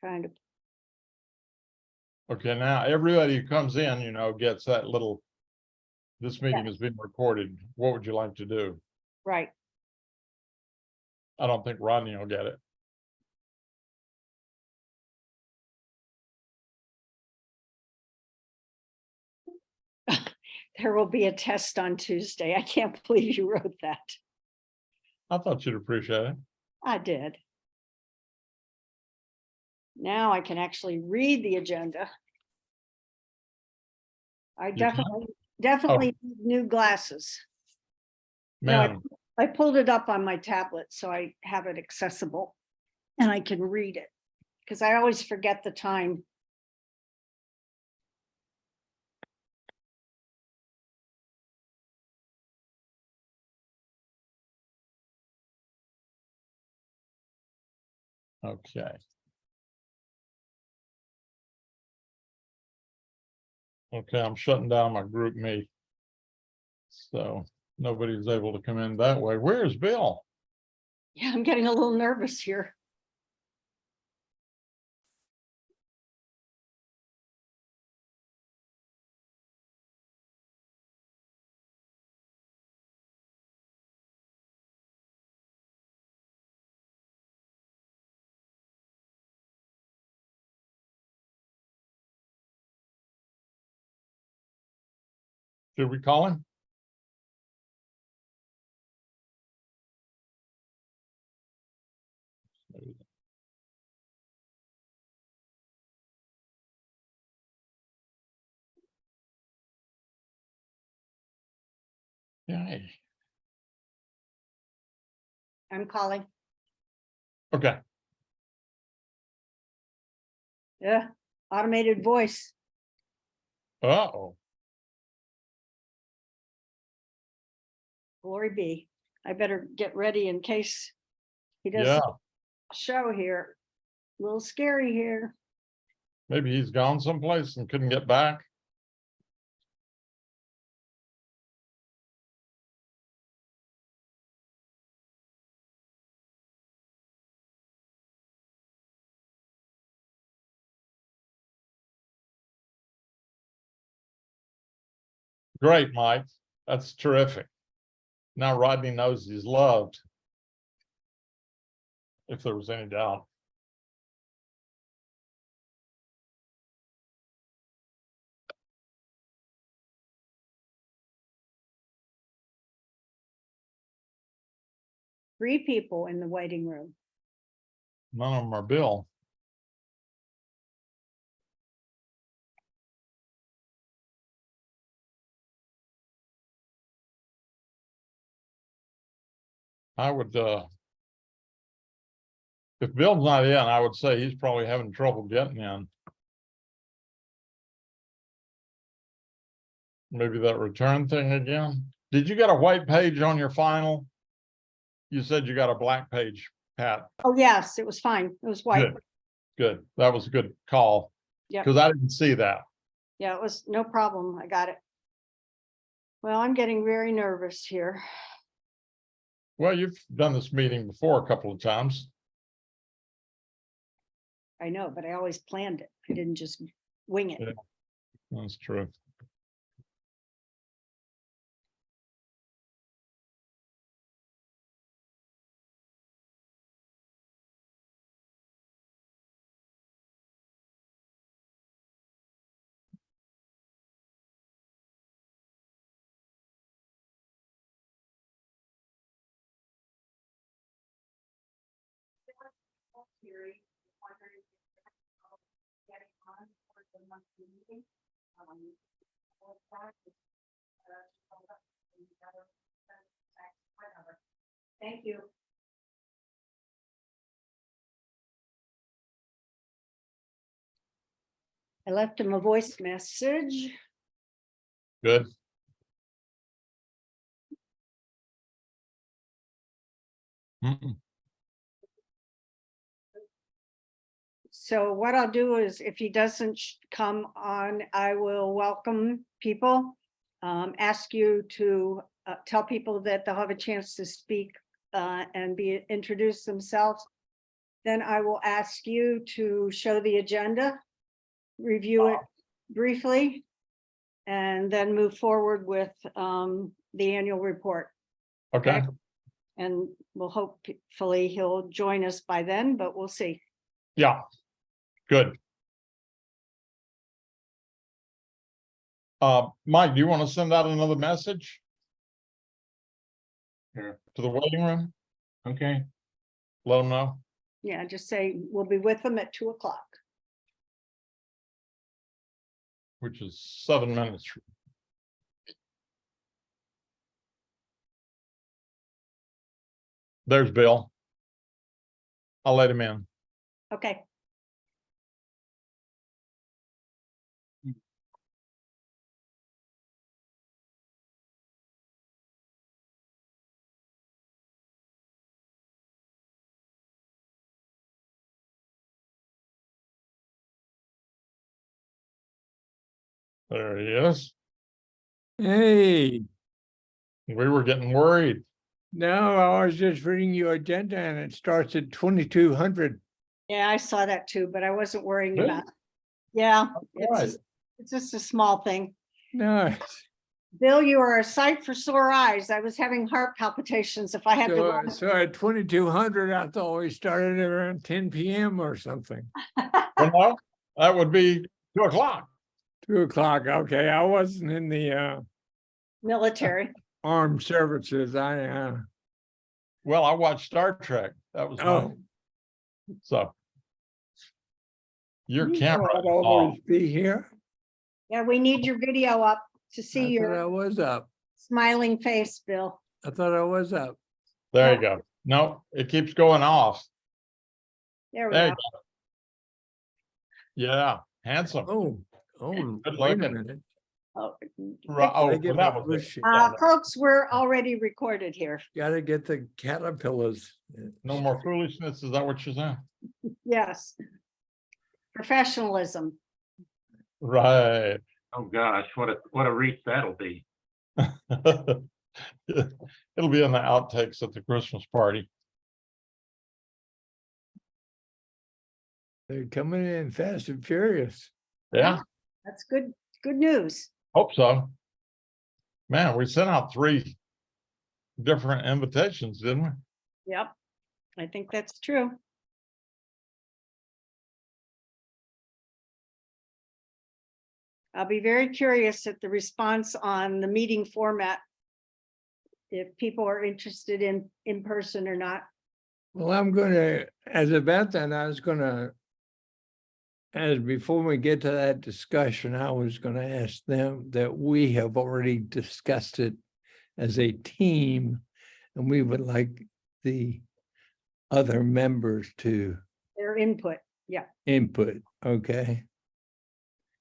Trying to, Okay, now everybody who comes in, gets that little, this meeting is being recorded. What would you like to do? right. I don't think Rodney will get it. There will be a test on Tuesday. I can't believe you wrote that. I thought you'd appreciate it. I did. Now I can actually read the agenda. I You can? definitely need new glasses. No, Man, I pulled it up on my tablet, so I have it accessible and I can read it because I always forget the time. okay. Okay, I'm shutting down my group meet. So nobody's able to come in that way. Where's Bill? Yeah, I'm getting a little nervous here. Should we call him? Yeah. I'm calling. Okay. Yeah, automated voice. Uh-oh. Glory be. I better get ready in case he Yeah, doesn't show here. A little scary here. maybe he's gone someplace and couldn't get back. Great, Mike. That's terrific. Now Rodney knows he's loved. If there was any doubt. Three people in the waiting room. None of them are Bill. I would, if Bill's not in, I would say he's probably having trouble getting in. Maybe that return thing again. Did you get a white page on your final? You said you got a black page, Pat. Oh, yes, it was fine. It was white. Good. Good. That was a good call. Yeah, Because I didn't see that. yeah, it was no problem. I got it. Well, I'm getting very nervous here. Well, you've done this meeting before a couple of times. I know, but I always planned it. I didn't just wing it. Yeah. That's true. Thank you. I left him a voice message. Good. Mm-mm. So what I'll do is if he doesn't come on, I will welcome people. Ask you to tell people that they'll have a chance to speak and introduce themselves. then I will ask you to show the agenda, review it briefly, and then move forward with the annual report. Okay, And we'll hopefully he'll join us by then, but we'll see. yeah, good. Mike, do you want to send out another message? Here, to the waiting room? Okay. Let them know. Yeah, just say we'll be with them at 2:00. Which is 7 minutes. There's Bill. I'll let him in. Okay. There he is. Hey, We were getting worried. no, I was just reading your agenda and it starts at 2200. Yeah, I saw that too, but I wasn't worrying Really? about it. Yeah, Right. it's just a small thing. No, Bill, you are a sight for sore eyes. I was having heart palpitations if I had to so, run. so at 2200, I thought we started around 10 p.m. or something. Well, no, that would be 2:00. 2:00. Okay, I wasn't in the Military. armed services. Well, I watched Star Trek. That was Oh, mine. So. Your you camera know I'd is off. always be here. Yeah, we need your video up to see I thought I your was up. smiling face, Bill. I thought I was up. There you go. No, it keeps going off. There we There you go. go. Yeah, handsome. Oh, Good wait a looking. minute. Oh, Right, oh, I get well, that my was it. bush- folks, we're already recorded here. Gotta get the caterpillars. No more foolishness. Is that what you're saying? Yes. Professionalism. Right. Oh, gosh, what a reach that'll be. It'll be in the outtakes at the Christmas party. They're coming in fast and furious. Yeah, That's good news. hope so. Man, we sent out 3 different invitations, didn't we? Yep. I think that's true. I'll be very curious at the response on the meeting format. If people are interested in person or not. Well, I'm gonna, as a vet, then I was gonna, as before we get to that discussion, I was gonna ask them that we have already discussed it as a team, and we would like the other members to Their input. Yeah. input, okay?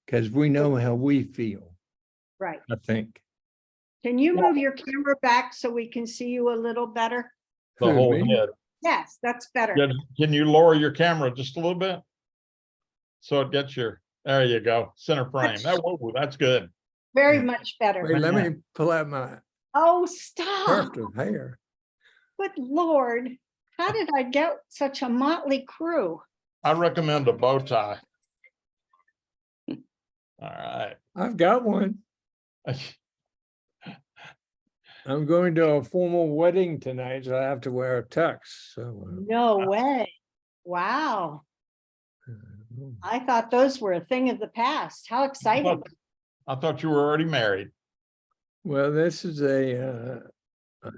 Because we know how we feel, Right. I think. Can you move your camera back so we can see you a little better? The Who, whole me? head. Yes, that's better. Can you lower your camera just a little bit? So it gets your, there you go, center frame. Whoa, that's good. Very Yeah. much better. Wait, let me pull out my Oh, stop. tuft of hair. Good Lord. How did I get such a motley crew? I recommend a bow tie. All right. I've got one. I'm going to a formal wedding tonight, so I have to wear a tux, so. No way. Wow. uh, I thought those were a thing of the past. How exciting. I thought you were already married. Well, this is a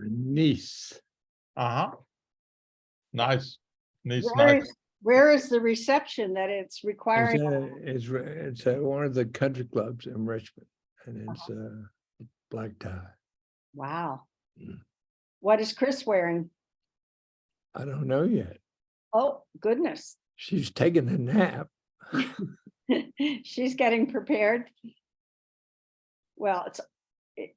niece. Uh-huh. Nice. Nice, Where nice. where is the reception that it's requiring? It's at one of the country clubs in Richmond, and it's black tie. Wow. Mm. What is Chris wearing? I don't know yet. Oh, goodness. She's taking a nap. She's getting prepared. Well,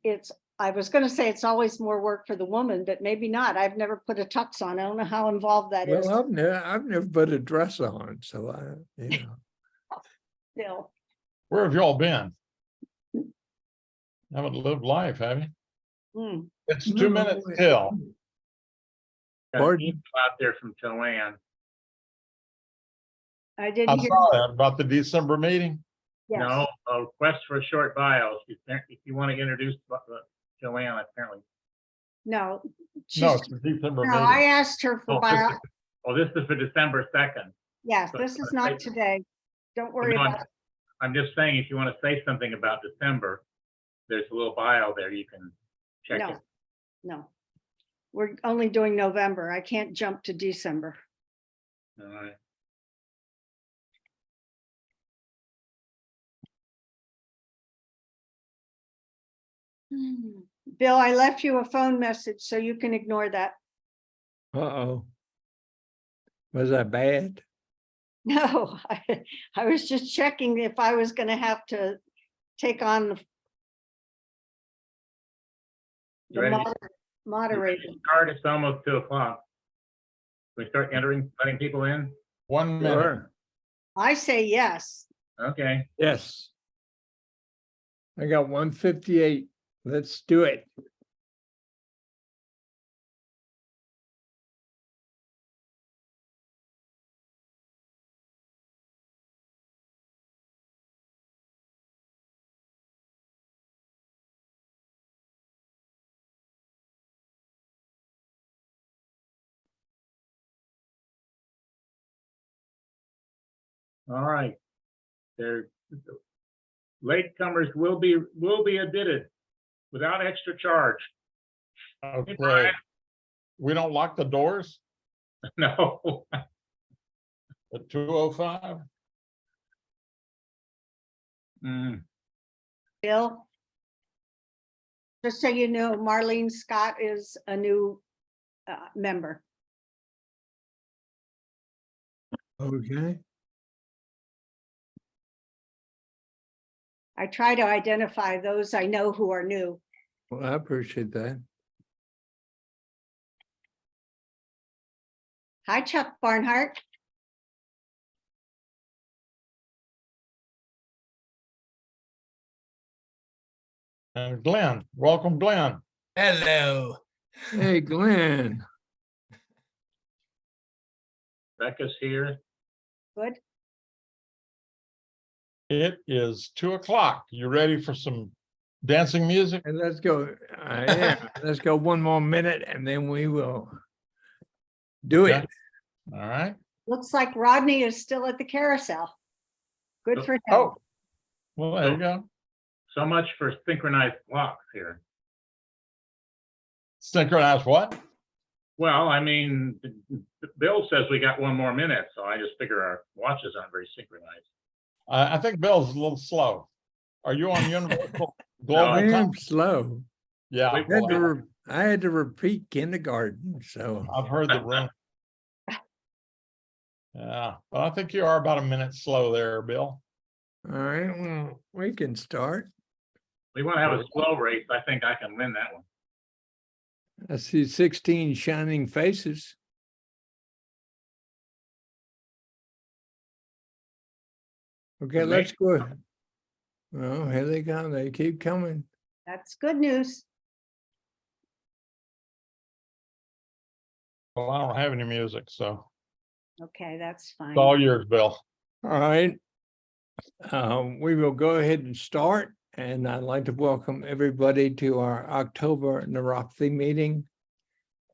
it's, I was gonna say it's always more work for the woman, but maybe not. I've never put a tux on. I don't know how involved that is. Well, I've never put a dress on, so Still. Where have y'all been? Haven't lived life, have you? Hmm. It's 2 No, minutes wait. till. Got an Pardon? email out there from Joanne. I I didn't hear. saw that about the December meeting. Yes. No, a request for a short bio. If you want to introduce Joanne, apparently. No. No, she's- it's the December No, I meeting. asked her for Oh, bio. this is for December 2nd. Yes, but- this is but not I- today. Don't worry No, about it. I'm just saying, if you want to say something about December, there's a little bio there. You can check No, it. no. We're only doing November. I can't jump to December. All right. Bill, I left you a phone message, so you can ignore that. Uh-oh. Was that bad? No, I was just checking if I was gonna have to take on You the ready? moderator. Start, it's almost 2:00. We start letting people in? 1 minute. Sure. I say yes. Okay. Yes. I got 158. Let's do it. All right. There, latecomers will be admitted without extra charge. Okay. We don't lock the doors No. at 2:05? Mm, Bill? Just so you know, Marlene Scott is a new member. Okay. I try to identify those I know who are new. Well, I appreciate that. Hi, Chuck Barnhart. And Glenn, welcome Glenn. Hello. Hey, Glenn. Becca's here. Good. It is 2:00. You ready for some dancing music? And let's go. Yeah, let's go one more minute and then we will do Okay. it. All right. Looks like Rodney is still at the carousel. Good for him. Oh, well, there you go. So much for synchronized clocks here. Synchronized what? Well, I mean, Bill says we got one more minute, so I just figure our watches aren't very synchronized. I think Bill's a little slow. Are you on Universal I Global am Time? slow. Yeah, Wait, well, I had to repeat kindergarten, so. I've heard the room. Yeah, but I think you are about a minute slow there, Bill. All right, well, we can start. We want to have a slow race. I think I can win that one. I see 16 shining faces. Okay, And let's go. Oh, here they come. They keep coming. That's good news. Well, I don't have any music, so Okay, that's fine. it's all yours, Bill. All right. We will go ahead and start, and I'd like to welcome everybody to our October neuropathy meeting.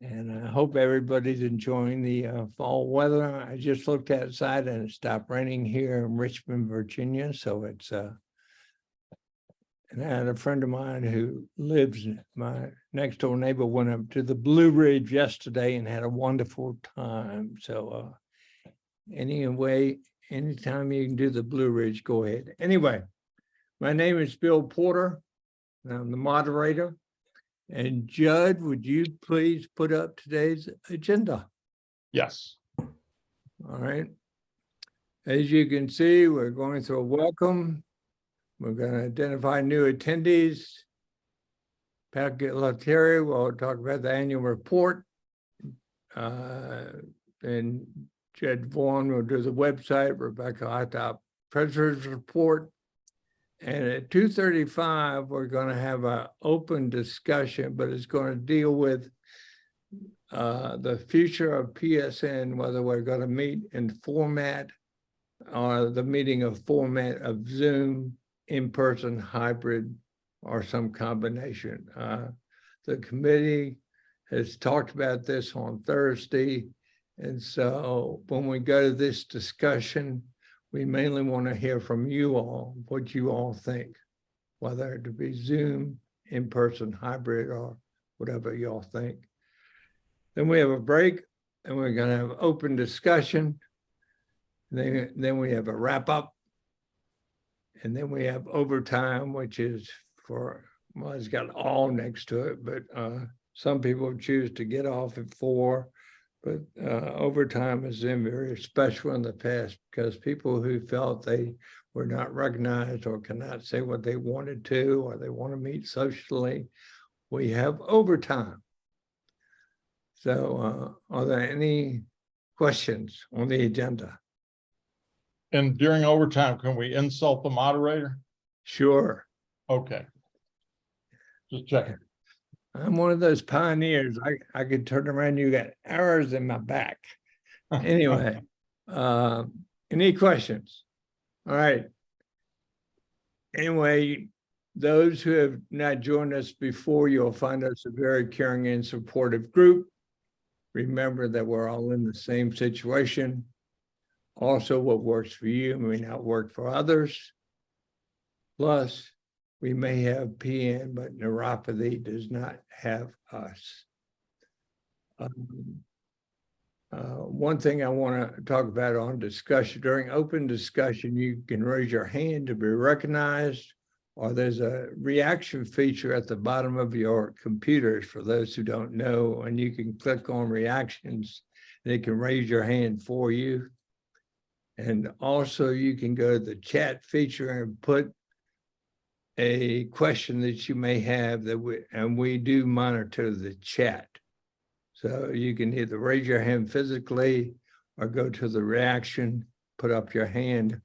And I hope everybody's enjoying the fall weather. I just looked outside and it stopped raining here in Richmond, Virginia, so it's and I had a friend of mine who lives, my next door neighbor went up to the Blue Ridge yesterday and had a wonderful time. So anyway, anytime you can do the Blue Ridge, go ahead. Anyway, my name is Bill Porter. And I'm the moderator. And Judd, would you please put up today's agenda? Yes. All right. As you can see, we're going through a welcome. We're going to identify new attendees. Pat Gualtieri will talk about the annual report. And Jed Vaughn will do the website, Rebecca Hotop treasurer's report. And at 2:35, we're going to have an open discussion, but it's going to deal with the future of PSN, whether we're going to meet in format or the meeting of format of Zoom, in-person, hybrid, or some combination. The committee has talked about this on Thursday. And so when we go to this discussion, we mainly want to hear from you all, what you all think, whether it to be Zoom, in-person, hybrid, or whatever y'all think. Then we have a break, and we're going to have open discussion. Then we have a wrap up. And then we have overtime, which is for, well, it's got all next to it, but some people choose to get off at 4. But overtime has been very special in the past because people who felt they were not recognized or cannot say what they wanted to, or they want to meet socially, we have overtime. So are there any questions on the agenda? And during overtime, can we insult the moderator? Sure. Okay. Just checking. I'm one of those pioneers. I could turn around, you got arrows in my back. Anyway, any questions? All right. Anyway, those who have not joined us before, you'll find us a very caring and supportive group. Remember that we're all in the same situation. Also, what works for you may not work for others. Plus, we may have PN, but neuropathy does not have us. One thing I want to talk about on discussion, during open discussion, you can raise your hand to be recognized, or there's a reaction feature at the bottom of your computers for those who don't know, and you can click on reactions, and it can raise your hand for you. And also you can go to the chat feature and put a question that you may have that we do monitor the chat. So you can either raise your hand physically or go to the reaction, put up your hand,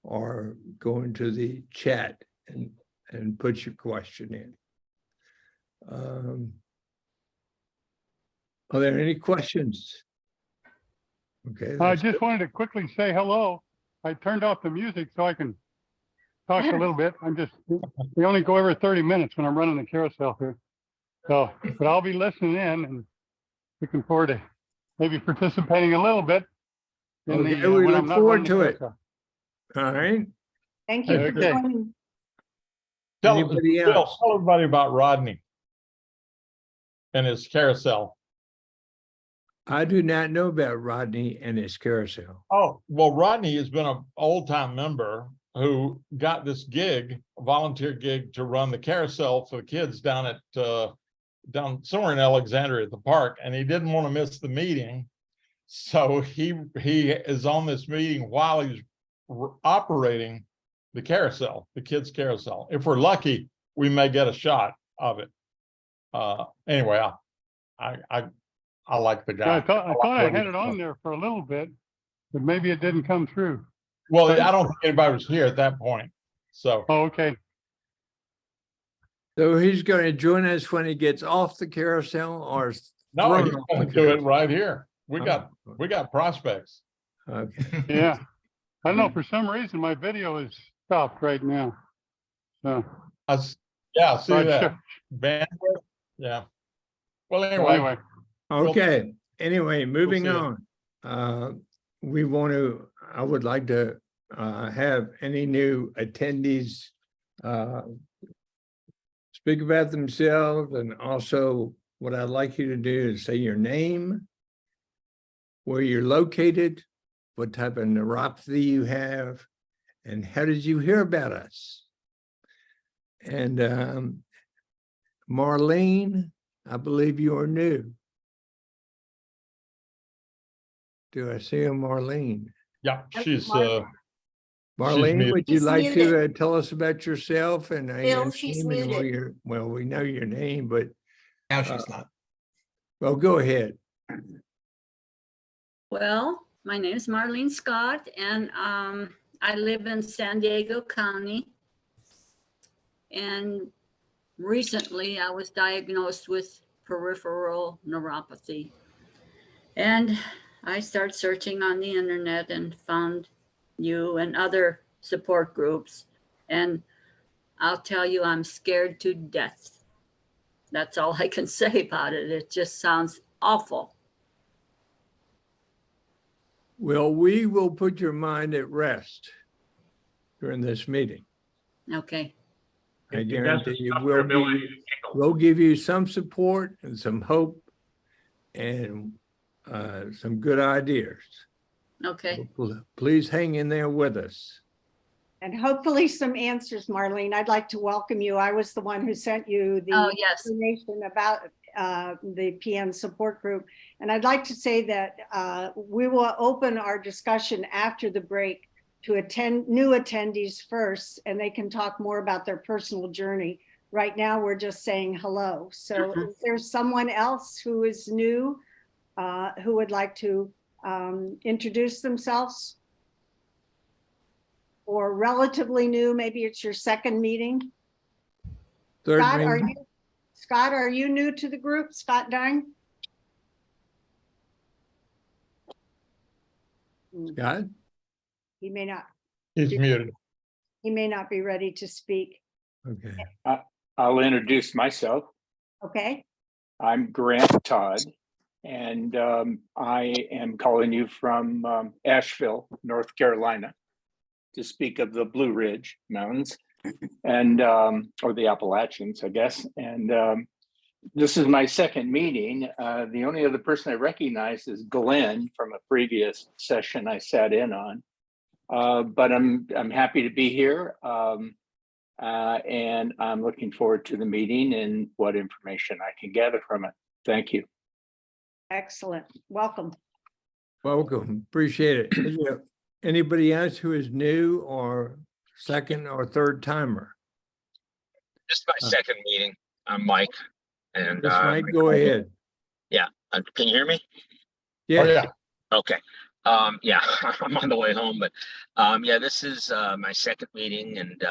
or go into the chat and put your question in. Are there any questions? Okay. I just wanted to quickly say hello. I turned off the music so I can talk a little bit. We only go every 30 minutes when I'm running the carousel here. So, but I'll be listening in and looking forward to maybe participating a little bit. Okay, we when look I'm not forward running the to it. carousel. All right. Thank you for Okay. joining. Tell Anybody Bill, else? tell everybody about Rodney and his carousel. I do not know about Rodney and his carousel. Oh, well, Rodney has been an old-time member who got this gig, a volunteer gig, to run the carousel for the kids down at down somewhere in Alexandria at the park, and he didn't want to miss the meeting. So he is on this meeting while he's operating the carousel, the kids' carousel. If we're lucky, we may get a shot of it. Anyway, I like the Yeah, guy. I thought like I what had he's it on doing. there for a little bit, but maybe it didn't come through. Well, I don't think anybody was here at that point. So Oh, okay. So he's going to join us when he gets off the carousel, or no, thrown he's off gonna the do it carousel? right here. We Oh, got prospects. okay. Yeah. I don't know, for some reason, my video is stopped right now. So, Yeah, see Right, that sure. bandwidth. Yeah. Well, so anyway, Okay. Anyway, moving see it. on. I would like to have any new attendees speak about themselves, and also what I'd like you to do is say your name, where you're located, what type of neuropathy you have, and how did you hear about us? And Marlene, I believe you are new. Do I see a Marlene? Yeah, she's Marlene, muted. would you She's like to muted. tell us about yourself and your Bill, she's name and where muted. you're, well, we know your name, but, Now she's not. well, go ahead. Well, my name is Marlene Scott, and I live in San Diego County. And recently I was diagnosed with peripheral neuropathy. And I started searching on the internet and found you and other support groups. And I'll tell you, I'm scared to death. That's all I can say about it. It just sounds awful. Well, we will put your mind at rest during this meeting. Okay. I It doesn't guarantee you, stop your ability to giggle. we'll give you some support and some hope and some good ideas. Okay. Please hang in there with us. And hopefully some answers, Marlene. I'd like to welcome you. I was the one who sent you Oh, the yes. information about the PN support group. And I'd like to say that we will open our discussion after the break to attend new attendees first, and they can talk more about their personal journey. Right now, we're just saying hello. So if there's someone else who is new, who would like to introduce themselves, or relatively new, maybe it's your second meeting. Third Scott, are you new to the group? Scott Dine? Scott? He may not, He's muted. he may not be ready to speak. Okay. I'll introduce myself. Okay, I'm Grant Todd, and I am calling you from Asheville, North Carolina, to speak of the Blue Ridge Mountains and or the Appalachians, I guess. And this is my second meeting. The only other person I recognize is Glenn from a previous session I sat in on. But I'm happy to be here. And I'm looking forward to the meeting and what information I can gather from it. Thank you. excellent. Welcome. Welcome. Appreciate it. Is there anybody else who is new or second or third timer? This is my second meeting. I'm Mike. And Yes, Mike, go ahead. can you hear me? Oh, Yeah, yeah. Okay. Yeah, I'm on the way home, but yeah, this is my second meeting, and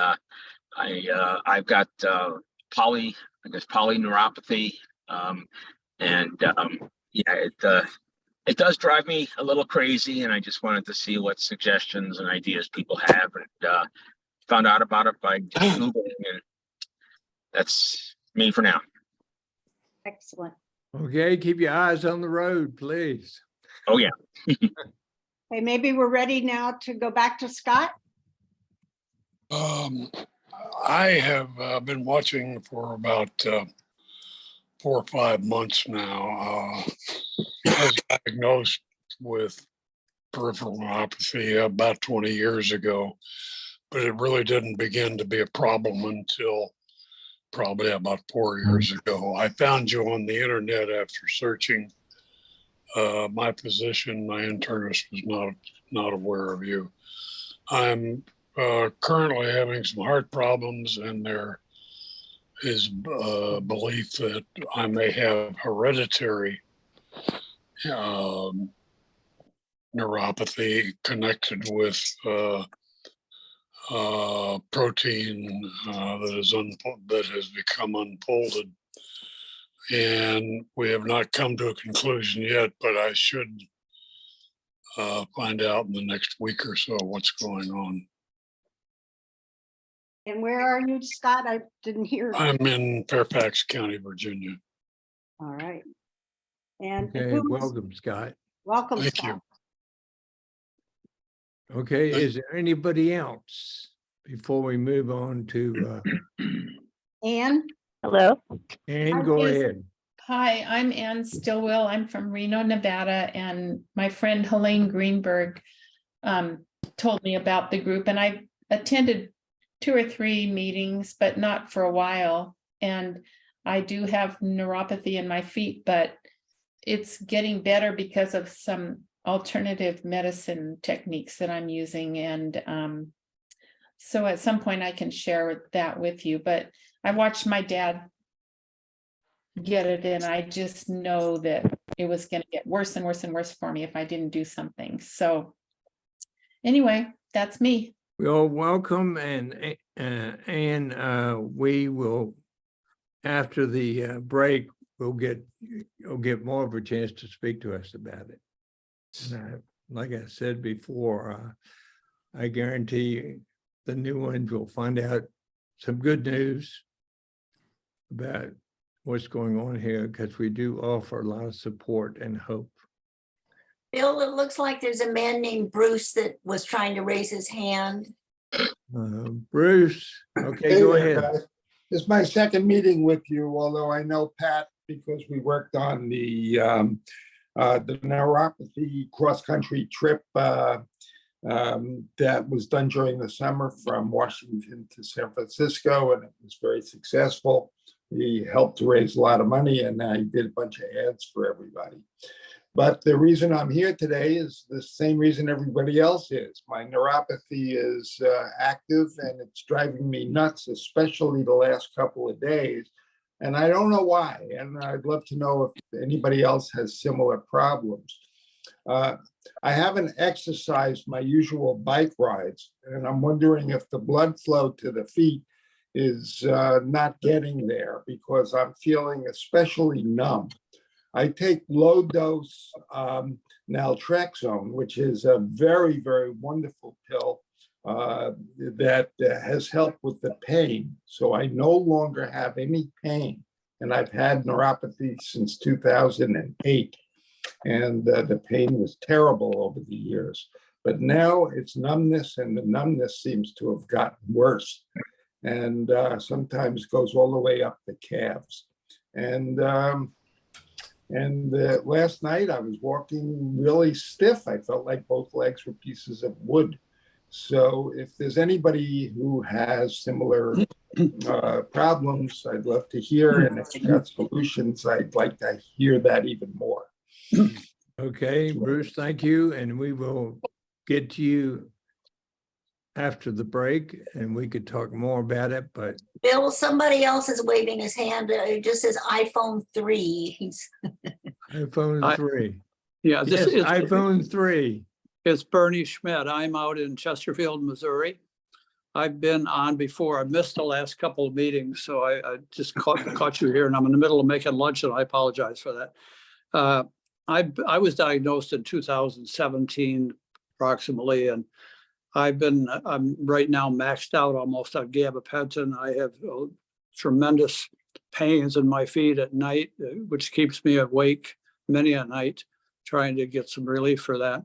I've got polyneuropathy, and yeah, it does drive me a little crazy, and I just wanted to see what suggestions and ideas people have, and found out about it by just Googling, and that's me for now. Excellent. okay, keep your eyes on the road, please. Oh yeah. Okay, maybe we're ready now to go back to Scott. I have been watching for about 4 or 5 months now. I was diagnosed with peripheral neuropathy about 20 years ago, but it really didn't begin to be a problem until probably about 4 years ago. I found you on the internet after searching. My physician, my internist, was not aware of you. I'm currently having some heart problems, and there is belief that I may have hereditary neuropathy connected with protein that has become unfolded. And we have not come to a conclusion yet, but I should find out in the next week or so what's going on. And where are you, Scott? I didn't hear. I'm in Fairfax County, Virginia. All right. And Okay, who is- welcome, Scott. welcome, Thank Scott. Okay, is there anybody else before we move on to, Anne, Hello. Ann, go Yes. ahead. Hi, I'm Ann Stillwell. I'm from Reno, Nevada, and my friend Helene Greenberg told me about the group, and I attended 2 or 3 meetings, but not for a while. And I do have neuropathy in my feet, but it's getting better because of some alternative medicine techniques that I'm using. And so at some point I can share that with you, but I watched my dad get it, and I just know that it was going to get worse and worse and worse for me if I didn't do something. So anyway, that's me. Well, welcome, and we will, after the break, you'll get more of a chance to speak to us about it. And like I said before, I guarantee you, the new ones will find out some good news about what's going on here, because we do offer a lot of support and hope. Bill, it looks like there's a man named Bruce that was trying to raise his hand. Bruce, okay, Hey go there, ahead. guys. This is my second meeting with you, although I know Pat because we worked on the neuropathy cross-country trip that was done during the summer from Washington to San Francisco, and it was very successful. He helped to raise a lot of money, and he did a bunch of ads for everybody. But the reason I'm here today is the same reason everybody else is. My neuropathy is active, and it's driving me nuts, especially the last couple of days. And I don't know why. And I'd love to know if anybody else has similar problems. I haven't exercised my usual bike rides, and I'm wondering if the blood flow to the feet is not getting there, because I'm feeling especially numb. I take low dose naltrexone, which is a very, very wonderful pill that has helped with the pain. So I no longer have any pain. And I've had neuropathy since 2008. And the pain was terrible over the years. But now it's numbness, and the numbness seems to have gotten worse. And sometimes goes all the way up the calves. And last night I was walking really stiff. I felt like both legs were pieces of wood. So if there's anybody who has similar problems, I'd love to hear. And if you got solutions, I'd like to hear that even more. Okay, Bruce, thank you. And we will get to you after the break, and we could talk more about it, but Bill, somebody else is waving his hand. It just says iPhone 3. He's iPhone 3. Yeah, this Yes, is iPhone 3. It's Bernie Schmidt. I'm out in Chesterfield, Missouri. I've been on before. I missed the last couple of meetings, so I just caught you here, and I'm in the middle of making lunch, and I apologize for that. I was diagnosed in 2017 approximately, and I'm right now maxed out almost on gabapentin. I have tremendous pains in my feet at night, which keeps me awake many a night, trying to get some relief for that.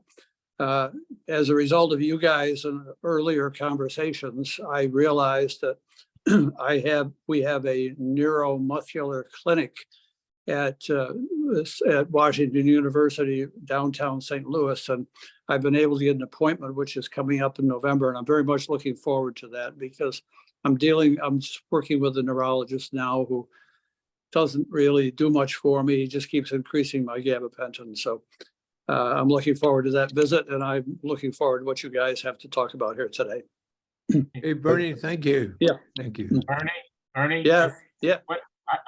As a result of you guys and earlier conversations, I realized that we have a neuromuscular clinic at Washington University, downtown St. Louis. And I've been able to get an appointment, which is coming up in November. And I'm very much looking forward to that, because I'm working with a neurologist now who doesn't really do much for me. He just keeps increasing my gabapentin. So I'm looking forward to that visit, and I'm looking forward to what you guys have to talk about here today. Hey, Bernie, thank you. Yeah. Thank you. Ernie? Yeah, yeah.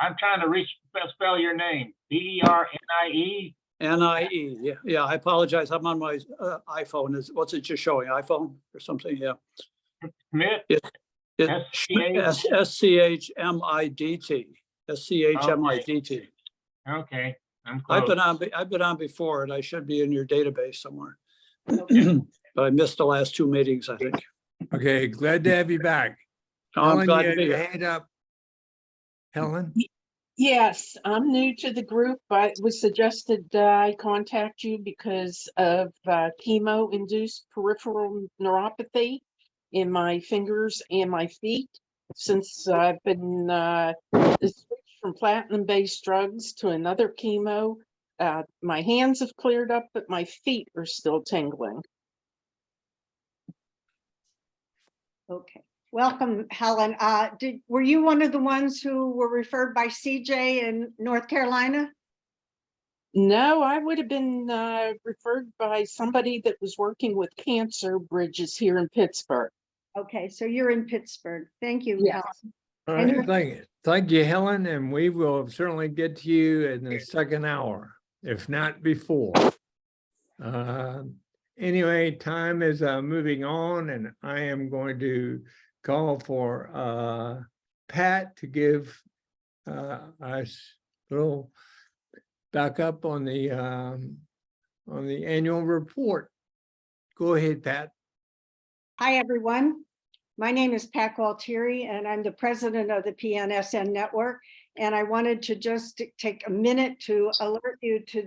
I'm trying to spell your name. B-E-R-N-I-E? NIE. Yeah. I apologize. I'm on my iPhone. What's it just showing? iPhone or something? Yeah. Schmidt? It's S-C-H-M-I-D-T. S-C-H-M-I-D-T. Okay, I'm close. I've been on before, and I should be in your database somewhere. But I missed the last two meetings, I think. Okay, glad to have you back. I'm Helen, glad you to be had your here. hand up. Helen? Yes, I'm new to the group. I was suggested I contact you because of chemo-induced peripheral neuropathy in my fingers and my feet. Since I've been switched from platinum-based drugs to another chemo, my hands have cleared up, but my feet are still tingling. Okay, welcome, Helen. Were you one of the ones who were referred by CJ in North Carolina? No, I would have been referred by somebody that was working with cancer bridges here in Pittsburgh. Okay, so you're in Pittsburgh. Thank you, Yes. Helen. All right, thank you, Helen, and we will certainly get to you in the second hour, if not before. Anyway, time is moving on, and I am going to call for Pat to give us a little backup on the annual report. Go ahead, Pat. Hi, everyone. My name is Pat Gualtieri, and I'm the president of the PNSN Network. And I wanted to just take a minute to alert you to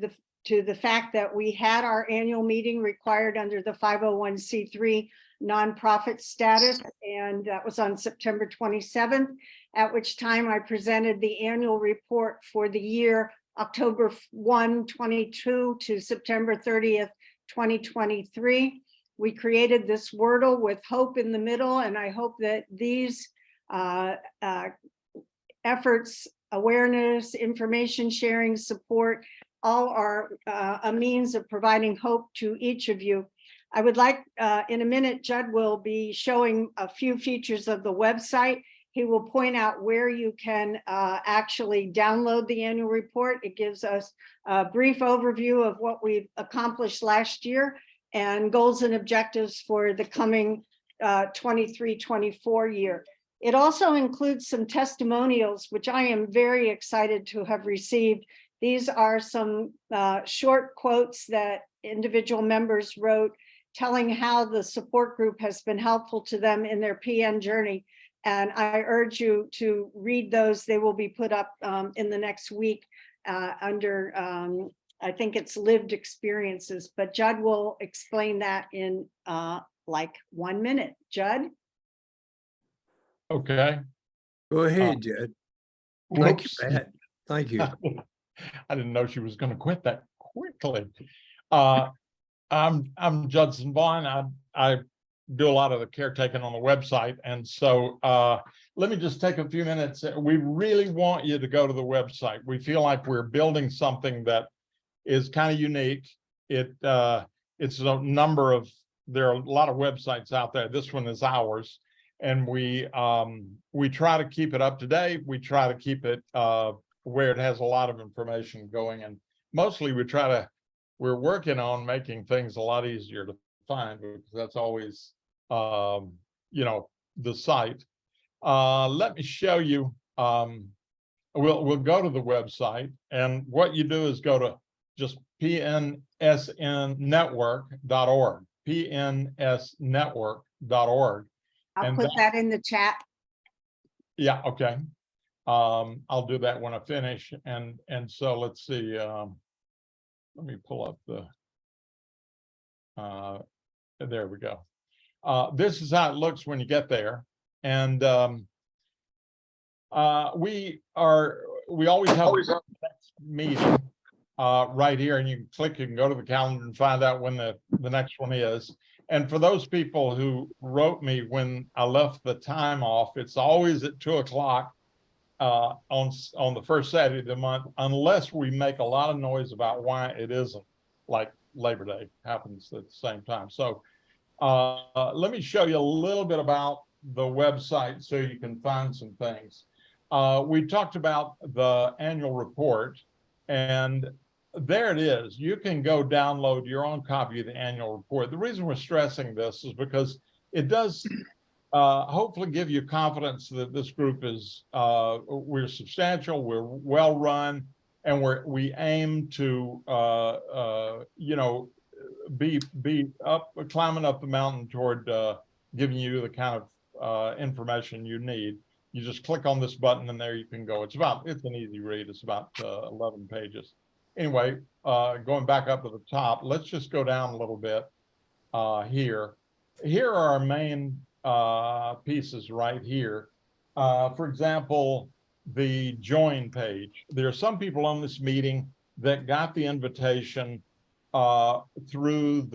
the fact that we had our annual meeting required under the 501c3 nonprofit status, and that was on September 27th, at which time I presented the annual report for the year October 1, 22 to September 30th, 2023. We created this Wordle with hope in the middle, and I hope that these efforts, awareness, information sharing, support, all are a means of providing hope to each of you. I would like, in a minute, Judd will be showing a few features of the website. He will point out where you can actually download the annual report. It gives us a brief overview of what we've accomplished last year and goals and objectives for the coming 23-24 year. It also includes some testimonials, which I am very excited to have received. These are some short quotes that individual members wrote, telling how the support group has been helpful to them in their PN journey. And I urge you to read those. They will be put up in the next week under, I think it's lived experiences, but Judd will explain that in like 1 minute. Judd? Okay. Go ahead, Judd. Thank you, Whoops. Pat. Thank you. I didn't know she was going to quit that quickly. I'm Judson Vaughn. I do a lot of the caretaking on the website. And so let me just take a few minutes. We really want you to go to the website. We feel like we're building something that is kind of unique. It's a number of, there are a lot of websites out there. This one is ours. And we try to keep it up to date. We try to keep it where it has a lot of information going. And mostly we're working on making things a lot easier to find, because that's always, the site. Let me show you. We'll go to the website, and what you do is go to just pnsnetwork.org, pnsnetwork.org. I'll And put that in the chat. Yeah, okay. I'll do that when I finish. And so let's see. Let me pull up the, there we go. This is how it looks when you get there. And we always have a next meeting right here, and you can go to the calendar and find out when the next one is. And for those people who wrote me when I left the time off, it's always at 2 o'clock on the first Saturday of the month, unless we make a lot of noise about why it isn't, like Labor Day happens at the same time. So let me show you a little bit about the website so you can find some things. We talked about the annual report, and there it is. You can go download your own copy of the annual report. The reason we're stressing this is because it does hopefully give you confidence that this group is, we're substantial, we're well run, and we aim to, be climbing up the mountain toward giving you the kind of information you need. You just click on this button and there you can go. It's an easy read. It's about 11 pages. Anyway, going back up to the top, let's just go down a little bit here. Here are our main pieces right here. For example, the join page. There are some people on this meeting that got the invitation through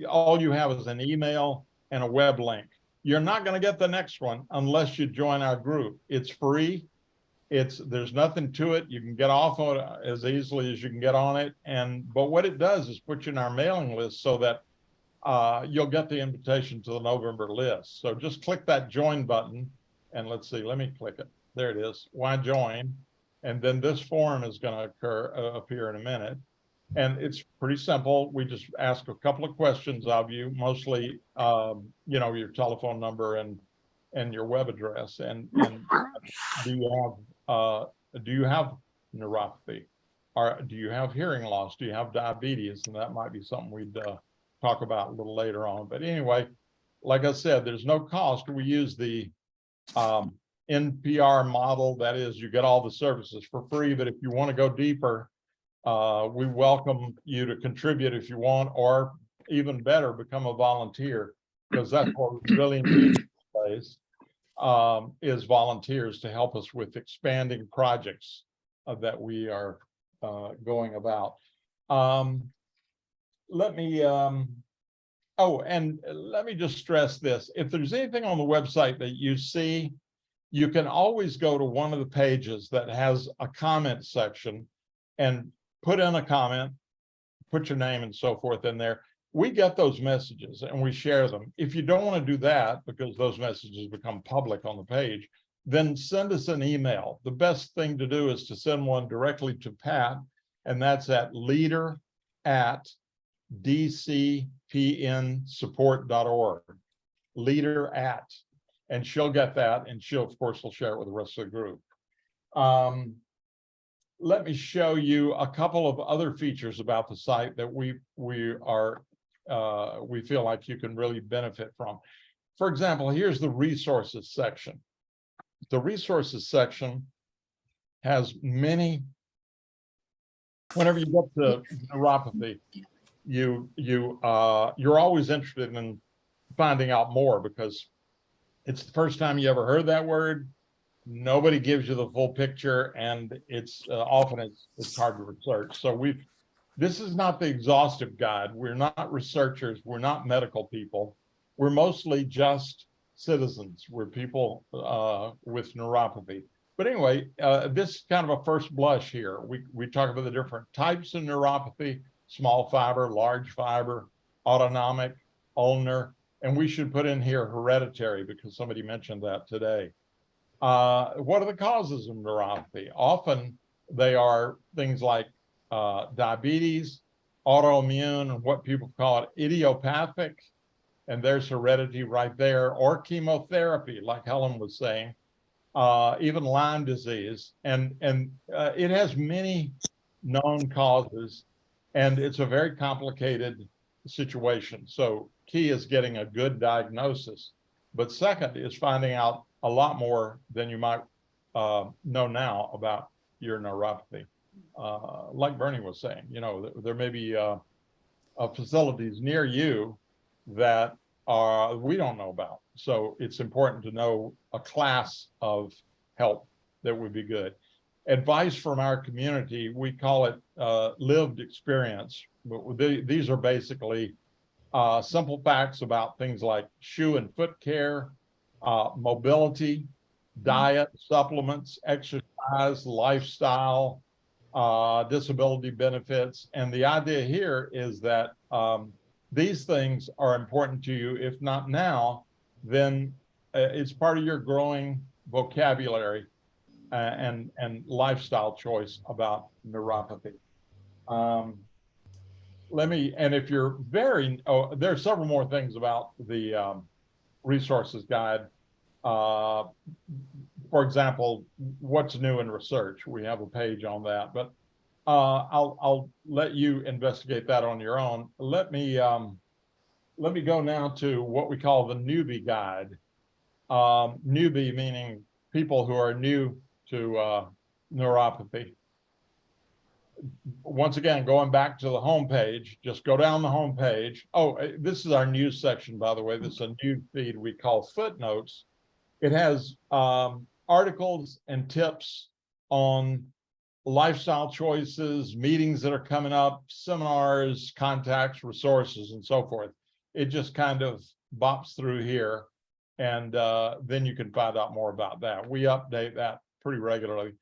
all you have is an email and a web link. You're not going to get the next one unless you join our group. It's free. There's nothing to it. You can get off on it as easily as you can get on it. But what it does is put you in our mailing list so that you'll get the invitation to the November list. So just click that join button, and let's see, let me click it. There it is. Why join? And then this form is going to appear in a minute. And it's pretty simple. We just ask a couple of questions of you, mostly, your telephone number and your web address. And do you have neuropathy? Or do you have hearing loss? Do you have diabetes? And that might be something we'd talk about a little later on. But anyway, like I said, there's no cost. We use the NPR model. That is, you get all the services for free, but if you want to go deeper, we welcome you to contribute if you want, or even better, become a volunteer, because that's what we really need these days, is volunteers to help us with expanding projects that we are going about. Let me and let me just stress this. If there's anything on the website that you see, you can always go to one of the pages that has a comment section and put in a comment, put your name and so forth in there. We get those messages and we share them. If you don't want to do that, because those messages become public on the page, then send us an email. The best thing to do is to send one directly to Pat, and that's at leader@dcpnsupport.org. leader@, and she'll get that, and she'll, of course, will share it with the rest of the group. Let me show you a couple of other features about the site that we feel like you can really benefit from. For example, here's the resources section. The resources section has many. Whenever you get to neuropathy, you're always interested in finding out more, because it's the first time you ever heard that word. Nobody gives you the full picture, and it's often it's hard to research. So this is not the exhaustive guide. We're not researchers. We're not medical people. We're mostly just citizens. We're people with neuropathy. But anyway, this is kind of a first blush here. We talk about the different types of neuropathy: small fiber, large fiber, autonomic, ulnar, and we should put in here hereditary, because somebody mentioned that today. What are the causes of neuropathy? Often they are things like diabetes, autoimmune, and what people call it idiopathic, and there's heredity right there, or chemotherapy, like Helen was saying, even Lyme disease, and it has many known causes, and it's a very complicated situation. So key is getting a good diagnosis, but second is finding out a lot more than you might know now about your neuropathy. Like Bernie was saying, there may be facilities near you that we don't know about. So it's important to know a class of help that would be good. Advice from our community, we call it lived experience. These are basically simple facts about things like shoe and foot care, mobility, diet, supplements, exercise, lifestyle, disability benefits. And the idea here is that these things are important to you. If not now, then it's part of your growing vocabulary and lifestyle choice about neuropathy. And if you're there are several more things about the resources guide. For example, what's new in research? We have a page on that, but I'll let you investigate that on your own. Let me go now to what we call the newbie guide. Newbie meaning people who are new to neuropathy. Once again, going back to the home page, just go down the home page. Oh, this is our news section, by the way. This is a new feed we call Footnotes. It has articles and tips on lifestyle choices, meetings that are coming up, seminars, contacts, resources, and so forth. It just kind of bops through here, and then you can find out more about that. We update that pretty regularly.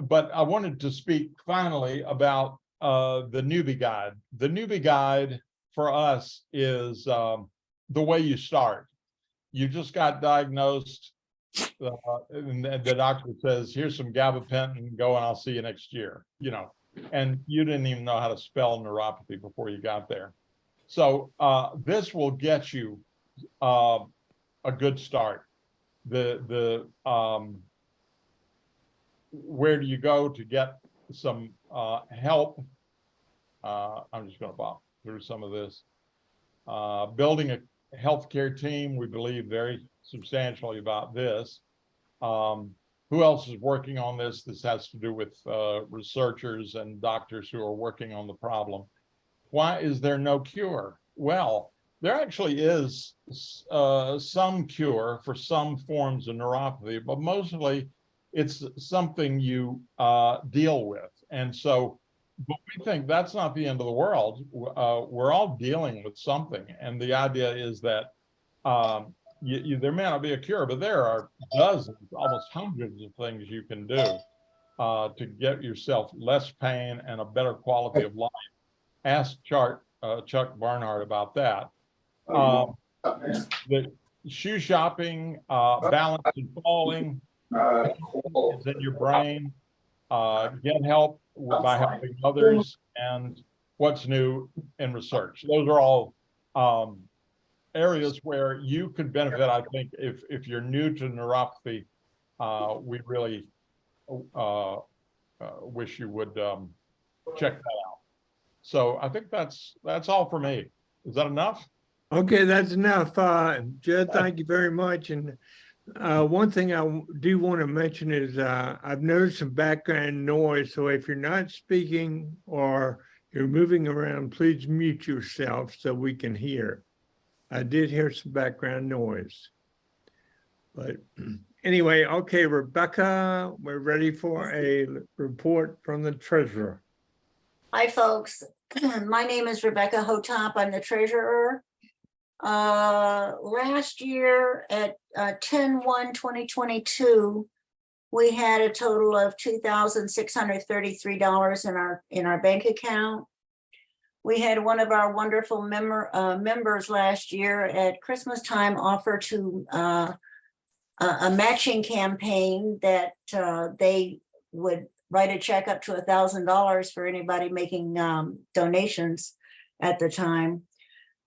But I wanted to speak finally about the newbie guide. The newbie guide for us is the way you start. You just got diagnosed, and the doctor says, here's some gabapentin, go and I'll see you next year, and you didn't even know how to spell neuropathy before you got there. So this will get you a good start. Where do you go to get some help? I'm just going to bop through some of this. Building healthcare team, we believe very substantially about this. Who else is working on this? This has to do with researchers and doctors who are working on the problem. Why is there no cure? Well, there actually is some cure for some forms of neuropathy, but mostly it's something you deal with. And so, but we think that's not the end of the world. We're all dealing with something. And the idea is that there may not be a cure, but there are dozens, almost hundreds of things you can do to get yourself less pain and a better quality of life. Ask Chuck Barnhart about that. The shoe shopping, balance and falling is in your brain. Get help by helping others, and what's new in research. Those are all areas where you could benefit. I think if you're new to neuropathy, we really wish you would check that out. So I think that's all for me. Is that enough? Okay, that's enough. Judd, thank you very much. And one thing I do want to mention is I've noticed some background noise. So if you're not speaking or you're moving around, please mute yourself so we can hear. I did hear some background noise. But anyway, okay, Rebecca, we're ready for a report from the treasurer. Hi, folks. My name is Rebecca Hotop. I'm the treasurer. Last year at 10/1/2022, we had a total of $2,633 in our bank account. We had one of our wonderful members last year at Christmas time offer to a matching campaign that they would write a check up to $1,000 for anybody making donations at the time.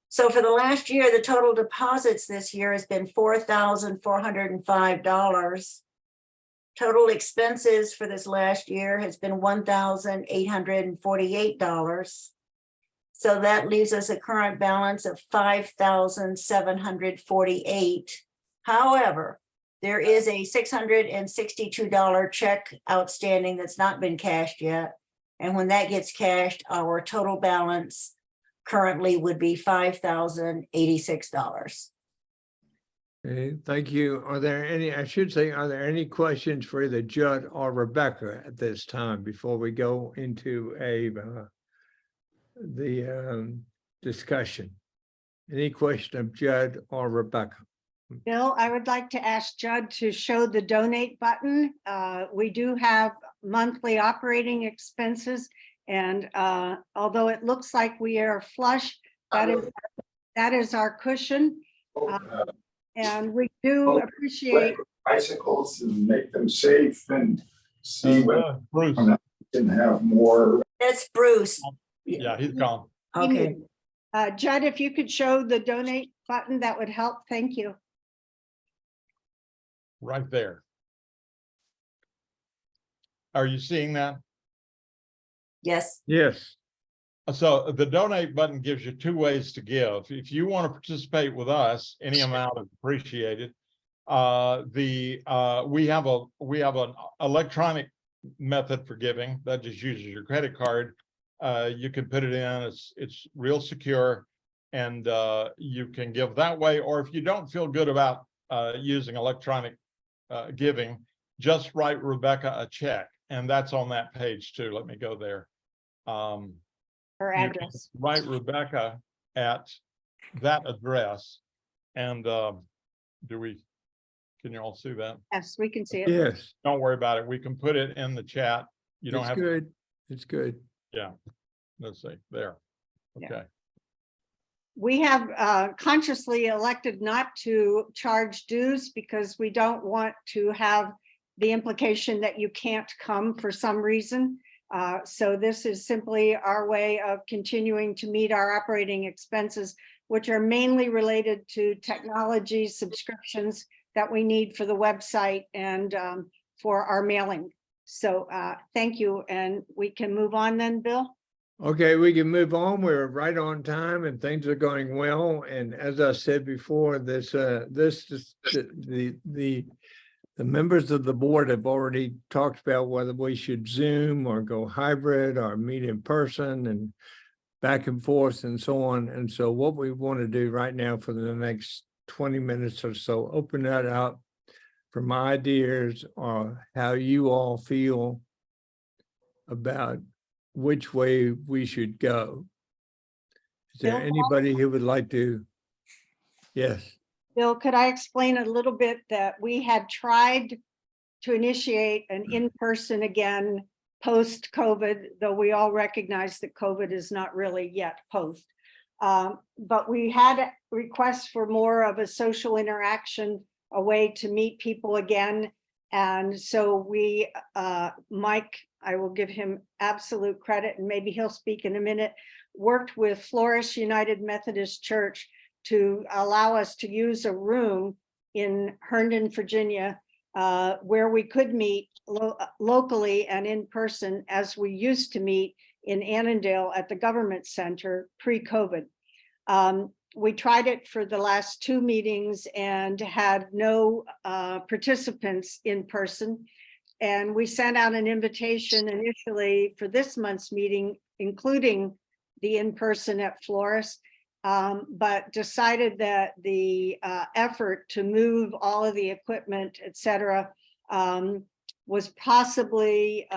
So for the last year, the total deposits this year has been $4,405. Total expenses for this last year has been $1,848. So that leaves us a current balance of $5,748. However, there is a $662 check outstanding that's not been cashed yet. And when that gets cashed, our total balance currently would be $5,086. Okay, thank you. Are there any questions for either Judd or Rebecca at this time before we go into the discussion? Any question of Judd or Rebecca? Bill, I would like to ask Judd to show the donate button. We do have monthly operating expenses, and although it looks like we are flush, that is our cushion. And we do appreciate bicycles and make them safe and see what Bruce. can have more. That's Bruce. Yeah, he's gone. Okay. Judd, if you could show the donate button, that would help. Thank you. Right there. Are you seeing that? Yes. Yes. So the donate button gives you two ways to give. If you want to participate with us, any amount is appreciated. We have an electronic method for giving that just uses your credit card. You can put it in, it's real secure, and you can give that way. Or if you don't feel good about using electronic giving, just write Rebecca a check, and that's on that page too. Let me go there. Her address. Write Rebecca at that address, and can you all see that? Yes, we can see it. Yes. Don't worry about it. We can put it in the chat. You don't It's have. good. It's good. Yeah. Let's see there. Yeah. Okay. We have consciously elected not to charge dues because we don't want to have the implication that you can't come for some reason. So this is simply our way of continuing to meet our operating expenses, which are mainly related to technology subscriptions that we need for the website and for our mailing. So thank you. And we can move on then, Bill? Okay, we can move on. We're right on time and things are going well. And as I said before, the members of the board have already talked about whether we should Zoom or go hybrid or meet in person and back and forth and so on. And so what we want to do right now for the next 20 minutes or so, open that up for my ideas or how you all feel about which way we should go. Is there Bill? anybody who would like to? Yes. Bill, could I explain a little bit that we had tried to initiate an in-person again post-COVID, though we all recognize that COVID is not really yet post. But we had requests for more of a social interaction, a way to meet people again. And so we, Mike, I will give him absolute credit, and maybe he'll speak in a minute, worked with Flourish United Methodist Church to allow us to use a room in Herndon, Virginia, where we could meet locally and in person as we used to meet in Annandale at the Government Center pre-COVID. We tried it for the last 2 meetings and had no participants in person. And we sent out an invitation initially for this month's meeting, including the in-person at Flores, but decided that the effort to move all of the equipment, et cetera, was possibly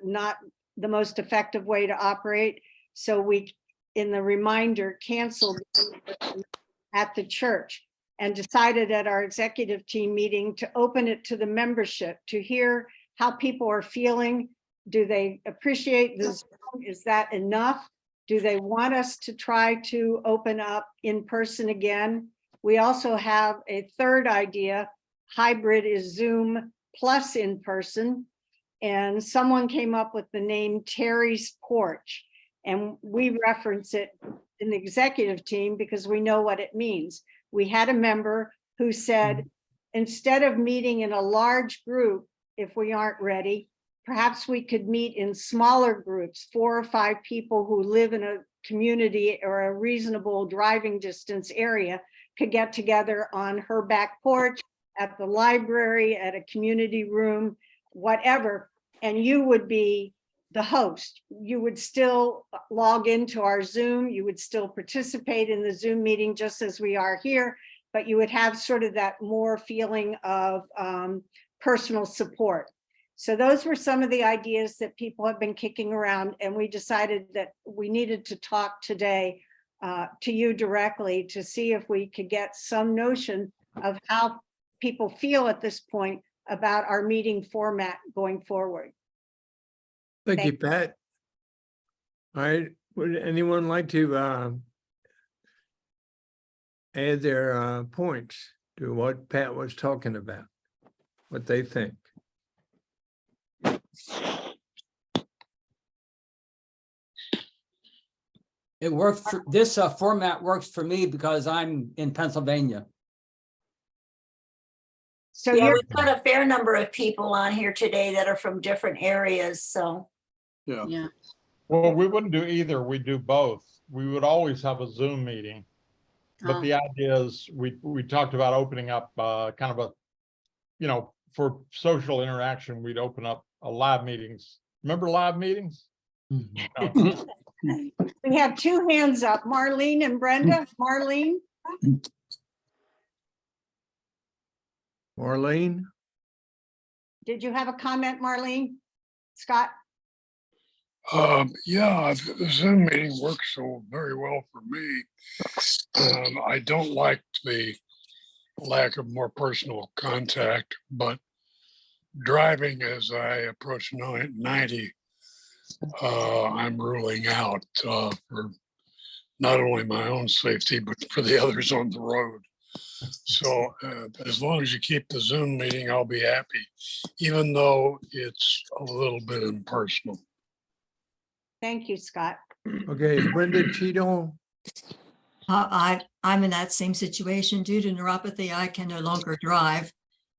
not the most effective way to operate. So we, in the reminder, canceled at the church and decided at our executive team meeting to open it to the membership to hear how people are feeling. Do they appreciate this? Is that enough? Do they want us to try to open up in person again? We also have a third idea. Hybrid is Zoom plus in person. And someone came up with the name Terry's Porch. And we reference it in the executive team because we know what it means. We had a member who said, instead of meeting in a large group, if we aren't ready, perhaps we could meet in smaller groups, 4 or 5 people who live in a community or a reasonable driving distance area could get together on her back porch, at the library, at a community room, whatever. And you would be the host. You would still log into our Zoom. You would still participate in the Zoom meeting just as we are here, but you would have sort of that more feeling of personal support. So those were some of the ideas that people have been kicking around, and we decided that we needed to talk today to you directly to see if we could get some notion of how people feel at this point about our meeting format going forward. Thank you, Pat. All right, would anyone like to add their points to what Pat was talking about, what they think? It worked for this format works for me because I'm in Pennsylvania. So Yeah, you're, we've got a fair number of people on here today that are from different areas, so. Yeah. Well, we wouldn't do either. We do both. We would always have a Zoom meeting. But Oh. the idea is we talked about opening up kind of a, you know, for social interaction, we'd open up a live meetings. Remember live meetings? No. we have 2 hands up, Marlene and Brenda. Marlene, Marlene? did you have a comment, Marlene? Scott? Yeah, the Zoom meeting works so very well for me. I don't like the lack of more personal contact, but driving as I approach 90, I'm ruling out for not only my own safety, but for the others on the road. So as long as you keep the Zoom meeting, I'll be happy, even though it's a little bit impersonal. Thank you, Scott. Okay, Brenda Cheadle. I'm in that same situation. Due to neuropathy, I can no longer drive.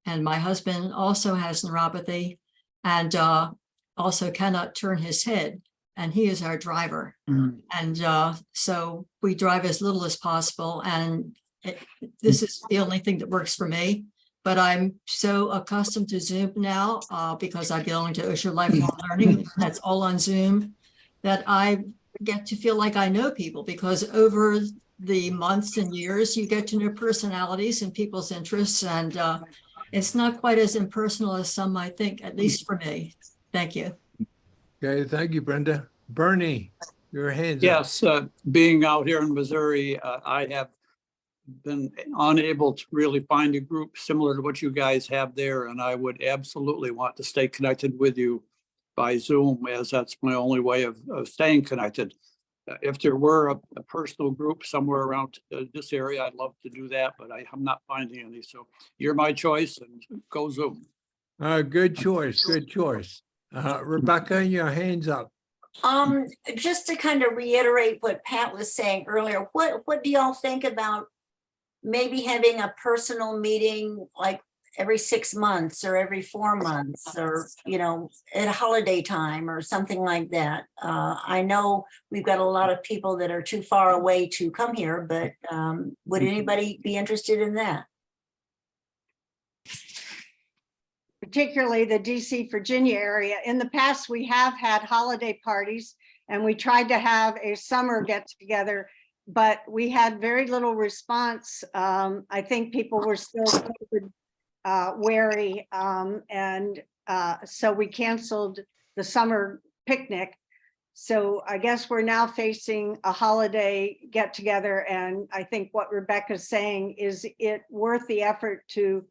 And my husband also has neuropathy and also cannot turn his head. and he is our driver. And so we drive as little as possible. And this is the only thing that works for me. But I'm so accustomed to Zoom now because I belong to Osher Lifelong Learning. That's all on Zoom, that I get to feel like I know people, because over the months and years, you get to know personalities and people's interests. And it's not quite as impersonal as some might think, at least for me. Thank you. Okay, thank you, Brenda. Bernie, your hands up. Yes, being out here in Missouri, I have been unable to really find a group similar to what you guys have there, and I would absolutely want to stay connected with you by Zoom, as that's my only way of staying connected. If there were a personal group somewhere around this area, I'd love to do that, but I'm not finding any. So you're my choice, and go Zoom. Good choice, good choice. Rebecca, your hands up. Just to kind of reiterate what Pat was saying earlier, what do y'all think about maybe having a personal meeting like every 6 months or every 4 months, or, you know, at a holiday time or something like that? I know we've got a lot of people that are too far away to come here, but would anybody be interested in that? Particularly the DC, Virginia area. In the past, we have had holiday parties, and we tried to have a summer get together, but we had very little response. I think people were still wary, and so we canceled the summer picnic. So I guess we're now facing a holiday get together, and I think what Rebecca's saying, is it worth the effort to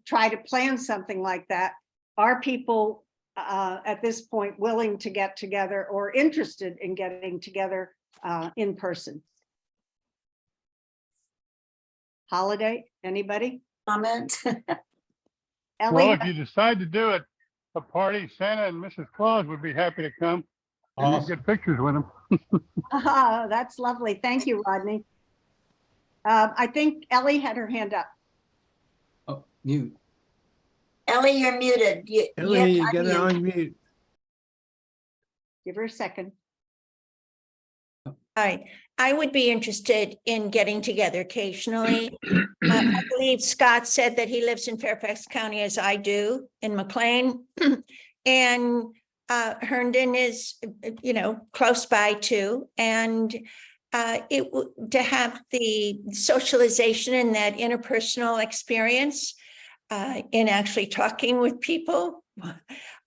try to plan something like that? Are people at this point willing to get together or interested in getting together in person? Holiday, anybody? Comment? Well, if you decide to do it, a party, Santa and Mrs. Claus would be happy to come. And you get pictures with them. That's lovely. Thank you, Rodney. I think Ellie had her hand up. Oh, mute. Ellie, you're muted. Ellie, you gotta unmute. Give her a second. Hi, I would be interested in getting together occasionally. I believe Scott said that he lives in Fairfax County, as I do, in McLean. And Herndon is, you know, close by too. And to have the socialization and that interpersonal experience in actually talking with people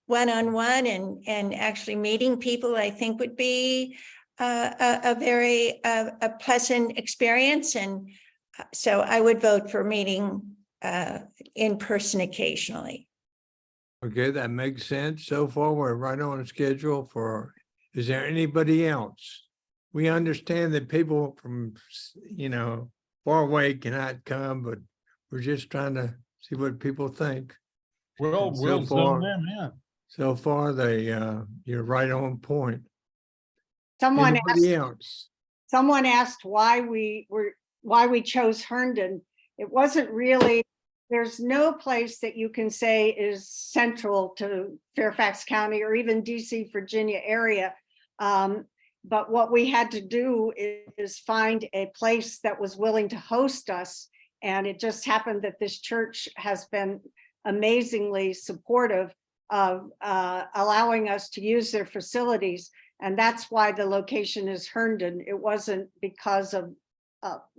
one-on-one and actually meeting people, I think would be a very pleasant experience. And so I would vote for meeting in person occasionally. Okay, that makes sense. So far, we're right on schedule for, is there anybody else? We understand that people from, you know, far away cannot come, but we're just trying to see what people think. We'll zoom them in. So far, you're right on point. Someone Anybody else? Someone asked why we chose Herndon. It wasn't really, there's no place that you can say is central to Fairfax County or even DC, Virginia area. But what we had to do is find a place that was willing to host us. And it just happened that this church has been amazingly supportive of allowing us to use their facilities. And that's why the location is Herndon. It wasn't because of,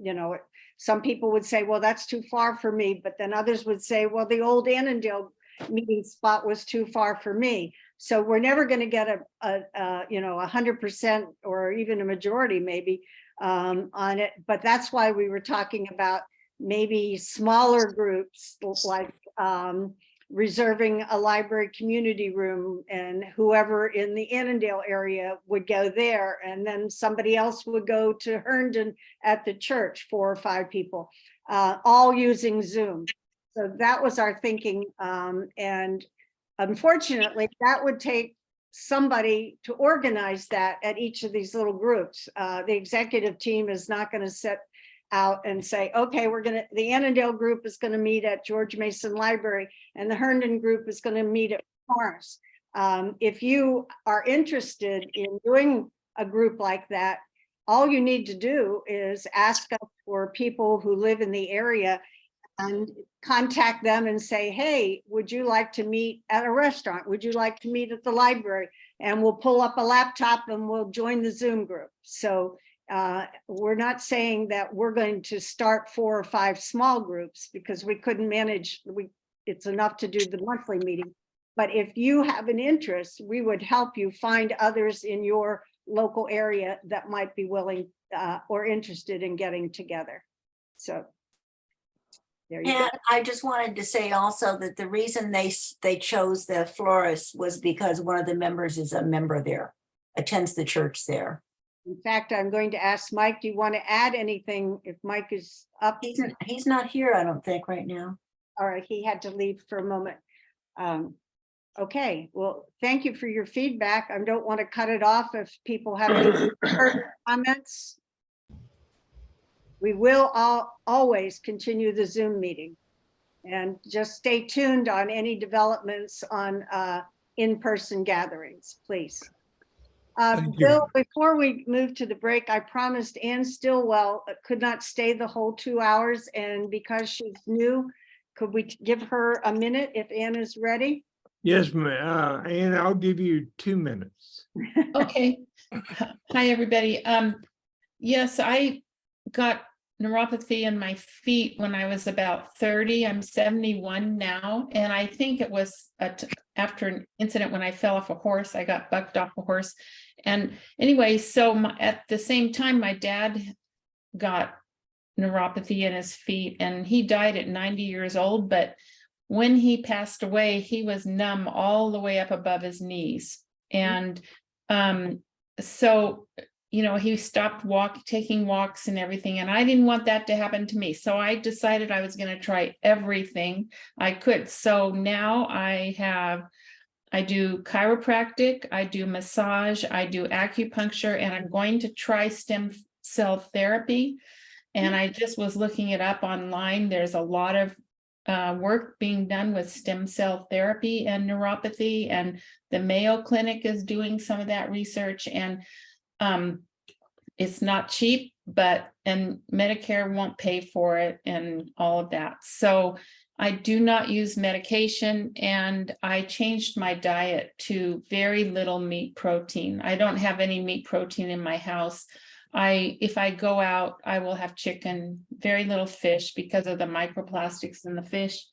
you know, some people would say, well, that's too far for me. But then others would say, well, the old Annandale meeting spot was too far for me. So we're never going to get a you know, 100% or even a majority maybe on it. But that's why we were talking about maybe smaller groups, like reserving a library community room, and whoever in the Annandale area would go there, and then somebody else would go to Herndon at the church, 4 or 5 people, all using Zoom. So that was our thinking. And unfortunately, that would take somebody to organize that at each of these little groups. The executive team is not going to set out and say, okay, the Annandale group is going to meet at George Mason Library and the Herndon group is going to meet at Morris. If you are interested in doing a group like that, all you need to do is ask us for people who live in the area and contact them and say, hey, would you like to meet at a restaurant? Would you like to meet at the library? And we'll pull up a laptop and we'll join the Zoom group. So we're not saying that we're going to start 4 or 5 small groups because we couldn't manage, it's enough to do the monthly meeting. But if you have an interest, we would help you find others in your local area that might be willing or interested in getting together. So there you go. And I just wanted to say also that the reason they chose the florist was because one of the members is a member there, attends the church there. In fact, I'm going to ask Mike, do you want to add anything if Mike is up? He's not here, I don't think, right now. All right, he had to leave for a moment. Okay, well, thank you for your feedback. I don't want to cut it off if people have any further comments. We will always continue the Zoom meeting, and just stay tuned on any developments on in-person gatherings, please. Bill, before we move to the break, I promised Ann Stillwell could not stay the whole 2 hours, and because she's new, could we give her a minute if Ann is ready? Yes, ma'am. And I'll give you 2 minutes. Okay. Hi, everybody. Yes, I got neuropathy in my feet when I was about 30. I'm 71 now. And I think it was after an incident when I fell off a horse. I got bucked off a horse. And anyway, so at the same time, my dad got neuropathy in his feet and he died at 90 years old. But when he passed away, he was numb all the way up above his knees. And so, you know, he stopped taking walks and everything. And I didn't want that to happen to me. So I decided I was going to try everything I could. So now I do chiropractic, I do massage, I do acupuncture, and I'm going to try stem cell therapy. And I just was looking it up online. There's a lot of work being done with stem cell therapy and neuropathy, and the Mayo Clinic is doing some of that research, and it's not cheap, and Medicare won't pay for it and all of that. So I do not use medication, and I changed my diet to very little meat protein. I don't have any meat protein in my house. If I go out, I will have chicken, very little fish because of the microplastics in the fish,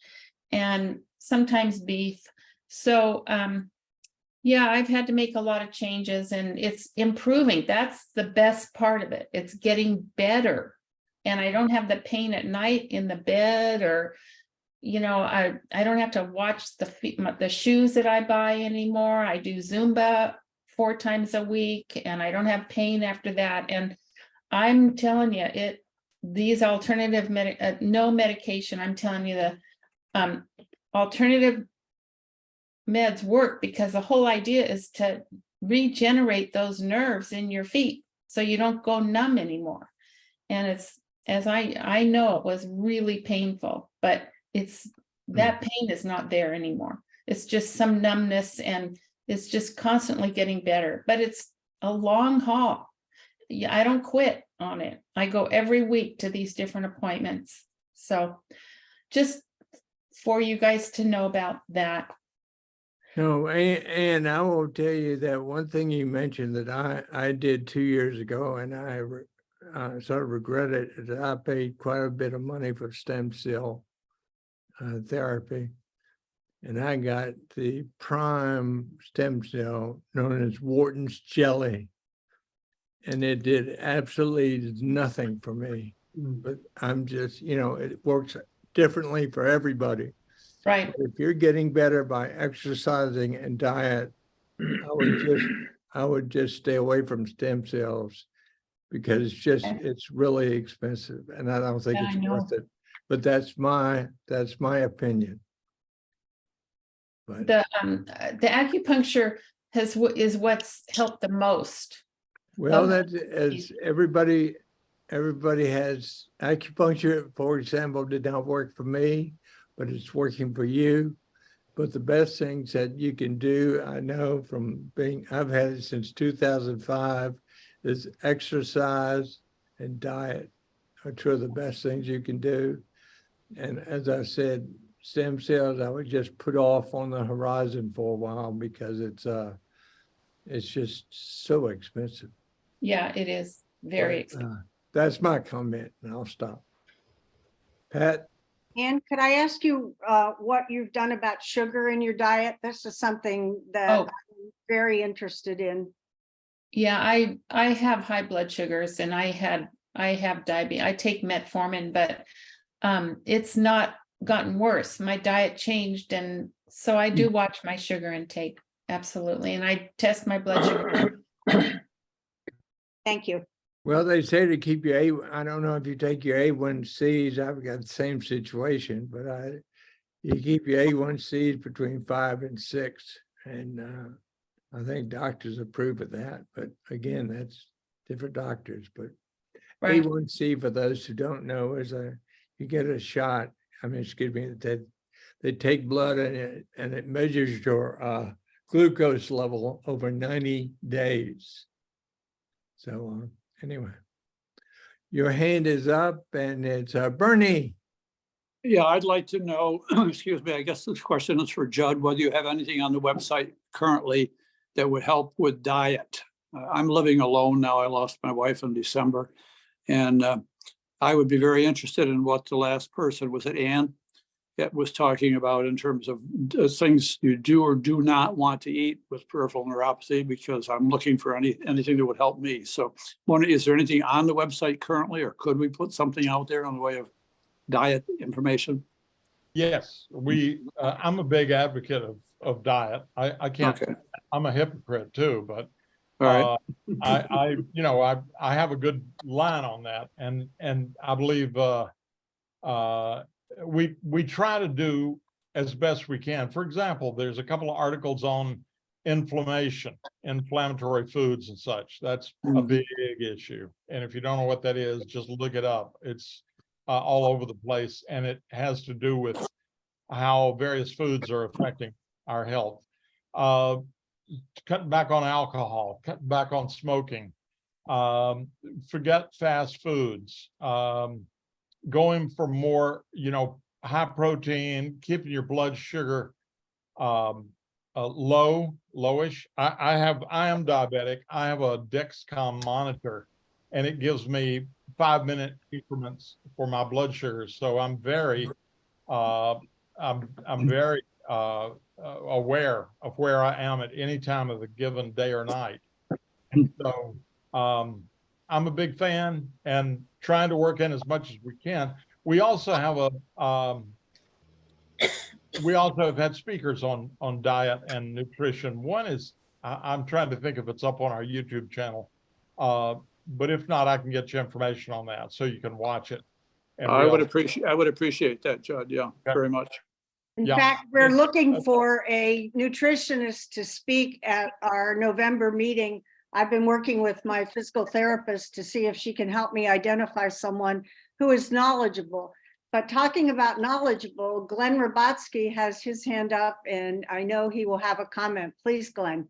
and sometimes beef. So yeah, I've had to make a lot of changes, and it's improving. That's the best part of it. It's getting better. And I don't have the pain at night in the bed, or, you know, I don't have to watch the shoes that I buy anymore. I do Zumba 4 times a week, and I don't have pain after that. And I'm telling you, these alternative no medication, I'm telling you, the alternative meds work, because the whole idea is to regenerate those nerves in your feet so you don't go numb anymore. And it's, as I know, it was really painful, but that pain is not there anymore. It's just some numbness, and it's just constantly getting better, but it's a long haul. Yeah, I don't quit on it. I go every week to these different appointments. So just for you guys to know about that. No, and I will tell you that one thing you mentioned that I did 2 years ago, and I sort of regret it, that I paid quite a bit of money for stem cell therapy. And I got the prime stem cell known as Wharton's jelly. And it did absolutely nothing for me. But I'm just, you know, it works differently for everybody. Right. If you're getting better by exercising and diet, I would just stay away from stem cells, because it's really expensive, and I don't think it's worth it. But that's my opinion. But The acupuncture is what's helped the most. well, that as everybody has acupuncture, for example, did not work for me, but it's working for you. But the best things that you can do, I know from being, I've had it since 2005, is exercise and diet are two of the best things you can do. And as I said, stem cells, I would just put off on the horizon for a while because it's just so expensive. Yeah, it is very But, expensive. that's my comment, and I'll stop. Pat? Ann, could I ask you what you've done about sugar in your diet? This is something that Oh. I'm very interested in. Yeah, I have high blood sugars and I have diabetes. I take metformin, but it's not gotten worse. My diet changed, and so I do watch my sugar intake. Absolutely. And I test my blood sugar. Thank you. Well, they say to keep your I don't know if you take your A1Cs, I've got the same situation, but you keep your A1Cs between 5 and 6. And I think doctors approve of that, but again, that's different doctors, but Right. A1C, for those who don't know, is you get a shot, excuse me, they take blood and it measures your glucose level over 90 days. So anyway, your hand is up and it's Bernie. Yeah, I'd like to know, excuse me, I guess this question is for Judd, whether you have anything on the website currently that would help with diet. I'm living alone now. I lost my wife in December. And I would be very interested in what the last person, was it Ann, that was talking about in terms of things you do or do not want to eat with peripheral neuropathy, because I'm looking for anything that would help me. So is there anything on the website currently, or could we put something out there on the way of diet information? Yes, I'm a big advocate of diet. I can't, Okay. I'm a hypocrite too, but All I have a good line on that, and I believe we try to do as best we can. For example, there's a couple of articles on inflammatory foods and such. That's a big issue. And if you don't know what that is, just look it up. It's all over the place, and it has to do with how various foods are affecting our health. Cutting back on alcohol, cutting back on smoking, forget fast foods, going for more, high protein, keeping your blood sugar lowish. I am diabetic. I have a Dexcom monitor, and it gives me 5-minute increments for my blood sugar. So I'm very aware of where I am at any time of the given day or night. And so I'm a big fan and trying to work in as much as we can. We also have have had speakers on diet and nutrition. One is, I'm trying to think if it's up on our YouTube channel. But if not, I can get you information on that so you can watch it. And I would appreciate that, Judd. Yeah, very much. In fact, we're looking for a nutritionist to speak at our November meeting. I've been working with my physical therapist to see if she can help me identify someone who is knowledgeable. But talking about knowledgeable, Glenn Robatsky has his hand up, and I know he will have a comment. Please, Glenn.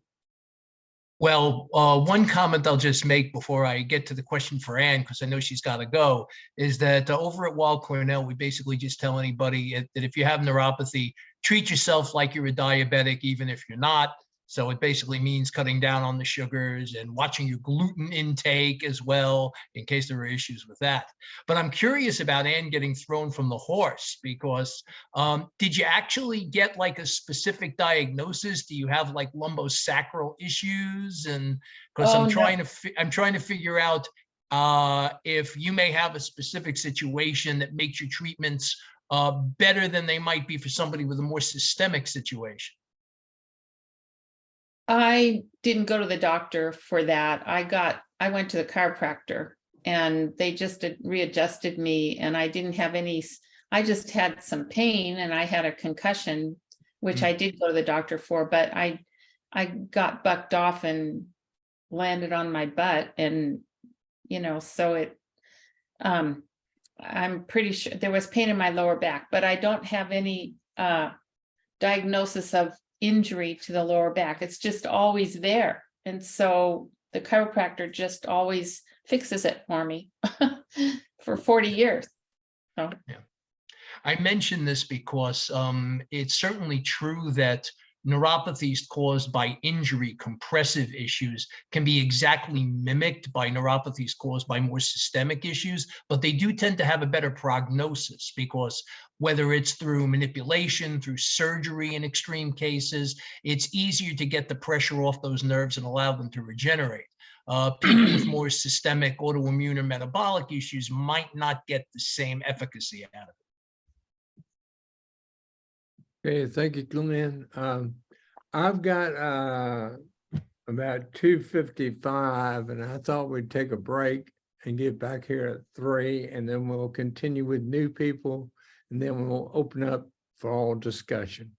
Well, one comment I'll just make before I get to the question for Ann, because I know she's got to go, is that over at Weill Cornell, we basically just tell anybody that if you have neuropathy, treat yourself like you're a diabetic, even if you're not. So it basically means cutting down on the sugars and watching your gluten intake as well, in case there are issues with that. But I'm curious about Ann getting thrown from the horse, because did you actually get like a specific diagnosis? Do you have like lumbosacral issues? And because I'm trying to figure out if you may have a specific situation that makes your treatments better than they might be for somebody with a more systemic situation. I didn't go to the doctor for that. I went to the chiropractor, and they just readjusted me, and I didn't have I just had some pain, and I had a concussion, which I did go to the doctor for, but I got bucked off and landed on my butt, and so I'm pretty sure there was pain in my lower back, but I don't have any diagnosis of injury to the lower back. It's just always there. And so the chiropractor just always fixes it for me for 40 years. So. Yeah. I mention this because it's certainly true that neuropathies caused by injury, compressive issues, can be exactly mimicked by neuropathies caused by more systemic issues, but they do tend to have a better prognosis because whether it's through manipulation, through surgery in extreme cases, it's easier to get the pressure off those nerves and allow them to regenerate. People with more systemic autoimmune or metabolic issues might not get the same efficacy out of it. Okay, thank you, Glenn. I've got about 2:55, and I thought we'd take a break and get back here at 3, and then we'll continue with new people, and then we'll open up for all discussion.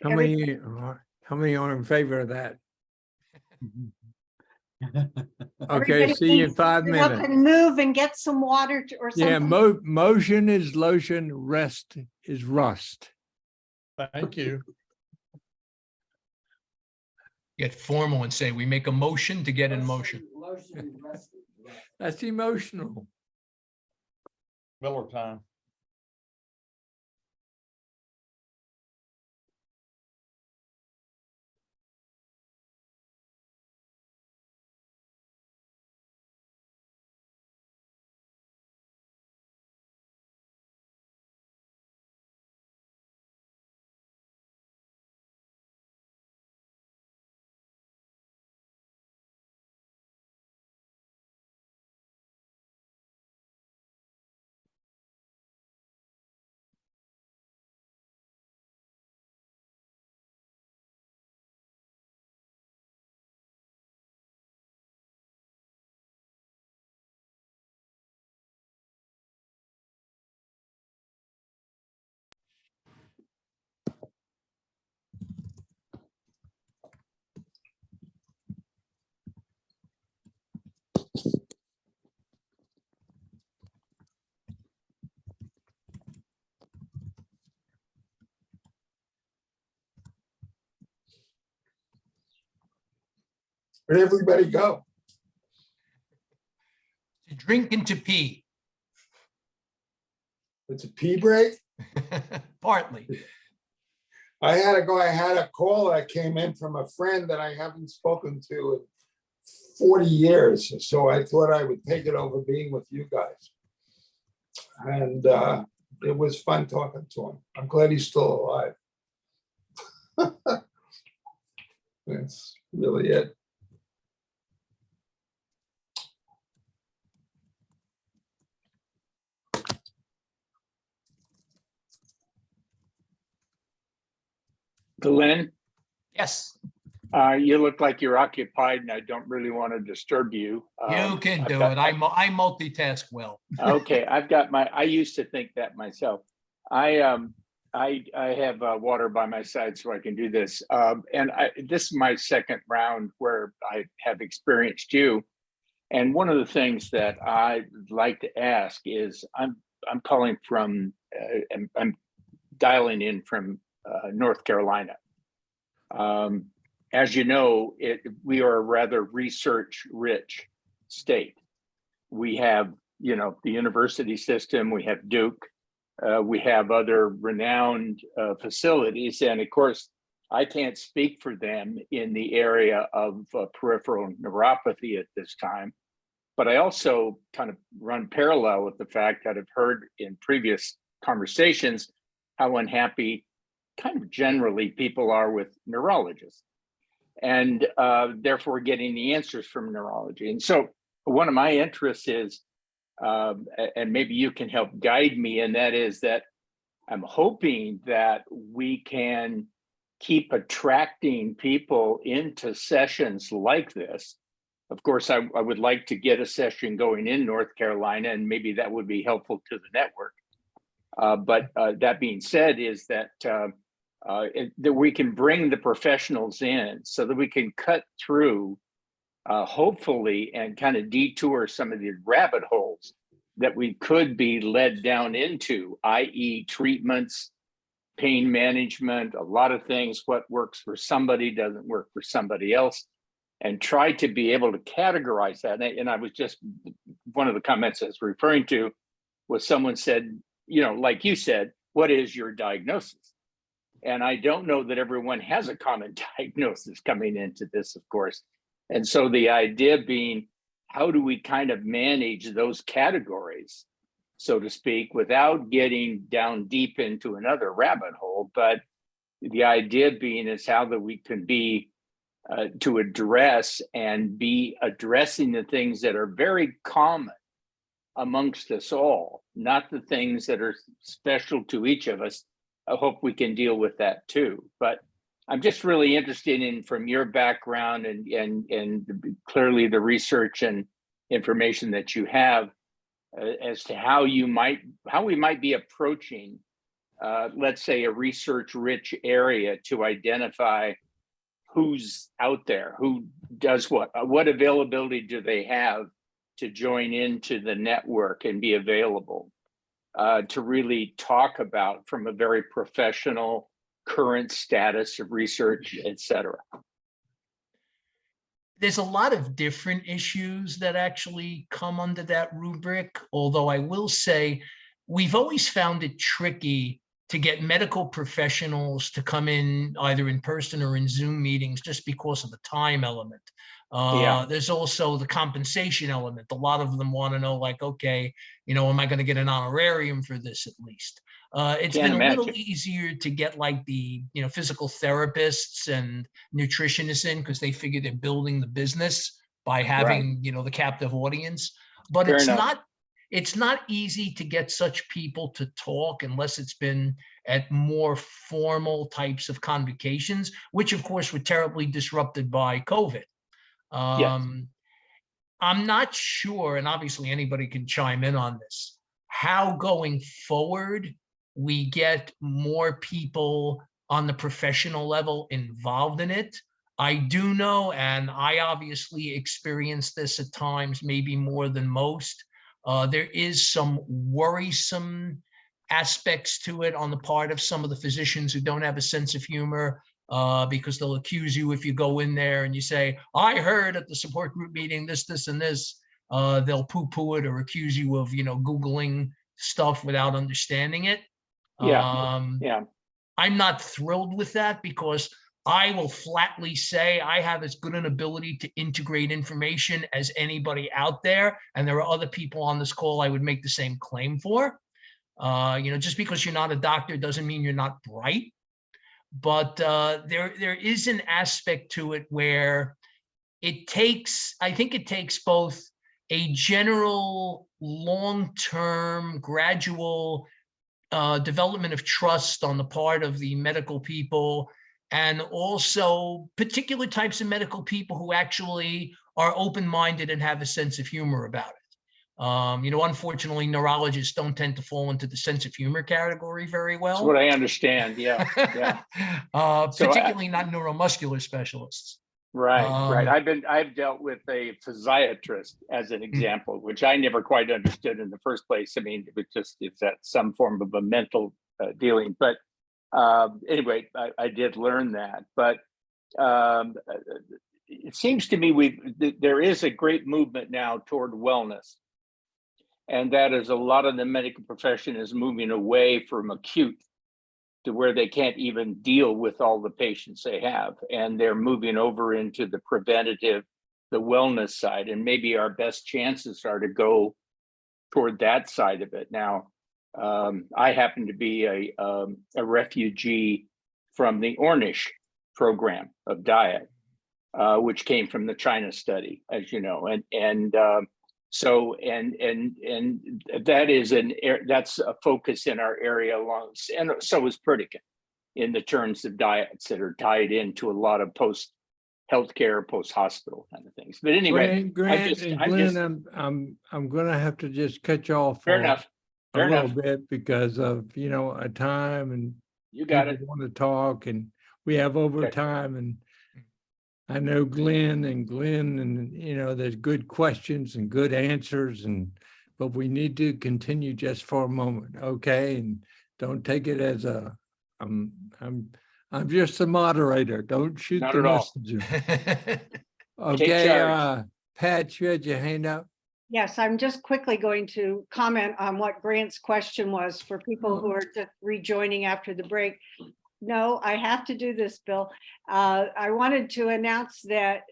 How many are in favor of that? Okay, see you in 5 Get up minutes. and move and get some water or something. Yeah, motion is lotion, rest is rust. Thank you. Get formal and say, we make a motion to get in motion. That's emotional. Miller time. Where'd everybody go? To drink and to pee. It's a pee break? Partly. I had to go. I had a call that came in from a friend that I haven't spoken to in 40 years. So I thought I would take it over being with you guys. And it was fun talking to him. I'm glad he's still alive. That's really it. Glenn, Yes, you look like you're occupied and I don't really want to disturb you. you can I've do got- it. I multitask well. Okay, I used to think that myself. I have water by my side so I can do this. This is my second round where I have experienced you. And one of the things that I'd like to ask is I'm calling from, I'm dialing in from North Carolina. As you know, we are a rather research-rich state. We have, the university system, we have Duke, we have other renowned facilities, and of course, I can't speak for them in the area of peripheral neuropathy at this time, but I also kind of run parallel with the fact that I've heard in previous conversations how unhappy kind of generally people are with neurologists and therefore getting the answers from neurology. And so one of my interests is, and maybe you can help guide me, and that is that I'm hoping that we can keep attracting people into sessions like this. Of course, I would like to get a session going in North Carolina, and maybe that would be helpful to the network. But that being said, is that that we can bring the professionals in so that we can cut through, hopefully, and kind of detour some of the rabbit holes that we could be led down into, i.e. treatments pain management, a lot of things, what works for somebody doesn't work for somebody else, and try to be able to categorize that. And I was just, one of the comments I was referring to was someone said, you know, like you said, what is your diagnosis? And I don't know that everyone has a common diagnosis coming into this, of course. And so the idea being, how do we kind of manage those categories, so to speak, without getting down deep into another rabbit hole? But the idea being is how that we can be to address and be addressing the things that are very common amongst us all, not the things that are special to each of us. I hope we can deal with that too. But I'm just really interested in, from your background and clearly the research and information that you have, as to how we might be approaching, let's say, a research-rich area to identify who's out there, who does what availability do they have to join into the network and be available, to really talk about from a very professional current status of research, et cetera. There's a lot of different issues that actually come under that rubric, although I will say we've always found it tricky to get medical professionals to come in either in person or in Zoom meetings just because of the time element. There's also the compensation element. A lot of them want to know, like, okay, you know, am I going to get an honorarium for this at least? It's been a little easier to get like the, you know, physical therapists and nutritionists in, because they figure they're building the business by having, you know, the captive audience. But it's not easy to get such people to talk unless it's been at more formal types of convocations, which of course were terribly disrupted by COVID. I'm not sure, and obviously anybody can chime in on this, how going forward we get more people on the professional level involved in it. I do know, and I obviously experienced this at times, maybe more than most, there is some worrisome aspects to it on the part of some of the physicians who don't have a sense of humor, because they'll accuse you if you go in there and you say, I heard at the support group meeting this, this, and this. They'll poo-poo it or accuse you of, you know, Googling stuff without understanding it. I'm not thrilled with that, because I will flatly say I have as good an ability to integrate information as anybody out there. And there are other people on this call I would make the same claim for. You know, just because you're not a doctor doesn't mean you're not bright. But there is an aspect to it where I think it takes both a general long-term gradual development of trust on the part of the medical people, and also particular types of medical people who actually are open-minded and have a sense of humor about it. You know, unfortunately, neurologists don't tend to fall into the sense of humor category very well. That's what I understand. Yeah. Particularly not neuromuscular specialists. Right. I've dealt with a physiatrist as an example, which I never quite understood in the first place. I mean, it's that some form of a mental dealing. But anyway, I did learn that. But it seems to me there is a great movement now toward wellness. And that is, a lot of the medical profession is moving away from acute to where they can't even deal with all the patients they have. And they're moving over into the preventative, the wellness side. And maybe our best chances are to go toward that side of it. Now, I happen to be a refugee from the Ornish program of diet, which came from the China study, as you know, so that is that's a focus in our area along, and so is Pritikin, in the terms of diets that are tied into a lot of post healthcare, post hospital kind of things. But anyway, Glenn, I'm gonna have to just cut you off. Fair enough. A little bit because of, you know, a time, and you got it. Want to talk, and we have overtime, and I know Glenn, and you know, there's good questions and good answers, but we need to continue just for a moment, okay? And don't take it as a I'm just a moderator. Don't shoot Not the at all. messenger. Okay, charge. Pat, you had your hand up? Yes, I'm just quickly going to comment on what Grant's question was for people who are just rejoining after the break. No, I have to do this, Bill. I wanted to announce that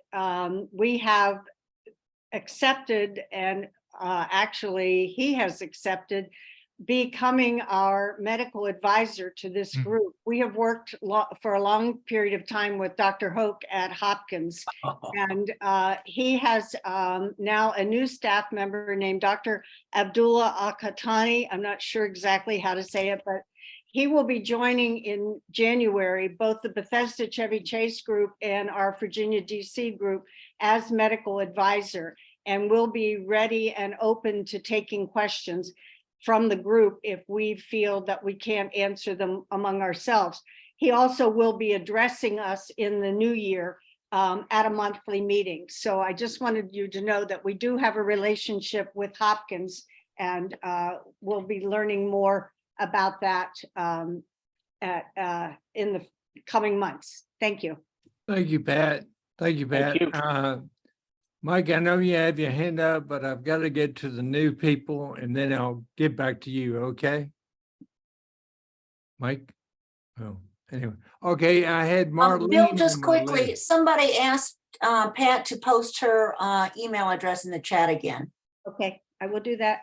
we have accepted, and actually he has accepted becoming our medical advisor to this group. We have worked for a long period of time with Dr. Hoke at Hopkins, and he has now a new staff member named Dr. Abdullah Al-Khatani. I'm not sure exactly how to say it, but he will be joining in January, both the Bethesda Chevy Chase group and our Virginia DC group as medical advisor, and will be ready and open to taking questions from the group if we feel that we can't answer them among ourselves. He also will be addressing us in the new year at a monthly meeting. So I just wanted you to know that we do have a relationship with Hopkins, and we'll be learning more about that in the coming months. Thank you. Thank you, Pat. Thank you, Pat. Thank you. Mike, I know you have your hand up, but I've got to get to the new people and then I'll get back to you, okay? Mike? Oh, anyway. Okay, I had Marlene. Bill, just on my quickly, list. somebody asked Pat to post her email address in the chat again. Okay, I will do that.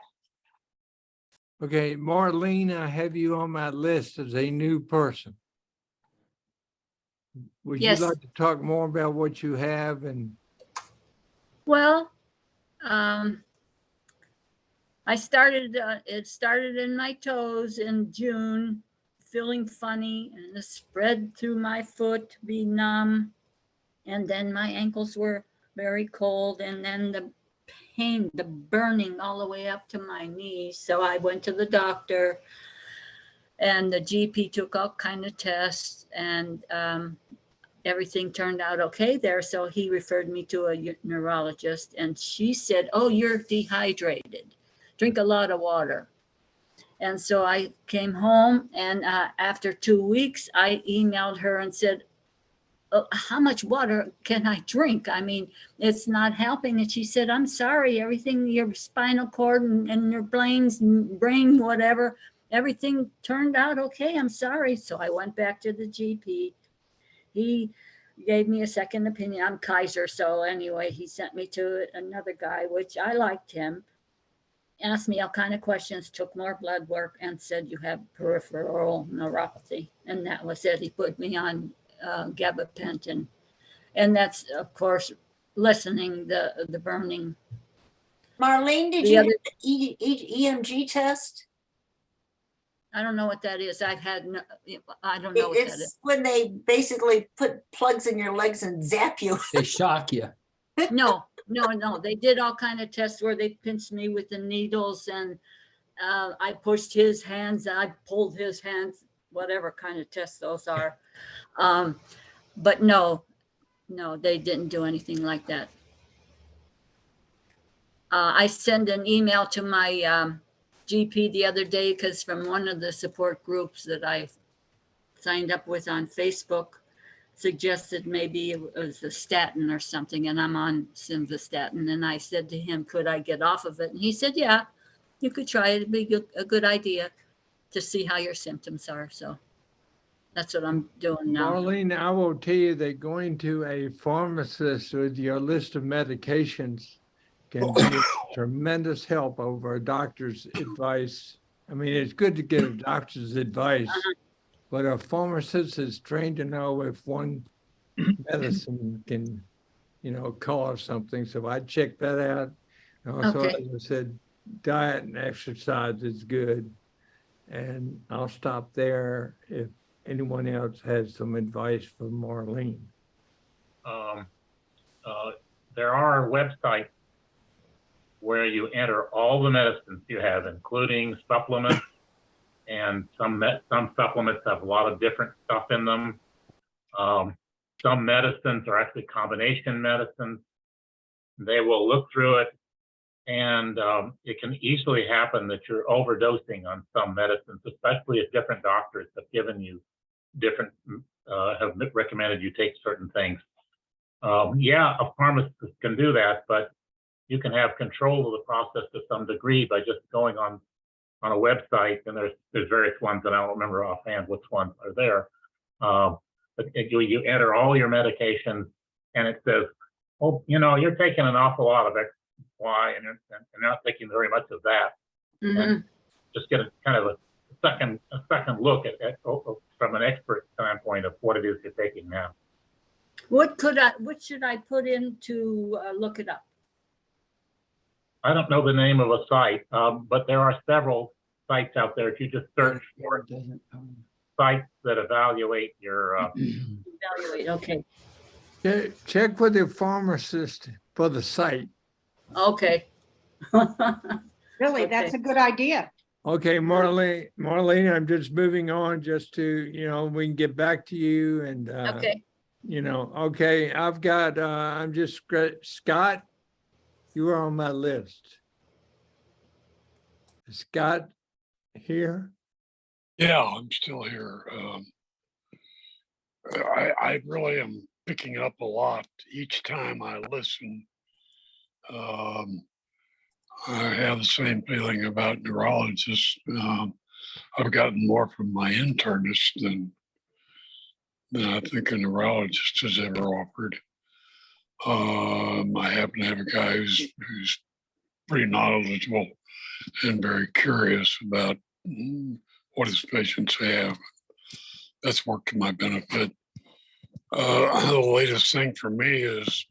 Okay, Marlene, I have you on my list as a new person. Would you Yes. like to talk more about what you have and Well, I started, it started in my toes in June, feeling funny, and it spread through my foot, be numb. And then my ankles were very cold, and then the pain, the burning all the way up to my knees. So I went to the doctor, and the GP took all kind of tests, and everything turned out okay there. So he referred me to a neurologist, and she said, "Oh, you're dehydrated. Drink a lot of water." And so I came home, and after 2 weeks, I emailed her and said, "Oh, how much water can I drink? I mean, it's not helping." And she said, "I'm sorry, everything, your spinal cord and your brain, whatever, everything turned out okay. I'm sorry." So I went back to the GP. He gave me a second opinion. I'm Kaiser. So anyway, he sent me to another guy, which I liked him, asked me all kind of questions, took more blood work, and said, "You have peripheral neuropathy." And that was it. He put me on gabapentin. And that's, of course, lessening the burning. Marlene, did The you other- have the EMG test? I don't know what that is. I've had, no, I don't know what that is. It's when they basically put plugs in your legs and zap you. They shock you. No. They did all kind of tests where they pinched me with the needles, and I pushed his hands, I pulled his hands, whatever kind of tests those are. But no, they didn't do anything like that. I sent an email to my GP the other day, because from one of the support groups that I signed up with on Facebook suggested maybe it was a statin or something, and I'm on simvastatin. And I said to him, could I get off of it? And he said, yeah, you could try it. It'd be a good idea to see how your symptoms are. So that's what I'm doing now. Marlene, I will tell you that going to a pharmacist with your list of medications can be a tremendous help over a doctor's advice. I mean, it's good to get a doctor's advice, but a pharmacist is trained to know if one medicine can, cause something. So I checked that out. And also, Okay. as I said, diet and exercise is good. And I'll stop there if anyone else has some advice for Marlene. There are websites where you enter all the medicines you have, including supplements, and some supplements have a lot of different stuff in them. Some medicines are actually combination medicines. They will look through it, and it can easily happen that you're overdosing on some medicines, especially if different doctors have given you different, have recommended you take certain things. Yeah, a pharmacist can do that, but you can have control of the process to some degree by just going on a website, and there's various ones, and I don't remember offhand which ones are there. But you enter all your medications, and it says, oh, you're taking an awful lot of X, Y, and not taking very much of that. And just get a kind of a second look at from an expert standpoint of what it is you're taking now. What should I put in to look it up? I don't know the name of a site, but there are several sites out there. If you just search for sites that evaluate your. Evaluate, okay. Check with your pharmacist for the site. Okay. Really, that's a good idea. Okay, Marlene, I'm just moving on just to, we can get back to you and, Okay. Okay, I've got, Scott, you are on my list. Is Scott here? Yeah, I'm still here. I really am picking up a lot each time I listen. I have the same feeling about neurologists. I've gotten more from my internist than I think a neurologist has ever offered. I happen to have a guy who's pretty knowledgeable and very curious about what his patients have. That's worked to my benefit. The latest thing for me is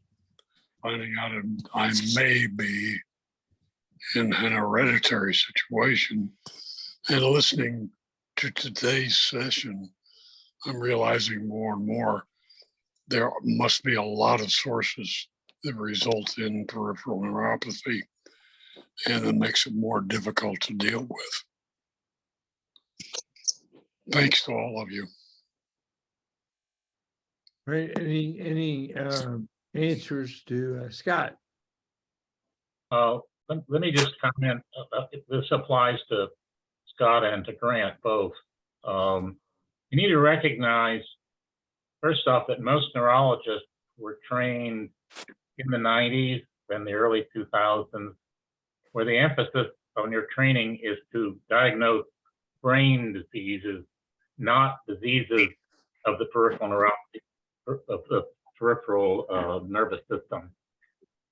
finding out I may be in an hereditary situation, and listening to today's session, I'm realizing more and more there must be a lot of sources that result in peripheral neuropathy, and it makes it more difficult to deal with. Thanks to all of you. Right, any answers to Scott? Let me just comment. This applies to Scott and to Grant both. You need to recognize, first off, that most neurologists were trained in the 90s and the early 2000s, where the emphasis on your training is to diagnose brain diseases, not diseases of the peripheral neuropathy, of the peripheral nervous system.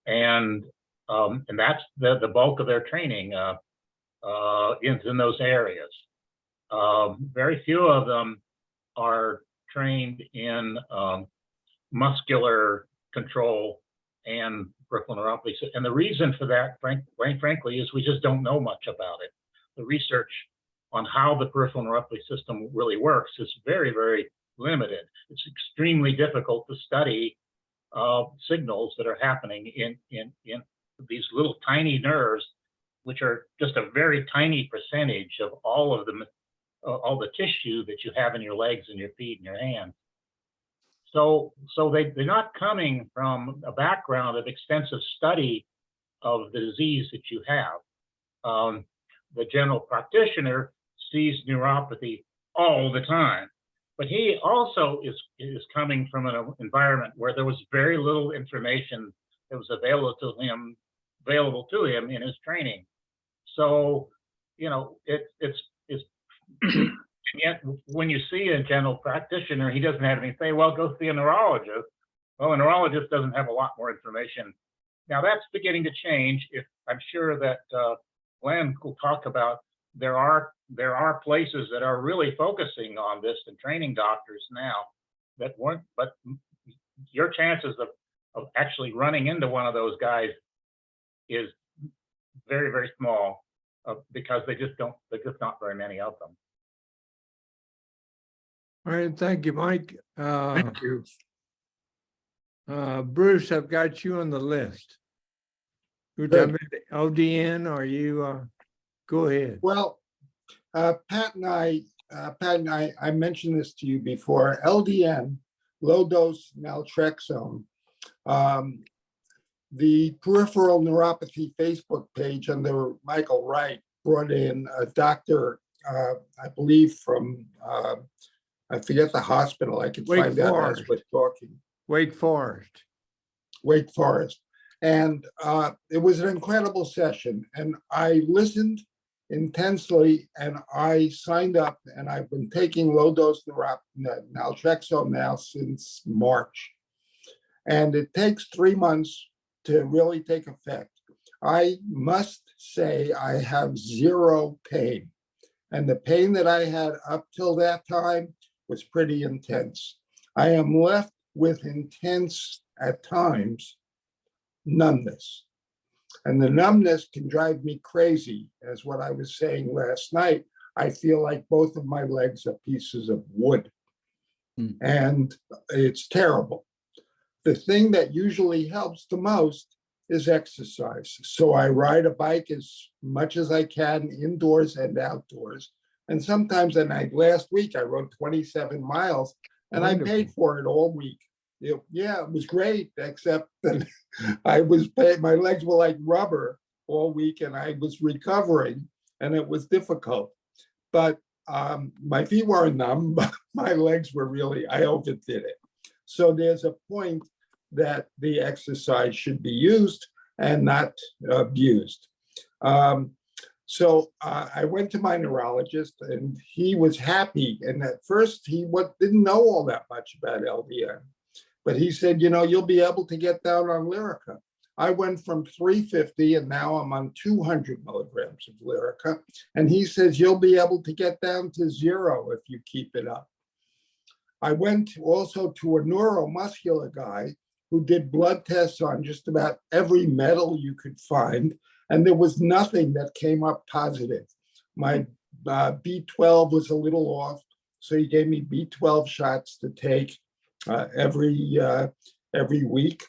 And that's the bulk of their training is in those areas. Very few of them are trained in muscular control and peripheral neuropathy. And the reason for that, frankly, is we just don't know much about it. The research on how the peripheral neuropathy system really works is very, very limited. It's extremely difficult to study signals that are happening in these little tiny nerves, which are just a very tiny percentage of all of them, all the tissue that you have in your legs and your feet and your hands. So they're not coming from a background of extensive study of the disease that you have. The general practitioner sees neuropathy all the time, but he also is coming from an environment where there was very little information that was available to him in his training. So, it's and yet when you see a general practitioner, he doesn't have anything to say, well, go see a neurologist. Well, a neurologist doesn't have a lot more information. Now that's beginning to change. I'm sure that Glenn will talk about, there are places that are really focusing on this and training doctors now that weren't, but your chances of actually running into one of those guys is very, very small because there's just not very many of them. All right, thank you, Mike. Thank you. Bruce, I've got you on the list. You're talking about LDN, or you, go ahead. Well, Pat and I mentioned this to you before. LDN, low dose naltrexone. The peripheral neuropathy Facebook page under Michael Wright brought in a doctor, I believe from I forget the hospital. I can Wake find out as we're Forest. talking. Wake Forest. Wake Forest. And it was an incredible session. And I listened intensely and I signed up, and I've been taking low dose naltrexone now since March. And it takes 3 months to really take effect. I must say I have zero pain. And the pain that I had up till that time was pretty intense. I am left with intense, at times, numbness. And the numbness can drive me crazy, as what I was saying last night. I feel like both of my legs are pieces of wood. And it's terrible. The thing that usually helps the most is exercise. So I ride a bike as much as I can, indoors and outdoors. And sometimes, last week I rode 27 miles and I paid for it all week. It was great, except that my legs were like rubber all week and I was recovering and it was difficult. But my feet weren't numb, but my legs were really, I overdid it. So there's a point that the exercise should be used and not abused. So I went to my neurologist and he was happy. And at first he didn't know all that much about LDN, but he said, you'll be able to get down on Lyrica. I went from 350 and now I'm on 200 milligrams of Lyrica. And he says, you'll be able to get down to 0 if you keep it up. I went also to a neuromuscular guy who did blood tests on just about every metal you could find. And there was nothing that came up positive. My B12 was a little off. So he gave me B12 shots to take every week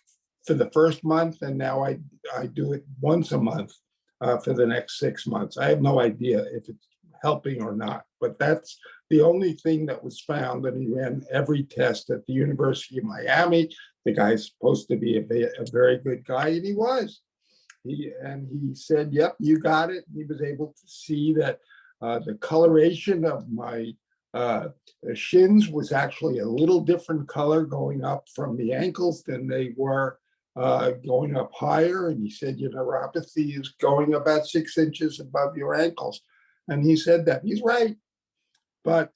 for the first month. And now I do it once a month for the next 6 months. I have no idea if it's helping or not, but that's the only thing that was found. And he ran every test at the University of Miami. The guy's supposed to be a very good guy, and he was. He said, yep, you got it. He was able to see that the coloration of my shins was actually a little different color going up from the ankles than they were going up higher. And he said, your neuropathy is going about 6 inches above your ankles. And he said that. He's right. But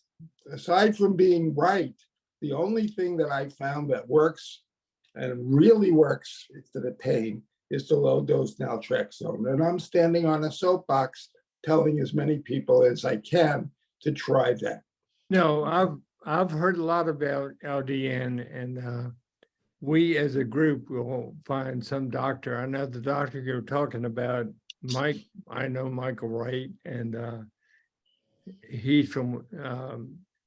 aside from being right, the only thing that I found that works and really works for the pain is the low dose naltrexone. And I'm standing on a soapbox telling as many people as I can to try that. No, I've heard a lot about LDN, and we as a group will find some doctor. I know the doctor you're talking about, Mike. I know Michael Wright, and he's from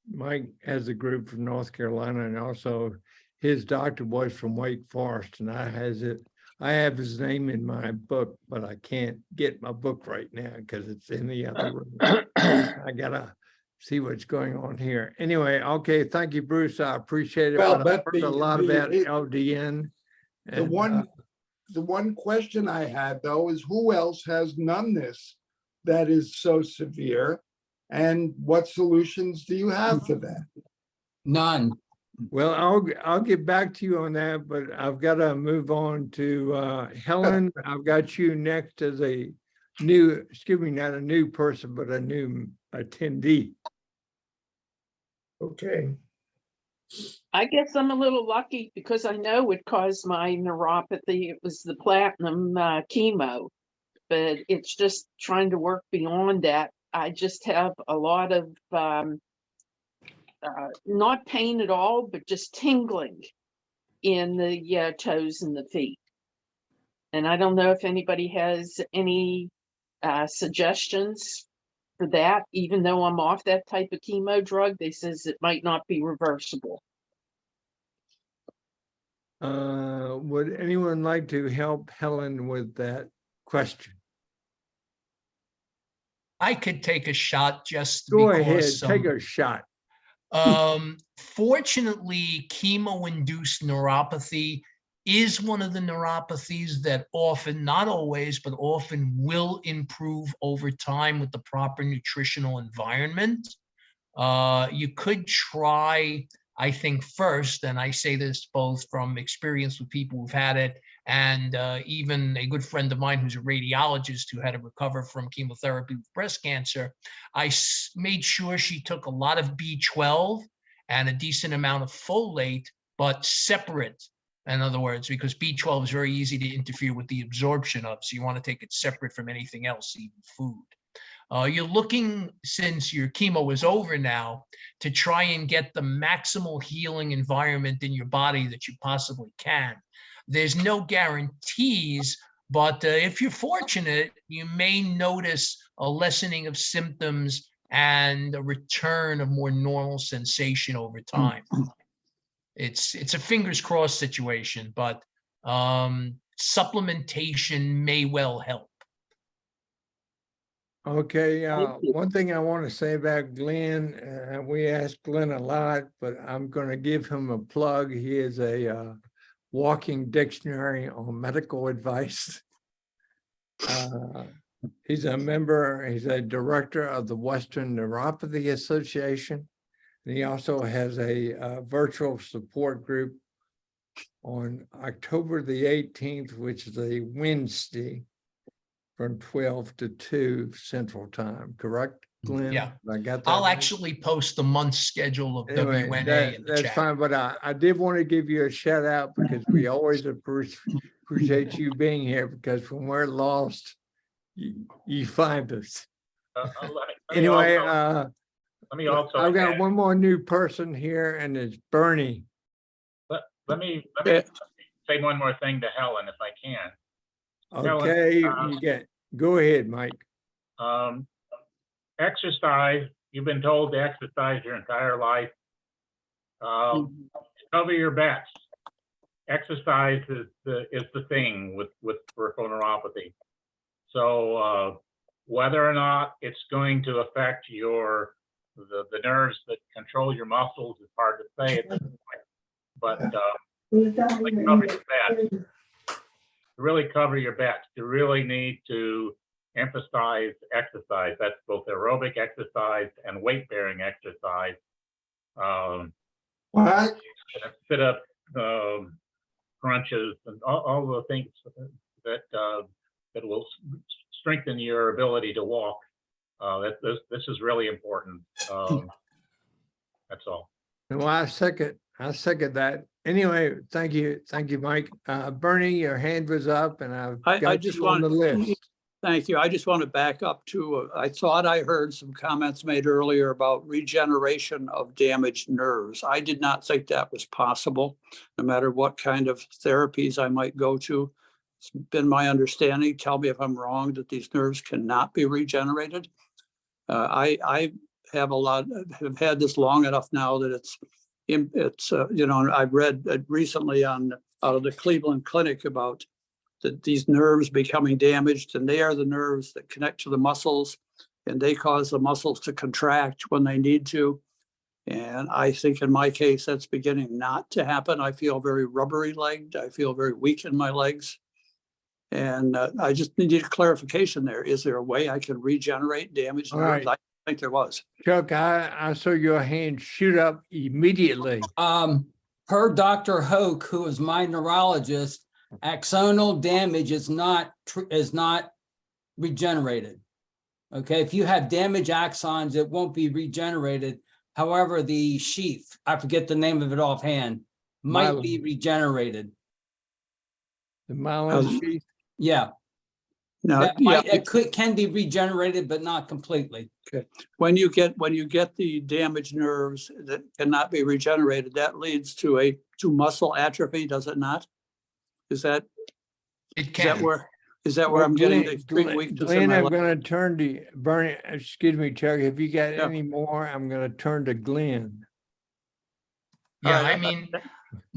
Mike has a group from North Carolina, and also his doctor was from Wake Forest, and I have his name in my book, but I can't get my book right now because it's in the other room. I gotta see what's going on here. Anyway, okay, thank you, Bruce. I appreciate it. Well, but I but heard a lot about LDN. The one question I had though is who else has numbness that is so severe, and what solutions do you have for that? None. Well, I'll get back to you on that, but I've got to move on to Helen. I've got you next as a new, excuse me, not a new person, but a new attendee. Okay. I guess I'm a little lucky because I know it caused my neuropathy. It was the platinum chemo, but it's just trying to work beyond that. I just have a lot of not pain at all, but just tingling in the toes and the feet. And I don't know if anybody has any suggestions for that. Even though I'm off that type of chemo drug, they says it might not be reversible. Would anyone like to help Helen with that question? I could take a shot just Go ahead, because. take a shot. Fortunately, chemo-induced neuropathy is one of the neuropathies that often, not always, but often will improve over time with the proper nutritional environment. You could try, I think, first, and I say this both from experience with people who've had it, and even a good friend of mine who's a radiologist who had to recover from chemotherapy with breast cancer. I made sure she took a lot of B12 and a decent amount of folate, but separate. In other words, because B12 is very easy to interfere with the absorption of, so you want to take it separate from anything else, even food. You're looking, since your chemo is over now, to try and get the maximal healing environment in your body that you possibly can. There's no guarantees, but if you're fortunate, you may notice a lessening of symptoms and a return of more normal sensation over time. It's a fingers crossed situation, but supplementation may well help. Okay, one thing I want to say about Glenn, we ask Glenn a lot, but I'm going to give him a plug. He is a walking dictionary on medical advice. He's a member, he's a director of the Western Neuropathy Association. And he also has a virtual support group on October the 18th, which is a Wednesday, from 12 to 2 Central Time, correct, Glenn? Yeah. I got that I'll right? actually post the month's schedule of Anyway, WNA in the that's chat. fine, but I did want to give you a shout out because we always appreciate you being here, because when we're lost, you find us. Anyway, let me also I've got add- one more new person here, and it's Bernie. Let me say one more thing to Helen, if I can. Helen, Okay, you go ahead, Mike. Exercise, you've been told to exercise your entire life. Cover your bets. Exercise is the thing with peripheral neuropathy. So whether or not it's going to affect the nerves that control your muscles is hard to say at this point. But like cover your bets. Really cover your bets. You really need to emphasize exercise. That's both aerobic exercise and weight-bearing exercise. What? Sit-up, crunches, and all the things that will strengthen your ability to walk. This is really important. That's all. No, I second that. Anyway, thank you, Mike. Bernie, your hand was up, and I've I got just you on the want, list. thank you. I just want to back up to, I thought I heard some comments made earlier about regeneration of damaged nerves. I did not think that was possible, no matter what kind of therapies I might go to. It's been my understanding, tell me if I'm wrong, that these nerves cannot be regenerated. I have had this long enough now that it's I've read recently out of the Cleveland Clinic about these nerves becoming damaged, and they are the nerves that connect to the muscles, and they cause the muscles to contract when they need to. And I think in my case, that's beginning not to happen. I feel very rubbery legged. I feel very weak in my legs. And I just needed clarification there. Is there a way I can regenerate damaged All nerves? right. I think there was. Chuck, I saw your hand shoot up immediately. Per Dr. Hoke, who is my neurologist, axonal damage is not regenerated. Okay, if you have damaged axons, it won't be regenerated. However, the sheath, I forget the name of it offhand, might be regenerated. The myelin sheath? Yeah. No, It can be regenerated, but not completely. Okay. When you get the damaged nerves that cannot be regenerated, that leads to muscle atrophy, does it not? Is that where I'm getting the extreme weakness in Glenn, my I'm leg? going to turn to Bernie. Excuse me, Chuck. If you got any more, I'm going to turn to Glenn. Yeah, I mean, Okay,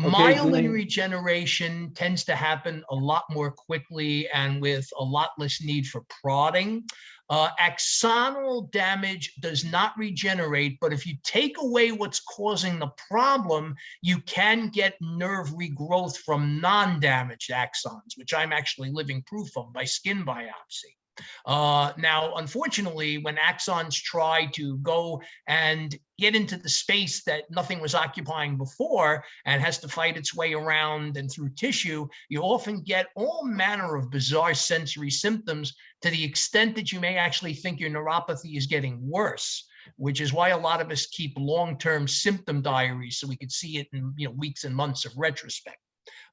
myelin Glenn. regeneration tends to happen a lot more quickly and with a lot less need for prodding. Axonal damage does not regenerate, but if you take away what's causing the problem, you can get nerve regrowth from non-damaged axons, which I'm actually living proof of by skin biopsy. Now, unfortunately, when axons try to go and get into the space that nothing was occupying before and has to fight its way around and through tissue, you often get all manner of bizarre sensory symptoms to the extent that you may actually think your neuropathy is getting worse, which is why a lot of us keep long-term symptom diaries so we could see it in weeks and months of retrospect.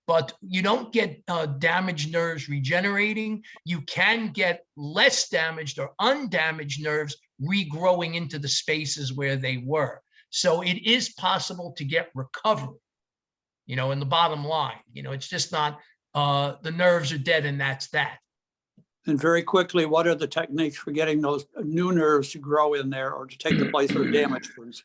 But you don't get damaged nerves regenerating. You can get less damaged or undamaged nerves regrowing into the spaces where they were. So it is possible to get recovery, in the bottom line. It's just not the nerves are dead and that's that. And very quickly, what are the techniques for getting those new nerves to grow in there or to take the place of damaged ones?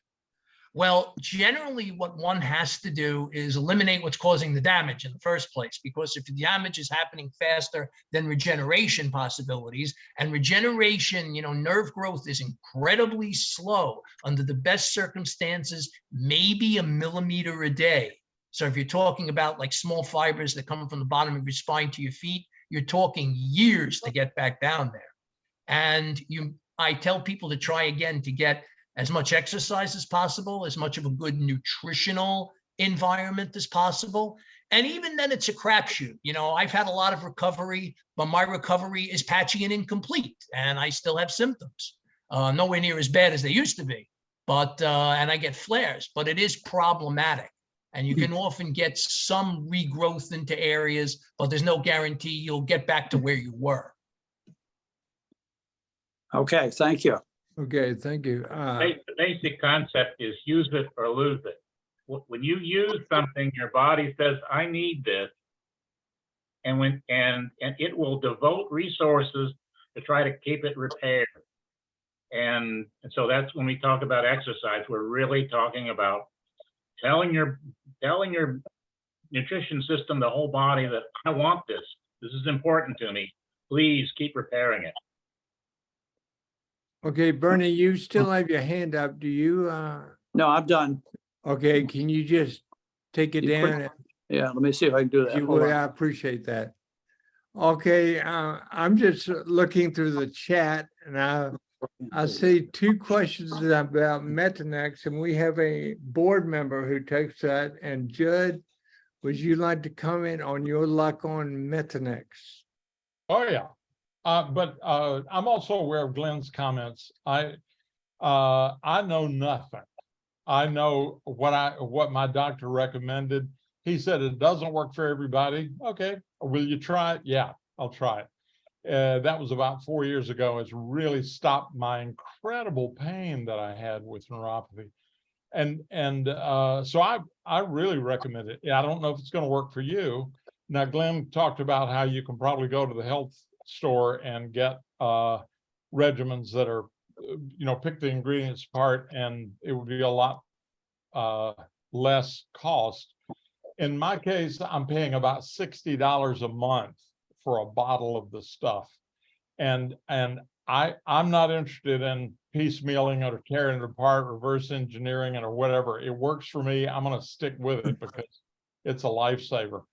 Well, generally what one has to do is eliminate what's causing the damage in the first place, because if the damage is happening faster than regeneration possibilities, and regeneration, nerve growth is incredibly slow under the best circumstances, maybe a millimeter a day. So if you're talking about like small fibers that come from the bottom of your spine to your feet, you're talking years to get back down there. And I tell people to try again to get as much exercise as possible, as much of a good nutritional environment as possible. And even then it's a crapshoot. I've had a lot of recovery, but my recovery is patchy and incomplete, and I still have symptoms. Nowhere near as bad as they used to be, but and I get flares, but it is problematic. And you can often get some regrowth into areas, but there's no guarantee you'll get back to where you were. Okay, thank you. Okay, thank you. The basic concept is use it or lose it. When you use something, your body says, I need this. And it will devote resources to try to keep it repaired. And so that's when we talk about exercise, we're really talking about telling your nutrition system, the whole body, that I want this. This is important to me. Please keep repairing it. Okay, Bernie, you still have your hand up. Do you? No, I'm done. Okay, can you just take it You quick- down? Yeah, let me see if I can do If that. you Hold would, on. I appreciate that. Okay, I'm just looking through the chat and I see two questions about Methanex, and we have a board member who takes that. And Judd, would you like to comment on your luck on Methanex? Oh, yeah. But I'm also aware of Glenn's comments. I know nothing. I know what my doctor recommended. He said it doesn't work for everybody. Okay, will you try it? Yeah, I'll try it. That was about 4 years ago. It's really stopped my incredible pain that I had with neuropathy. And so I really recommend it. I don't know if it's going to work for you. Now, Glenn talked about how you can probably go to the health store and get regimens that are, pick the ingredients apart, and it would be a lot less cost. In my case, I'm paying about $60 a month for a bottle of the stuff. And I'm not interested in piecemealing it or tearing it apart, reverse engineering it or whatever. It works for me. I'm going to stick with it because it's a lifesaver.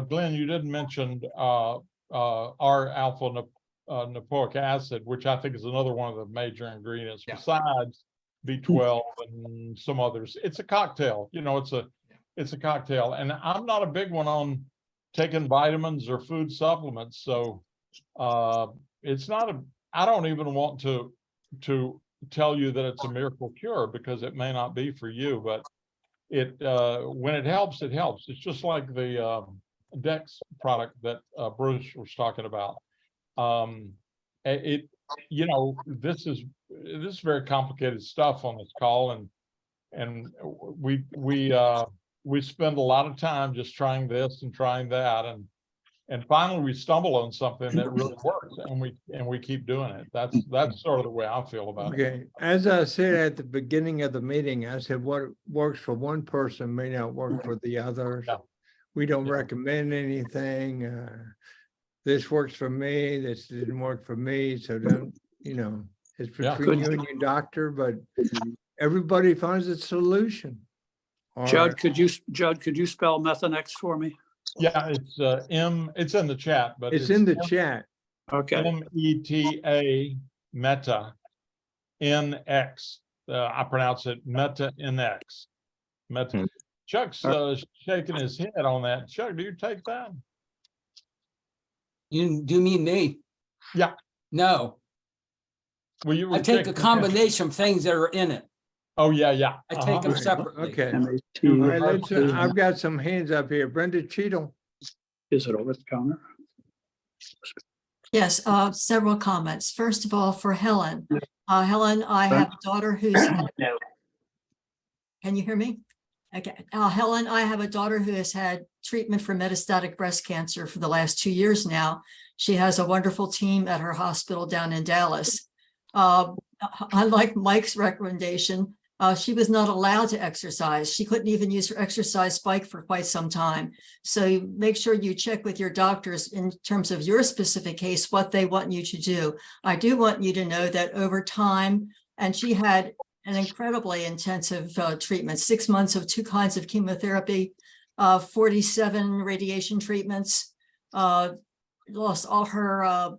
Glenn, you didn't mention R-alpha lipoic acid, which I think is another one of the major ingredients besides B12 and some others. It's a cocktail, it's a cocktail. And I'm not a big one on taking vitamins or food supplements. So it's not I don't even want to tell you that it's a miracle cure, because it may not be for you, but when it helps, it helps. It's just like the Dex product that Bruce was talking about. This is very complicated stuff on this call, and we spend a lot of time just trying this and trying that, and finally we stumble on something that really works, and we keep doing it. That's sort of the way I feel about it. Okay, as I said at the beginning of the meeting, I said what works for one person may not work for the others. Yeah. We don't recommend anything. This works for me, this didn't work for me, so don't, it's between you and your doctor, but everybody finds a solution. Judd, could you spell Methanex for me? Yeah, it's it's in the chat, but it's in the chat. Okay, META, Meta, NX. I pronounce it Meta NX. Meta. Chuck's shaking his head on that. Chuck, do you take that? You do mean me? Yeah. No, Well, you I were take a shaking- combination of things that are in it. Oh, yeah, yeah. I take them Right. separately. Okay. All MAT. right, let's, I've got some hands up here. Brenda Cheadle. Is it over the counter? Yes, several comments. First of all, for Helen. Helen, I have a daughter who's, No. can you hear me? Okay, Helen, I have a daughter who has had treatment for metastatic breast cancer for the last 2 years now. She has a wonderful team at her hospital down in Dallas. Unlike Mike's recommendation, she was not allowed to exercise. She couldn't even use her exercise bike for quite some time. So make sure you check with your doctors in terms of your specific case, what they want you to do. I do want you to know that over time, and she had an incredibly intensive treatment, 6 months of 2 kinds of chemotherapy, 47 radiation treatments, lost all her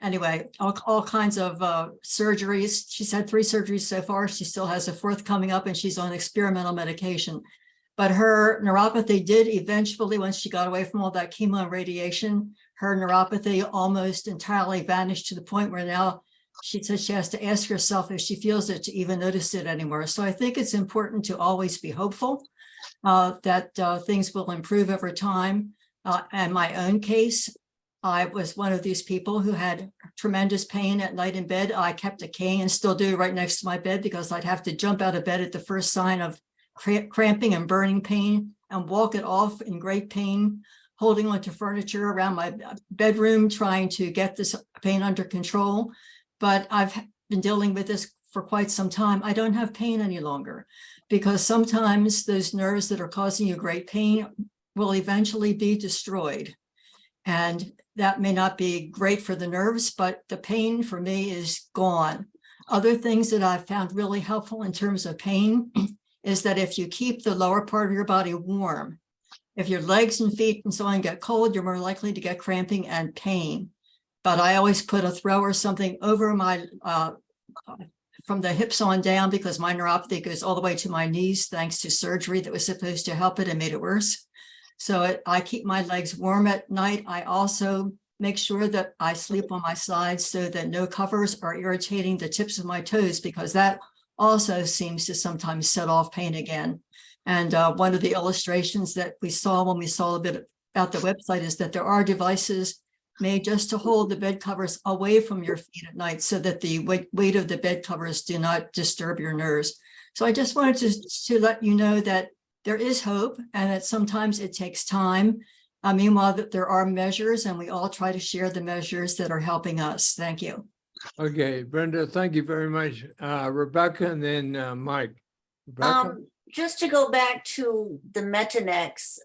anyway, all kinds of surgeries. She's had 3 surgeries so far. She still has a 4th coming up, and she's on experimental medication. But her neuropathy did eventually, once she got away from all that chemo and radiation, her neuropathy almost entirely vanished to the point where now she says she has to ask herself if she feels it to even notice it anymore. So I think it's important to always be hopeful that things will improve over time. And my own case, I was one of these people who had tremendous pain at night in bed. I kept a cane and still do right next to my bed because I'd have to jump out of bed at the first sign of cramping and burning pain and walk it off in great pain, holding onto furniture around my bedroom, trying to get this pain under control. But I've been dealing with this for quite some time. I don't have pain any longer because sometimes those nerves that are causing you great pain will eventually be destroyed. And that may not be great for the nerves, but the pain for me is gone. Other things that I've found really helpful in terms of pain is that if you keep the lower part of your body warm, if your legs and feet and so on get cold, you're more likely to get cramping and pain. But I always put a throw or something over my, from the hips on down, because my neuropathy goes all the way to my knees, thanks to surgery that was supposed to help it and made it worse. So I keep my legs warm at night. I also make sure that I sleep on my sides so that no covers are irritating the tips of my toes, because that also seems to sometimes set off pain again. And one of the illustrations that we saw when we saw a bit about the website is that there are devices made just to hold the bed covers away from your feet at night so that the weight of the bed covers do not disturb your nerves. So I just wanted to let you know that there is hope and that sometimes it takes time. Meanwhile, that there are measures and we all try to share the measures that are helping us. Thank you. Okay, Brenda, thank you very much. Rebecca and then Mike. Rebecca? Just to go back to the Metanex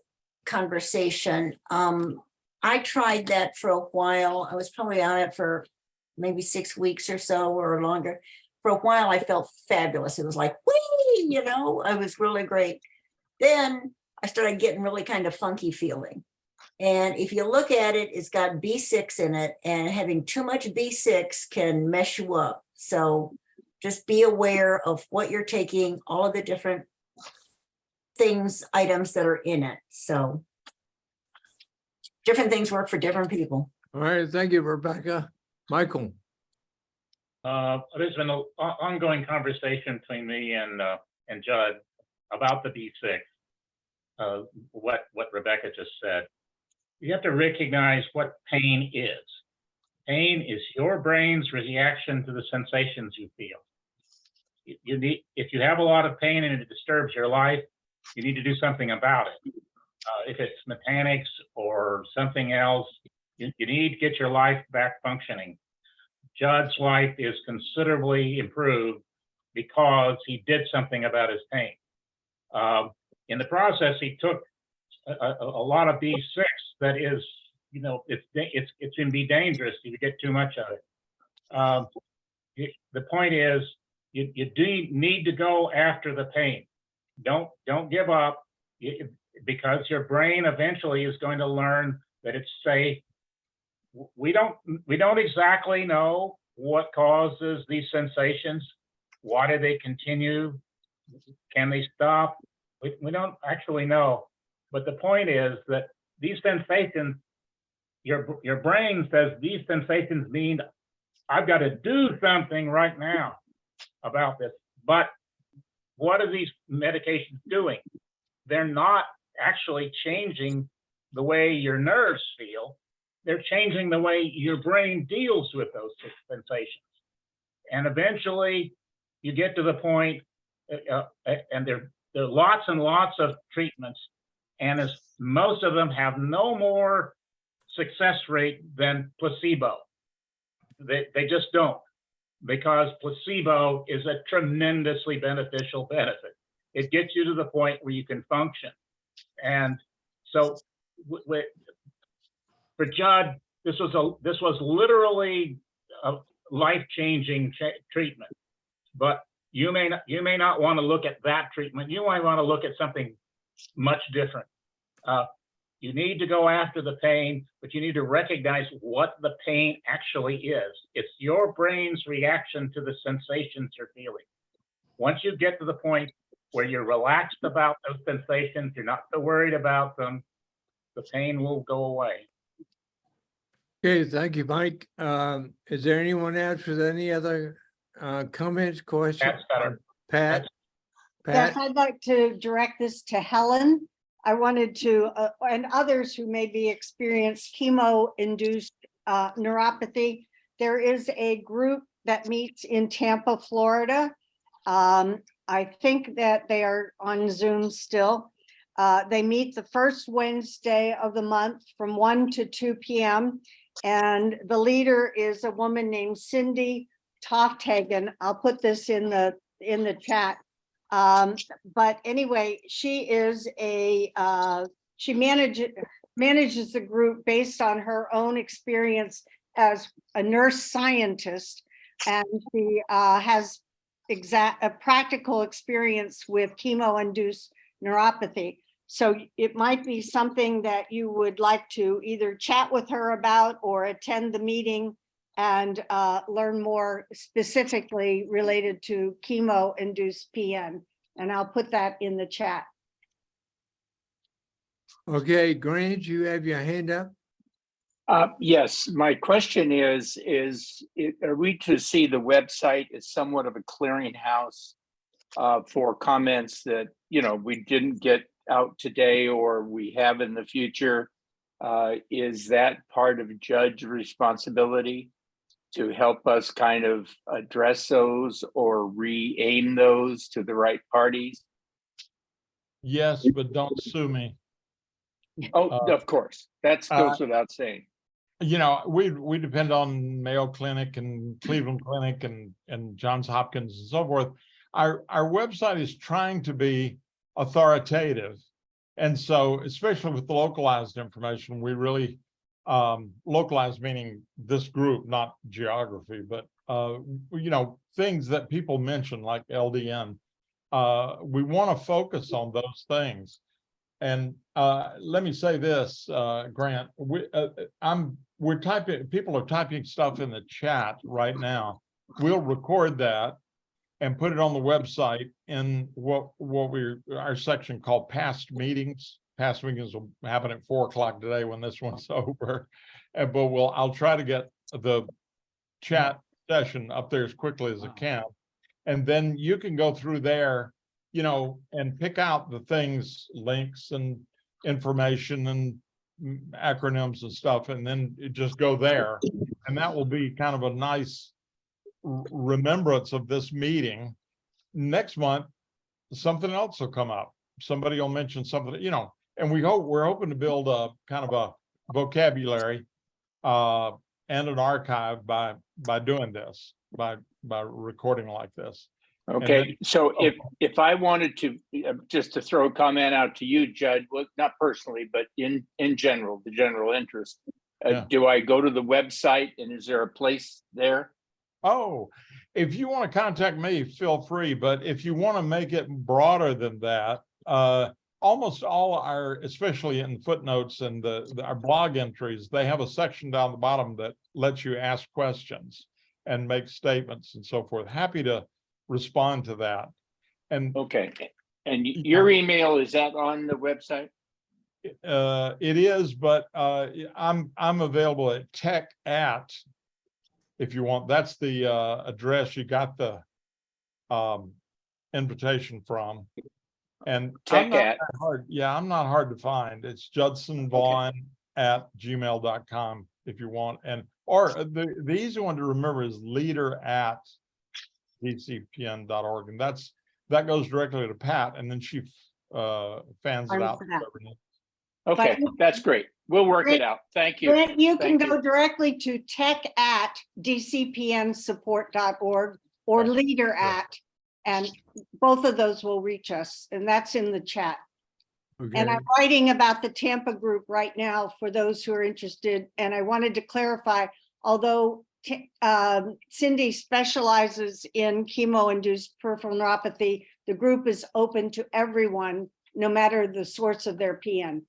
conversation, I tried that for a while. I was probably on it for maybe 6 weeks or so or longer. For a while, I felt fabulous. It was like, whee, you know, I was really great. Then I started getting really kind of funky feeling. And if you look at it, it's got B6 in it, and having too much B6 can mess you up. So just be aware of what you're taking, all of the different things, items that are in it. So different things work for different people. All right, thank you, Rebecca. Michael. There's been an ongoing conversation between me and Judd about the B6. What Rebecca just said. You have to recognize what pain is. Pain is your brain's reaction to the sensations you feel. You need, if you have a lot of pain and it disturbs your life, you need to do something about it. If it's mechanics or something else, you need to get your life back functioning. Judd's life is considerably improved because he did something about his pain. In the process, he took a lot of B6 that is, you know, it's can be dangerous if you get too much of it. The point is, you do need to go after the pain. Don't give up, because your brain eventually is going to learn that it's safe we don't exactly know what causes these sensations. Why do they continue? Can they stop? We don't actually know. But the point is that these sensations, your brain says these sensations mean I've got to do something right now about this. But what are these medications doing? They're not actually changing the way your nerves feel. They're changing the way your brain deals with those sensations. And eventually you get to the point, and there are lots and lots of treatments, and as most of them have no more success rate than placebo. They just don't, because placebo is a tremendously beneficial benefit. It gets you to the point where you can function. And so for Judd, this was literally a life-changing treatment. But you may not want to look at that treatment. You might want to look at something much different. You need to go after the pain, but you need to recognize what the pain actually is. It's your brain's reaction to the sensations you're feeling. Once you get to the point where you're relaxed about those sensations, you're not so worried about them, the pain will go away. Okay, thank you, Mike. Is there anyone else with any other comments, questions? That's better. Pat? Yes, Pat? I'd like to direct this to Helen. I wanted to, and others who maybe experience chemo-induced neuropathy. There is a group that meets in Tampa, Florida. I think that they are on Zoom still. They meet the first Wednesday of the month from 1 to 2 p.m. And the leader is a woman named Cindy Tofthagen. I'll put this in the chat. But anyway, she is she manages the group based on her own experience as a nurse scientist, and she has a practical experience with chemo-induced neuropathy. So it might be something that you would like to either chat with her about or attend the meeting and learn more specifically related to chemo-induced PN. And I'll put that in the chat. Okay, Grant, you have your hand up? Yes, my question is are we to see the website as somewhat of a clearinghouse for comments that, we didn't get out today or we have in the future? Is that part of Judge's responsibility to help us kind of address those or re-aim those to the right parties? Yes, but don't sue me. Oh, of course, that goes without saying. We depend on Mayo Clinic and Cleveland Clinic and Johns Hopkins and so forth. Our website is trying to be authoritative. And so, especially with the localized information, we really localized, meaning this group, not geography, but things that people mention like LDN. We want to focus on those things. And let me say this, Grant, we're typing, people are typing stuff in the chat right now. We'll record that and put it on the website in our section called past meetings. Past meetings will happen at 4:00 today when this one's over. But I'll try to get the chat session up there as quickly as I can. And then you can go through there, and pick out the things, links and information and acronyms and stuff, and then just go there. And that will be kind of a nice remembrance of this meeting. Next month, something else will come up. Somebody will mention something, and we're hoping to build a kind of a vocabulary and an archive by doing this, by recording like this. Okay, so if I wanted to, just to throw a comment out to you, Judd, well, not personally, but in general, the general interest, do I go to the website and is there a place there? Oh, if you want to contact me, feel free. But if you want to make it broader than that, almost all our, especially in footnotes and our blog entries, they have a section down the bottom that lets you ask questions and make statements and so forth. Happy to respond to that. And Okay. And your email, is that on the website? it is, but I'm available at tech at, if you want, that's the address you got the invitation from. And I'm not that hard. Yeah, I'm not hard to find. It's judsonvaughn@gmail.com if you want. And or the easy one to remember is leader@dcpn.org. And that goes directly to Pat, and then she fans it out. Okay, that's great. We'll work it out. Thank you. Grant, you can Thank go directly to tech@dcpnsupport.org or leader at, and both of those will reach us, and that's in the chat. And I'm writing about the Tampa group right now for those who are interested. And I wanted to clarify, although Cindy specializes in chemo-induced peripheral neuropathy, the group is open to everyone, no matter the source of their PN.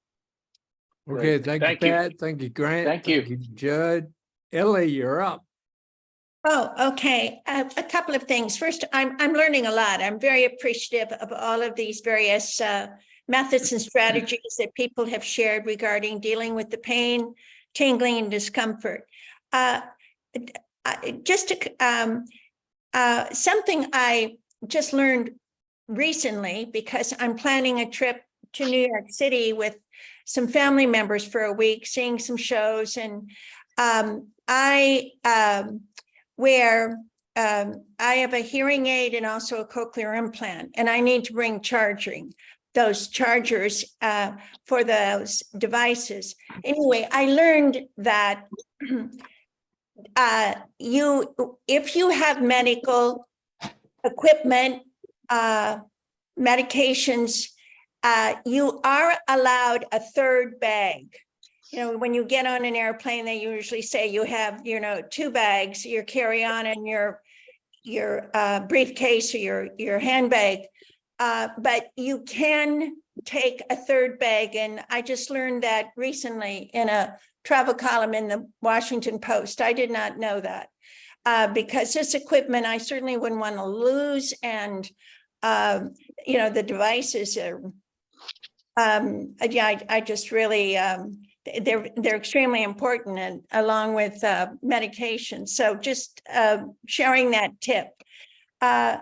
Okay, thank you, Pat. Thank you, Grant. Thank you, Judd. Ellie, you're up. Oh, okay. A couple of things. First, I'm learning a lot. I'm very appreciative of all of these various methods and strategies that people have shared regarding dealing with the pain, tingling, and discomfort. Something I just learned recently, because I'm planning a trip to New York City with some family members for a week, seeing some shows, and I have a hearing aid and also a cochlear implant, and I need to bring those chargers for those devices. Anyway, I learned that if you have medical equipment, medications, you are allowed a third bag. You know, when you get on an airplane, they usually say you have, 2 bags, your carry-on and your briefcase or your handbag. But you can take a third bag. And I just learned that recently in a travel column in the Washington Post. I did not know that because this equipment, I certainly wouldn't want to lose. And, the devices are, I just really, they're extremely important, and along with medication. So just sharing that tip. The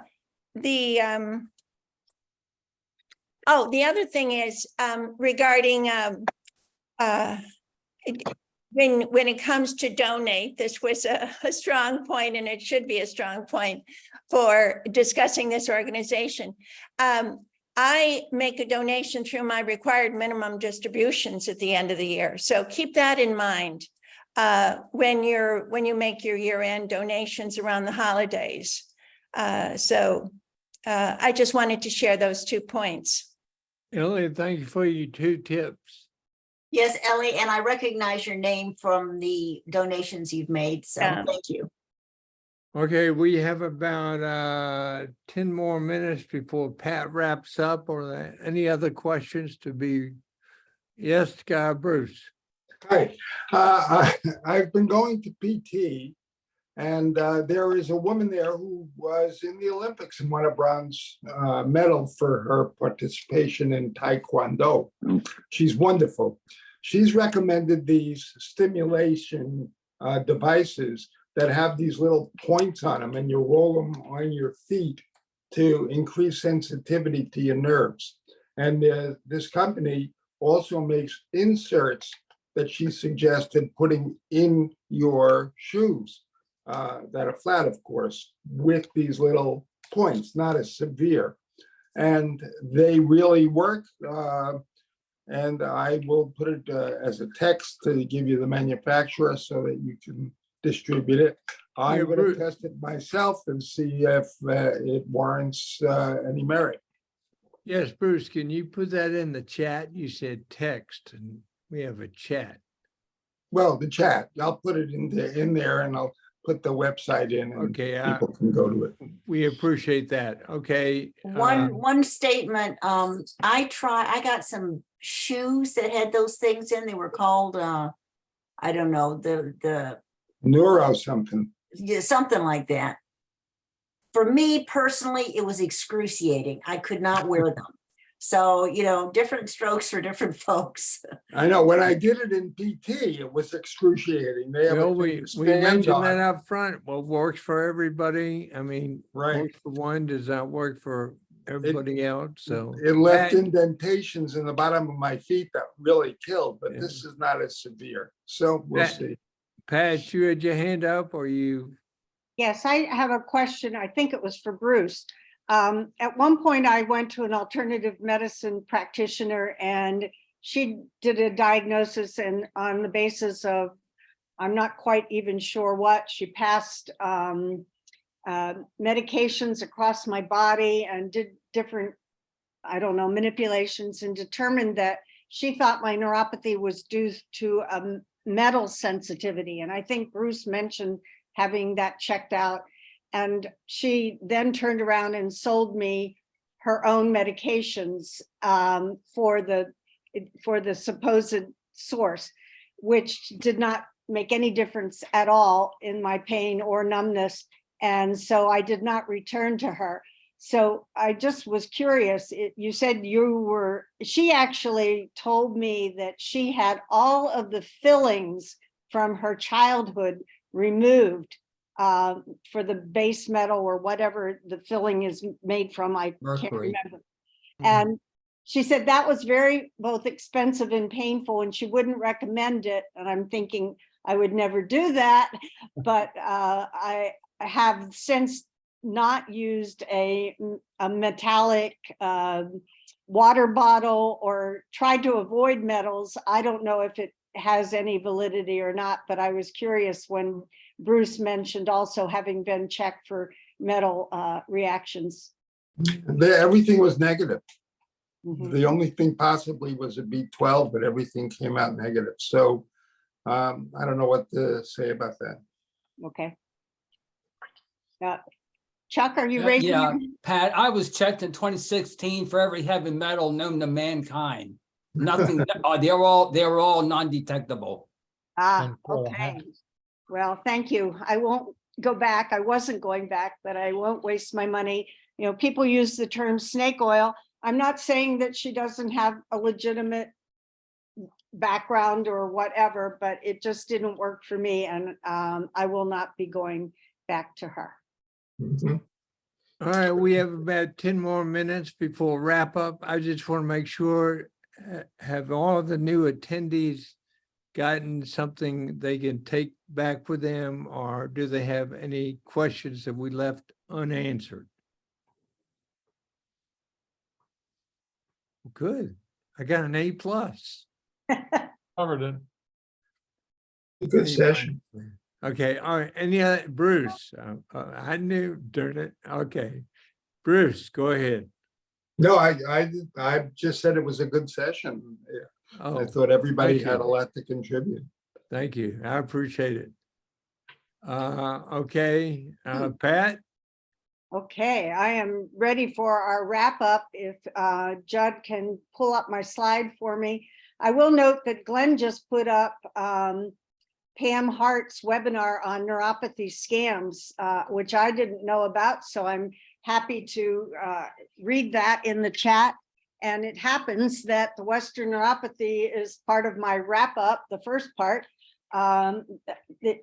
other thing is regarding when it comes to donate, this was a strong point, and it should be a strong point for discussing this organization. I make a donation through my required minimum distributions at the end of the year. So keep that in mind when you make your year-end donations around the holidays. I just wanted to share those 2 points. Ellie, thank you for your 2 tips. Yes, Ellie, and I recognize your name from the donations you've made, so thank you. Okay, we have about 10 more minutes before Pat wraps up. Or any other questions to be? Yes, Bruce. Hi, I've been going to PT, and there is a woman there who was in the Olympics and won a bronze medal for her participation in Taekwondo. She's wonderful. She's recommended these stimulation devices that have these little points on them, and you roll them on your feet to increase sensitivity to your nerves. And this company also makes inserts that she suggested putting in your shoes that are flat, of course, with these little points, not as severe. And they really work. And I will put it as a text to give you the manufacturer so that you can distribute it. I'm going to test it myself and see if it warrants any merit. Yes, Bruce, can you put that in the chat? You said text, and we have a chat. Well, the chat, I'll put it in there, and I'll put the website in and Okay, people can go to it. we appreciate that. Okay. One statement, I got some shoes that had those things in, they were called, I don't know, the Neuro something. yeah, something like that. For me personally, it was excruciating. I could not wear them. So, you know, different strokes for different folks. I know, when I did it in PT, it was excruciating. They have a Well, thing we to stand mentioned that on. up front. What works for everybody. I mean, Right. works for one does not work for everybody else. So It left Pat, indentations in the bottom of my feet that really killed, but Yeah. this is not as severe. So we'll Pat- see. Pat, you had your hand up, or you? Yes, I have a question. I think it was for Bruce. At one point, I went to an alternative medicine practitioner and she did a diagnosis, and on the basis of, I'm not quite even sure what, she passed medications across my body and did different, I don't know, manipulations, and determined that she thought my neuropathy was due to a metal sensitivity. And I think Bruce mentioned having that checked out. And she then turned around and sold me her own medications for the supposed source, which did not make any difference at all in my pain or numbness. And so I did not return to her. So I just was curious. You said she actually told me that she had all of the fillings from her childhood removed for the base metal or whatever the filling is made from. I can't Mercury. remember. And she said that was very both expensive and painful, and she wouldn't recommend it. And I'm thinking I would never do that. But I have since not used a metallic water bottle or tried to avoid metals. I don't know if it has any validity or not, but I was curious when Bruce mentioned also having been checked for metal reactions. Everything was negative. Mhm. The only thing possibly was a B12, but everything came out negative. So I don't know what to say about that. Okay. Chuck, are you raising? Yeah, your- Pat, I was checked in 2016 for every heavy metal known to mankind. Nothing, they were all non-detectable. Ah, okay. Well, thank you. I won't go back. I wasn't going back, but I won't waste my money. You know, people use the term snake oil. I'm not saying that she doesn't have a legitimate background or whatever, but it just didn't work for me, and I will not be going back to her. Mhm. All right, we have about 10 more minutes before wrap up. I just want to make sure, have all of the new attendees gotten something they can take back with them, or do they have any questions that we left unanswered? Good. I got an A+. Covered it. Good session. Okay, all right. Any other, Bruce? I knew during it. Okay. Bruce, go ahead. No, I just said it was a good session. Yeah. I Oh, thought everybody thank had you. a lot to contribute. Thank you. I appreciate it. Okay, Pat? Okay, I am ready for our wrap up. If Judd can pull up my slide for me. I will note that Glenn just put up Pam Hart's webinar on neuropathy scams, which I didn't know about. So I'm happy to read that in the chat. And it happens that the Western Neuropathy is part of my wrap up, the first part. The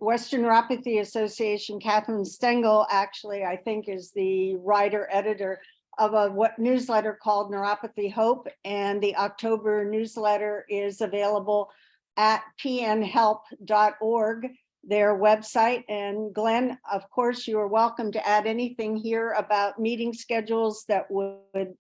Western Neuropathy Association, Catherine Stengel, actually, I think is the writer editor of a newsletter called Neuropathy Hope. And the October newsletter is available at pnhelp.org, their website. And Glenn, of course, you are welcome to add anything here about meeting schedules that would,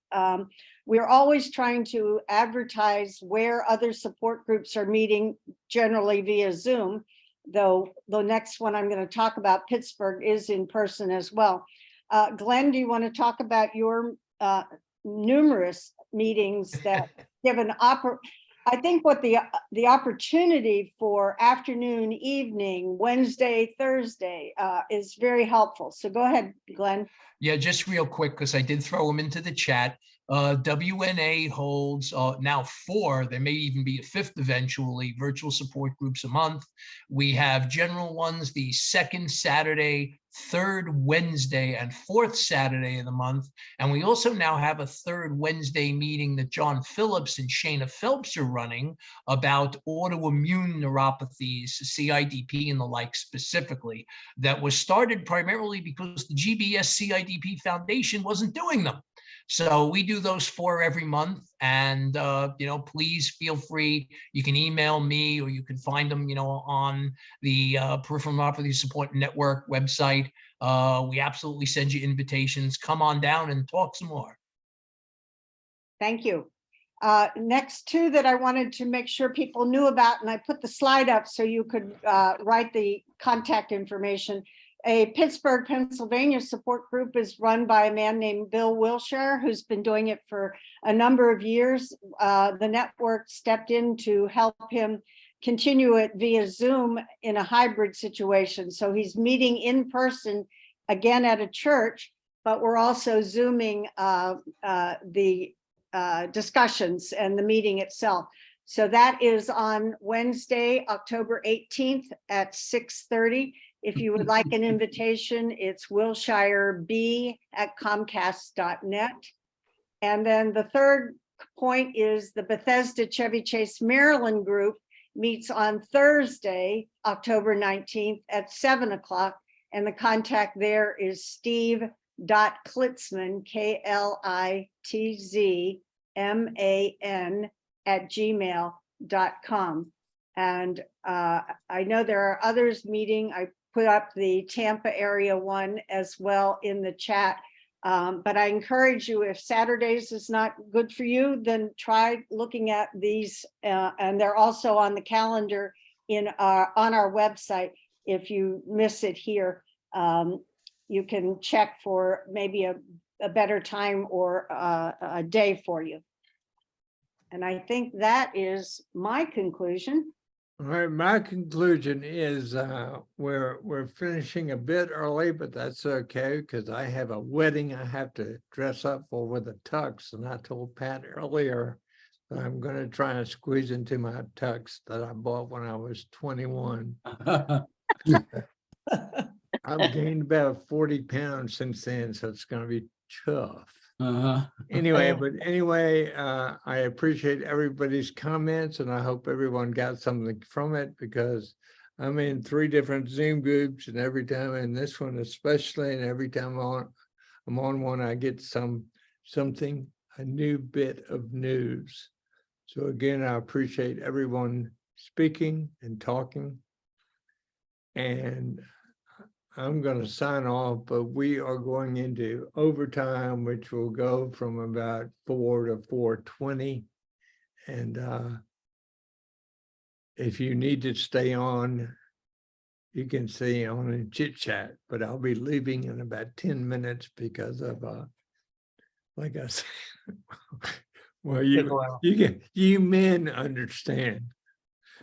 we're always trying to advertise where other support groups are meeting, generally via Zoom, though the next one I'm going to talk about, Pittsburgh, is in person as well. Glenn, do you want to talk about your numerous meetings that give an I think what the opportunity for afternoon, evening, Wednesday, Thursday is very helpful. So go ahead, Glenn. Yeah, just real quick, because I did throw them into the chat. WNA holds now 4, there may even be a 5th eventually, virtual support groups a month. We have general ones the 2nd Saturday, 3rd Wednesday, and 4th Saturday of the month. And we also now have a 3rd Wednesday meeting that John Phillips and Shayna Phelps are running about autoimmune neuropathies, CIDP and the like specifically, that was started primarily because the GBS CIDP Foundation wasn't doing them. So we do those 4 every month, and please feel free. You can email me, or you can find them, on the Peripheral Neuropathy Support Network website. We absolutely send you invitations. Come on down and talk some more. Thank you. Next 2 that I wanted to make sure people knew about, and I put the slide up so you could write the contact information. A Pittsburgh, Pennsylvania support group is run by a man named Bill Wilshire, who's been doing it for a number of years. The network stepped in to help him continue it via Zoom in a hybrid situation. So he's meeting in person again at a church, but we're also Zooming the discussions and the meeting itself. So that is on Wednesday, October 18th at 6:30. If you would like an invitation, it's wilshireb@comcast.net. And then the third point is the Bethesda Chevy Chase Maryland group meets on Thursday, October 19th at 7 o'clock. And the contact there is steve.klitzman, KLITZMAN @gmail.com. And I know there are others meeting. I put up the Tampa area one as well in the chat. But I encourage you, if Saturdays is not good for you, then try looking at these. And they're also on the calendar on our website. If you miss it here, you can check for maybe a better time or a day for you. And I think that is my conclusion. All right, my conclusion is we're finishing a bit early, but that's okay because I have a wedding I have to dress up for with a tux, and I told Pat earlier that I'm going to try and squeeze into my tux that I bought when I was 21. I've gained about 40 pounds since then, so it's going to be tough. Anyway, I appreciate everybody's comments, and I hope everyone got something from it, because I'm in 3 different Zoom groups, and every time, and this one especially, and every time I'm on one, I get something, a new bit of news. So again, I appreciate everyone speaking and talking, and I'm going to sign off, but we are going into overtime, which will go from about 4 to 4:20. And if you need to stay on, you can stay on and chit chat, but I'll be leaving in about 10 minutes because of, like I said, well, you men understand.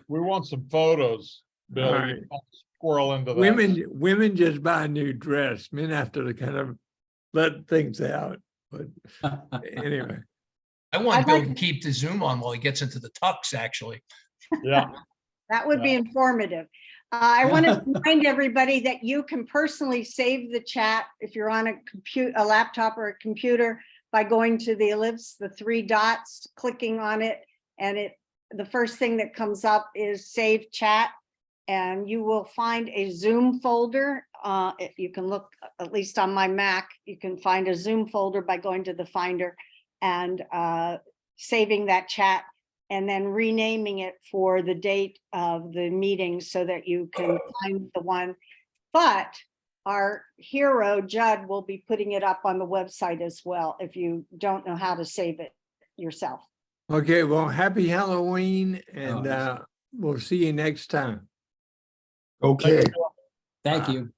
We want some photos, Bill. All right. You can't squirrel into that. Women just buy a new dress. Men have to kind of let things out. But anyway, I want Bill to keep the Zoom on while he gets into the tux, actually. Yeah. That would be informative. I want to remind everybody that you can personally save the chat if you're on a laptop or a computer by going to the ellipse, the 3 dots, clicking on it, and the first thing that comes up is save chat, and you will find a Zoom folder. If you can look, at least on my Mac, you can find a Zoom folder by going to the Finder and saving that chat, and then renaming it for the date of the meeting so that you can find the one. But our hero, Judd, will be putting it up on the website as well if you don't know how to save it yourself. okay, well, happy Halloween, and we'll see you next time. Okay, Thank you.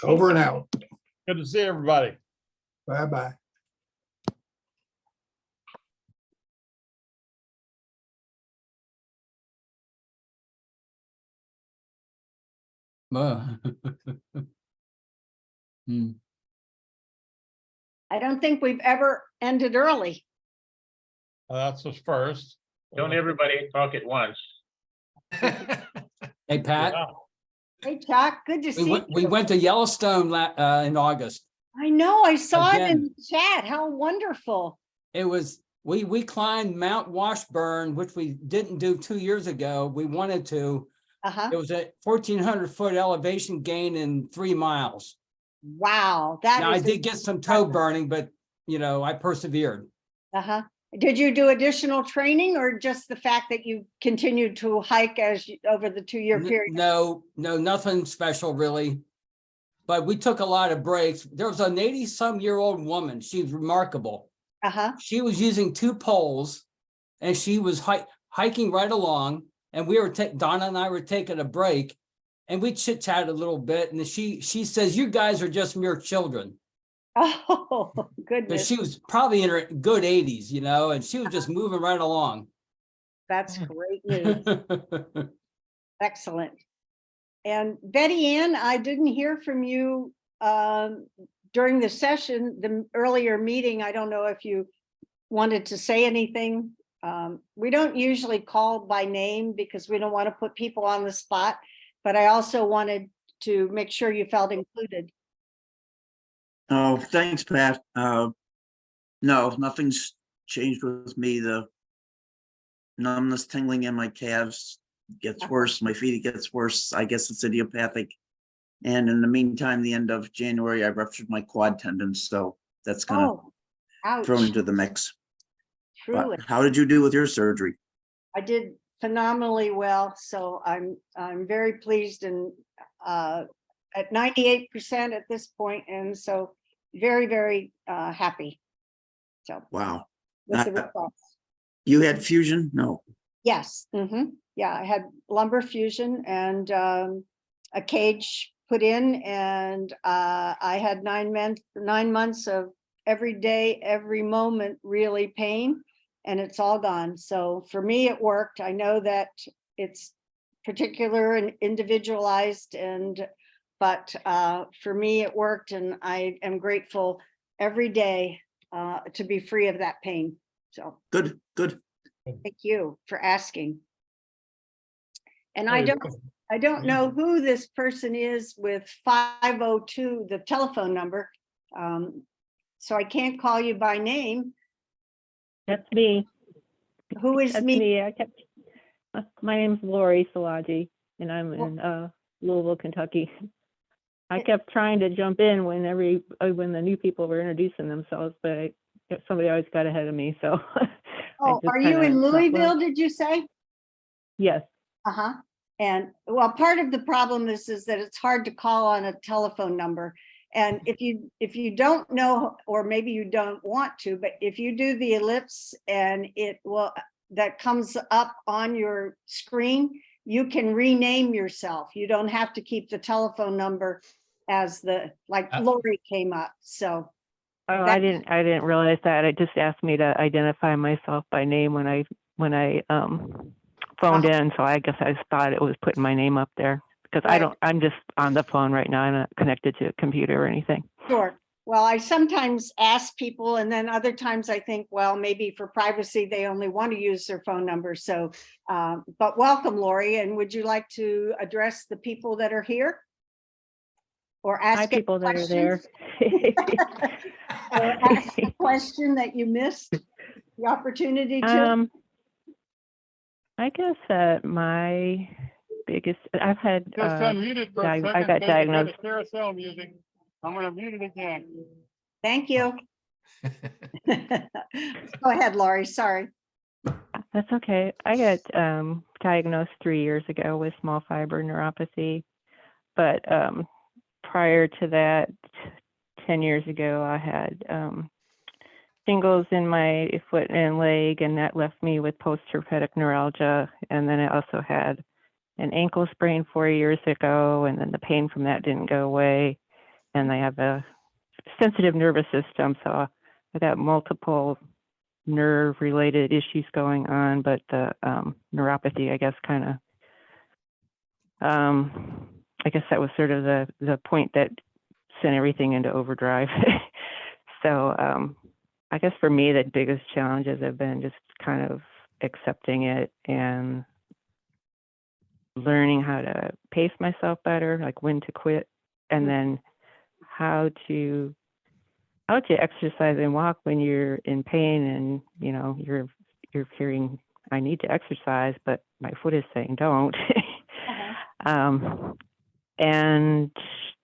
over and out. Good to see everybody. Bye-bye. Hmm. I don't think we've ever ended early. That's the first. Don't everybody talk at once. Hey, Pat, Yeah. Hey, Chuck, good to we see went, we you. went to Yellowstone in August. I know, I saw it in Again. the chat. How wonderful. It was, we climbed Mount Washburn, which we didn't do 2 years ago. We wanted to. Uh-huh. It was a 1,400-foot elevation gain in 3 miles. Wow, that Now, I is. did get some toe burning, but I persevered. Uh-huh. Did you do additional training or just the fact that you continued to hike over the 2-year period? No, nothing special really. But we took a lot of breaks. There was an 80-some-year-old woman. She was remarkable. Uh-huh. She was using 2 poles and she was hiking right along. And we were Donna and I were taking a break and we chit-chatted a little bit. And she says, "You guys are just mere children." Oh, But goodness. she was probably in her good 80s, and she was just moving right along. That's great news. Excellent. And Betty Ann, I didn't hear from you during the session, the earlier meeting. I don't know if you wanted to say anything. We don't usually call by name because we don't want to put people on the spot, but I also wanted to make sure you felt included. Oh, thanks, Pat. No, nothing's changed with me. The numbness, tingling in my calves gets worse. My feet, it gets worse. I guess it's idiopathic. And in the meantime, the end of January, I ruptured my quad tendon. So that's kind of ouch. thrown into the mix. Truly. But how did you do with your surgery? I did phenomenally well, so I'm very pleased and at 98% at this point, and so very, very happy. So Wow. with the results. You had fusion? No. Yes. Yeah, I had lumbar fusion and a cage put in, and I had 9 months of every day, every moment, really pain, and it's all gone. So for me, it worked. I know that it's particular and individualized, but for me, it worked, and I am grateful every day to be free of that pain. So good. Thank you for asking. And I don't know who this person is with 502, the telephone number. So I can't call you by name. That's me. Who is That's me? My name's Lori Salaji, and I'm in Louisville, Kentucky. I kept trying to jump in when the new people were introducing themselves, but somebody always got ahead of me. So. Oh, are you in Louisville? Did you say? Yes. Uh-huh. And well, part of the problem is that it's hard to call on a telephone number. And if you don't know, or maybe you don't want to, but if you do the ellipse and that comes up on your screen, you can rename yourself. You don't have to keep the telephone number as Lori came up. So. Oh, I didn't realize that. It just asked me to identify myself by name when I phoned in. So I guess I just thought it was putting my name up there because I'm just on the phone right now. I'm not connected to a computer or anything. Sure. Well, I sometimes ask people, and then other times I think, well, maybe for privacy, they only want to use their phone number. So, but welcome, Lori. And would you like to address the people that are here? Or ask people that are there. Or ask a question that you missed the opportunity to? I guess that my biggest, I've had, Just unmuted for a second. I got diagnosed. The carousel music. I'm going to mute it again. Thank you. Go ahead, Laurie. Sorry. That's okay. I got diagnosed 3 years ago with small fiber neuropathy, but prior to that, 10 years ago, I had shingles in my foot and leg, and that left me with post-herpetic neuralgia. And then I also had an ankle sprain 4 years ago, and then the pain from that didn't go away. And I have a sensitive nervous system, so I got multiple nerve-related issues going on, but the neuropathy, I guess, kind of I guess that was sort of the point that sent everything into overdrive. So I guess for me, the biggest challenges have been just kind of accepting it and learning how to pace myself better, like when to quit, and then how to exercise and walk when you're in pain and you're hearing I need to exercise, but my foot is saying don't. And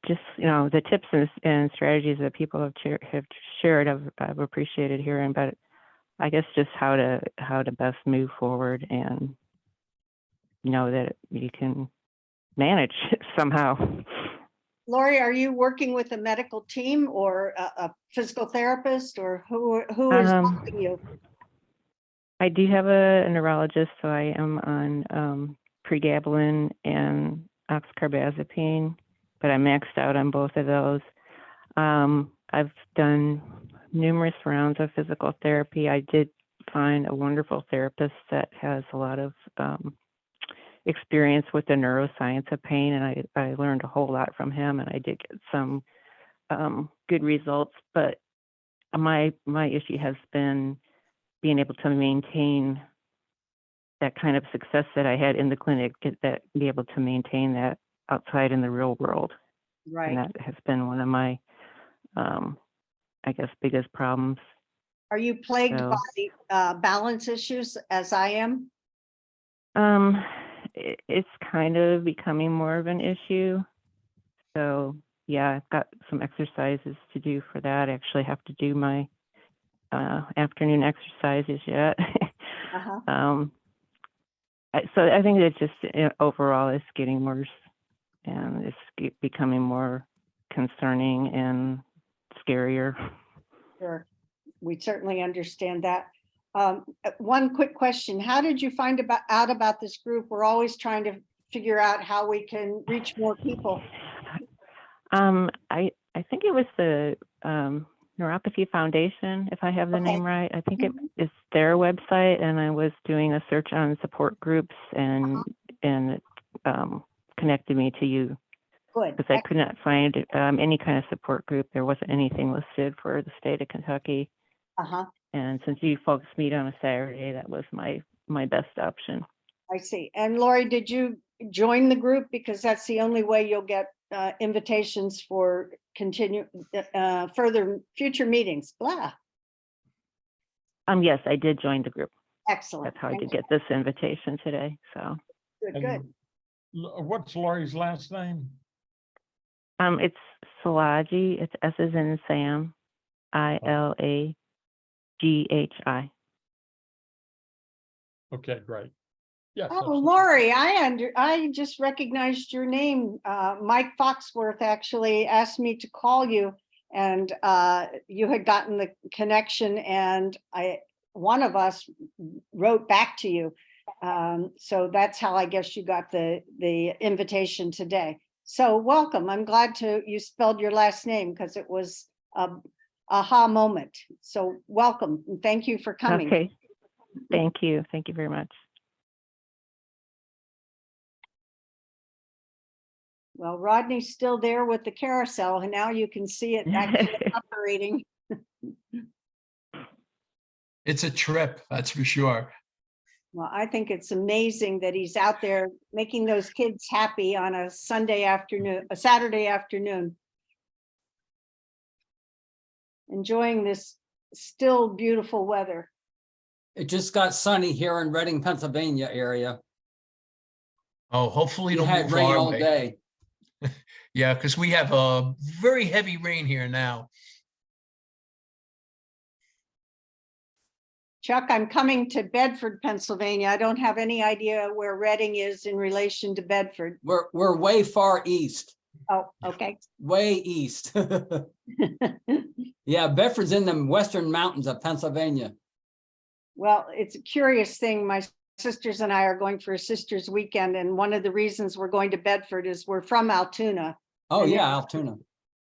just the tips and strategies that people have shared, I've appreciated hearing, but I guess just how to best move forward and know that you can manage somehow. Lori, are you working with a medical team or a physical therapist, or who is helping you? I do have a neurologist, so I am on pregabalin and oxcarbazepine, but I'm maxed out on both of those. I've done numerous rounds of physical therapy. I did find a wonderful therapist that has a lot of experience with the neuroscience of pain, and I learned a whole lot from him, and I did get some good results. But my issue has been being able to maintain that kind of success that I had in the clinic, be able to maintain that outside in the real world. Right. And that has been one of my, I guess, biggest problems. Are you plagued So, by balance issues as I am? it's kind of becoming more of an issue. So yeah, I've got some exercises to do for that. I actually have to do my afternoon exercises yet. So I think it's just overall it's getting worse, and it's becoming more concerning and scarier. Sure, we certainly understand that. One quick question: how did you find out about this group? We're always trying to figure out how we can reach more people. I think it was the Neuropathy Foundation, if I have the name right. I think it is their website, and I was doing a search on support groups, and it connected me to you. Good. Because I could not find any kind of support group. There wasn't anything listed for the state of Kentucky. And since you folks meet on a Saturday, that was my best option. I see. And Lori, did you join the group? Because that's the only way you'll get invitations for further future meetings. Blah. Yes, I did join the group. Excellent. That's how I did get this invitation today. So good. What's Lori's last name? It's Szilagyi. It's S as in Sam, ILAGHI. Okay, great. Yes. Oh, Lori, I just recognized your name. Mike Foxworth actually asked me to call you, and you had gotten the connection, and one of us wrote back to you. So that's how I guess you got the invitation today. So welcome. I'm glad you spelled your last name, because it was a aha moment. So welcome, and thank you for coming. Okay. Thank you. Thank you very much. Well, Rodney's still there with the carousel, and now you can see it actually operating. It's a trip, that's for sure. Well, I think it's amazing that he's out there making those kids happy on a Saturday afternoon. Enjoying this still beautiful weather. It just got sunny here in Reading, Pennsylvania area. Oh, hopefully We it'll had move rain our all way. day. Yeah, because we have a very heavy rain here now. Chuck, I'm coming to Bedford, Pennsylvania. I don't have any idea where Reading is in relation to Bedford. We're way far east. Oh, okay. Way east. Yeah, Bedford's in the western mountains of Pennsylvania. Well, it's a curious thing. My sisters and I are going for a sister's weekend, and one of the reasons we're going to Bedford is we're from Altoona. Oh yeah, Altoona.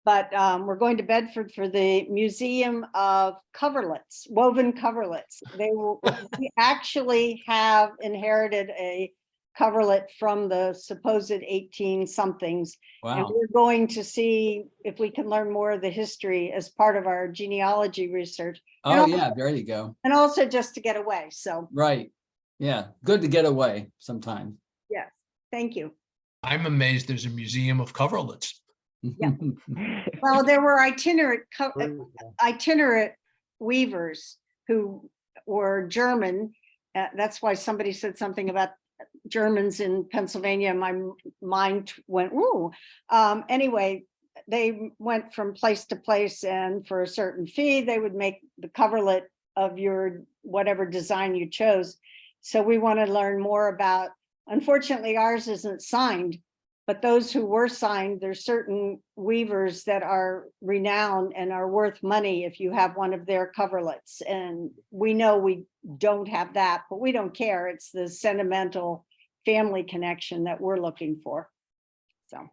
But we're going to Bedford for the Museum of Coverlets, woven coverlets. We actually have inherited a coverlet from the supposed 18 somethings. And Wow. we're going to see if we can learn more of the history as part of our genealogy research. And Oh, also- yeah, there you go. And also just to get away. So, Right. Yeah, good to get away sometimes. yes, thank you. I'm amazed there's a museum of coverlets. Well, there were itinerant weavers who were German. That's why somebody said something about Germans in Pennsylvania. My mind went, ooh. Anyway, they went from place to place, and for a certain fee, they would make the coverlet of your whatever design you chose. So we want to learn more about, unfortunately, ours isn't signed, but those who were signed, there's certain weavers that are renowned and are worth money if you have one of their coverlets. And we know we don't have that, but we don't care. It's the sentimental family connection that we're looking for. So,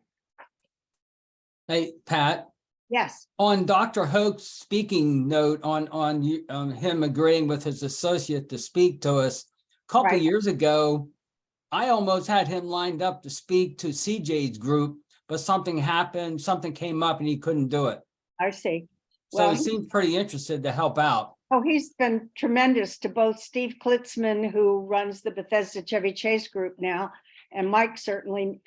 Hey, Pat, yes, on Dr. Hoke's speaking note on him agreeing with his associate to speak to us, a couple Right. years ago, I almost had him lined up to speak to CJ's group, but something happened, something came up and he couldn't do it. I see. So Well, he seemed pretty interested to help out. Oh, he's been tremendous to both Steve Klitzman, who runs the Bethesda Chevy Chase group now, and Mike certainly